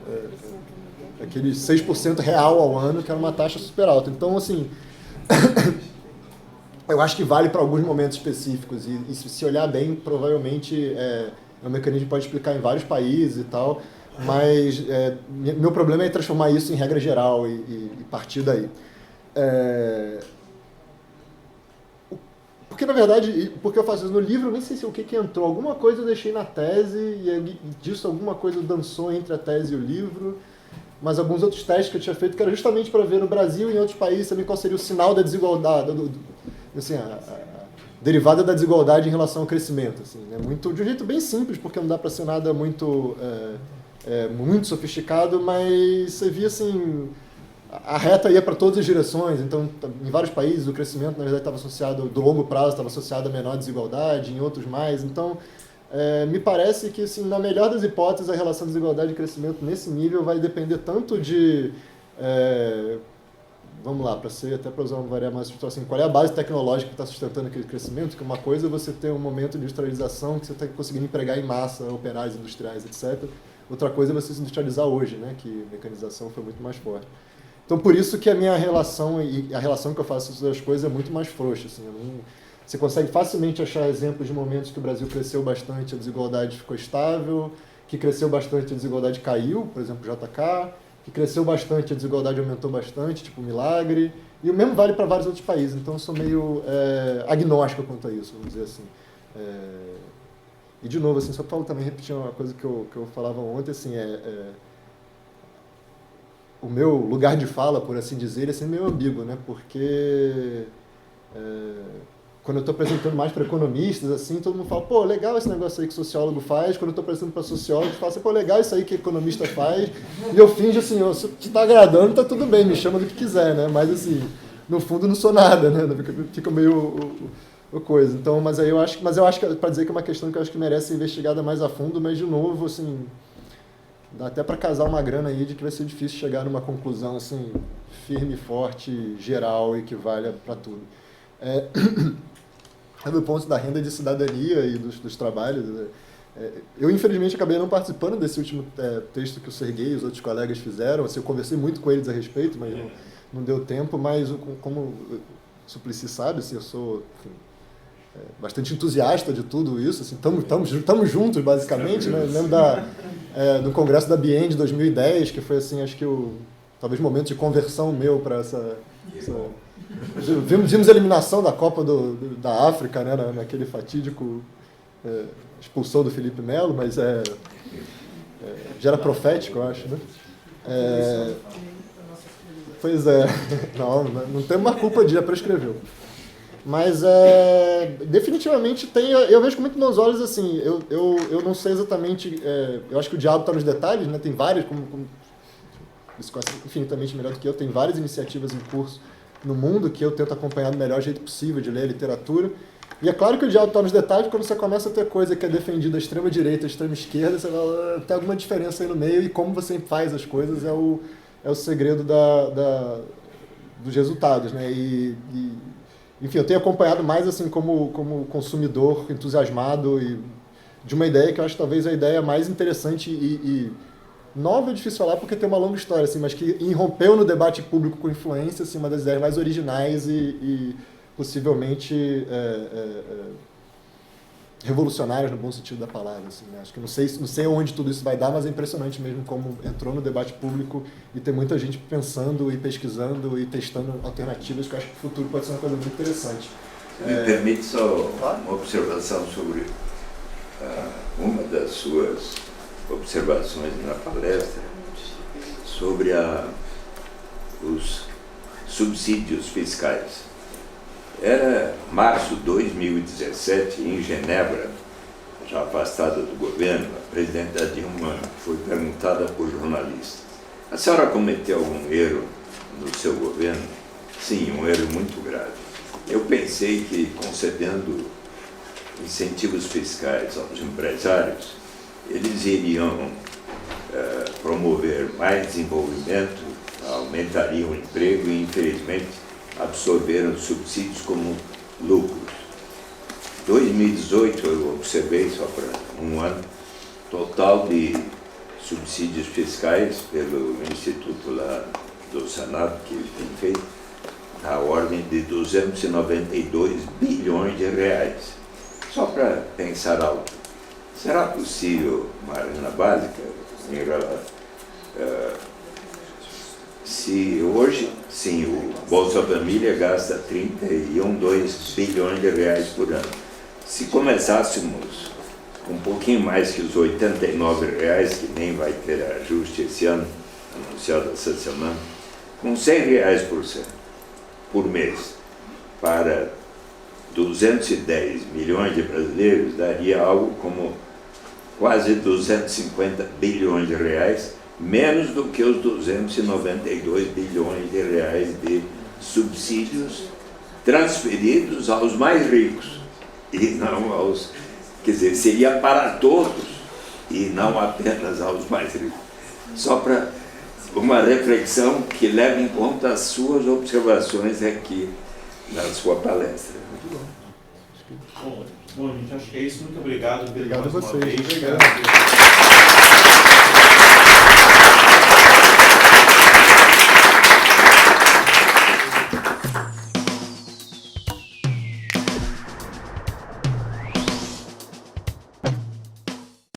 aquele 6% real ao ano, que era uma taxa super alta. Então, assim, eu acho que vale para alguns momentos específicos e se olhar bem, provavelmente é um mecanismo que pode explicar em vários países e tal, mas meu problema é transformar isso em regra geral e partir daí. Porque, na verdade, porque eu faço isso no livro, eu nem sei se o que entrou. Alguma coisa eu deixei na tese e disso alguma coisa dançou entre a tese e o livro, mas alguns outros testes que eu tinha feito que era justamente para ver no Brasil e em outros países também qual seria o sinal da desigualdade, assim, a derivada da desigualdade em relação ao crescimento. Assim, né? De um jeito bem simples, porque não dá para ser nada muito sofisticado, mas você via assim... A reta ia para todas as direções, então em vários países o crescimento na verdade estava associado, do longo prazo estava associado a menor desigualdade, em outros mais, então me parece que assim, na melhor das hipóteses a relação desigualdade e crescimento nesse nível vai depender tanto de vamos lá, até para usar uma variável mais estrutural, assim, qual é a base tecnológica que está sustentando aquele crescimento? Que uma coisa é você ter um momento de industrialização que você está conseguindo empregar em massa operários industriais, etc. Outra coisa é você se industrializar hoje, né? Que a mecanização foi muito mais forte. Então, por isso que a minha relação e a relação que eu faço com essas duas coisas é muito mais frouxa. Assim, você consegue facilmente achar exemplos de momentos que o Brasil cresceu bastante, a desigualdade ficou estável, que cresceu bastante, a desigualdade caiu, por exemplo, o JK, que cresceu bastante, a desigualdade aumentou bastante, tipo Milagre, e o mesmo vale para vários outros países. Então, eu sou meio agnóstico quanto a isso, vamos dizer assim. E, de novo, assim, só para também repetir uma coisa que eu falava ontem, assim, o meu lugar de fala, por assim dizer, é sempre meio ambíguo, né? Porque quando eu estou apresentando mais para economistas, assim, todo mundo fala, pô, legal esse negócio aí que sociólogo faz. Quando eu estou apresentando para sociólogos, fala assim, pô, legal isso aí que economista faz. E eu finjo assim, se te está agradando, tá tudo bem, me chama do que quiser, né? Mas, assim, no fundo não sou nada, né? Fica meio coisa. Então, mas eu acho que, para dizer que é uma questão que eu acho que merece ser investigada mais a fundo, mas, de novo, assim, dá até para casar uma grana aí de que vai ser difícil chegar numa conclusão, assim, firme, forte, geral e que valha para tudo. Do ponto da renda de cidadania e dos trabalhos, eu infelizmente acabei não participando desse último texto que o Serguei e os outros colegas fizeram. Assim, eu conversei muito com eles a respeito, mas não deu tempo. Mas como o Suplicy sabe, assim, eu sou bastante entusiasta de tudo isso. Assim, estamos juntos, basicamente. Né? Eu lembro do congresso da BIEN de 2010, que foi, assim, acho que talvez o momento de conversão meu para essa Vimos a eliminação da Copa da África, né, naquele fatídico expulsão do Felipe Melo, mas já era profético, eu acho, né? Pois é, não tem uma culpa de já prescreveu. Mas definitivamente eu vejo com muito bons olhos, assim, eu não sei exatamente, eu acho que o diabo está nos detalhes, né? Tem várias, isso conhece infinitamente melhor do que eu, tem várias iniciativas em curso no mundo que eu tento acompanhar do melhor jeito possível de ler a literatura. E é claro que o diabo está nos detalhes. Quando você começa a ter coisa que é defendida à extrema-direita, à extrema-esquerda, você vai ter alguma diferença aí no meio, e como você faz as coisas é o segredo dos resultados, né? Enfim, eu tenho acompanhado mais assim como consumidor entusiasmado e de uma ideia que eu acho talvez a ideia mais interessante e nova é difícil falar porque tem uma longa história, assim, mas que irrompeu no debate público com influência, assim, uma das ideias mais originais e possivelmente revolucionárias no bom sentido da palavra. Assim, né? Acho que não sei onde tudo isso vai dar, mas é impressionante mesmo como entrou no debate público e tem muita gente pensando e pesquisando e testando alternativas, que eu acho que o futuro pode ser uma coisa muito interessante. Me permite só uma observação sobre uma das suas observações na palestra sobre os subsídios fiscais. Era março de 2017, em Genebra, já afastada do governo, a presidenta Dilma foi perguntada por jornalista: a senhora cometeu algum erro no seu governo? Sim, um erro muito grave. Eu pensei que, concedendo incentivos fiscais aos empresários, eles iriam promover mais desenvolvimento, aumentariam o emprego e, infelizmente, absorveram subsídios como lucros. Em 2018, eu observei, só para um ano, total de subsídios fiscais pelo Instituto lá do Senado, que ele tem feito, na ordem de 292 bilhões de reais. Só para pensar alto. Será possível uma renda básica se hoje, sim, o Bolsa Família gasta 31,2 bilhões de reais por ano. Se começássemos com um pouquinho mais que os 89 reais, que nem vai ter ajuste esse ano, anunciado essa semana, com 100 reais por mês, para 210 milhões de brasileiros, daria algo como quase 250 bilhões de reais, menos do que os 292 bilhões de reais de subsídios transferidos aos mais ricos, e não aos... Quer dizer, seria para todos, e não apenas aos mais ricos. Só para uma reflexão que leva em conta as suas observações aqui na sua palestra. Bom, gente, acho que é isso. Muito obrigado. Obrigado a mais uma vocês. vez. Obrigado.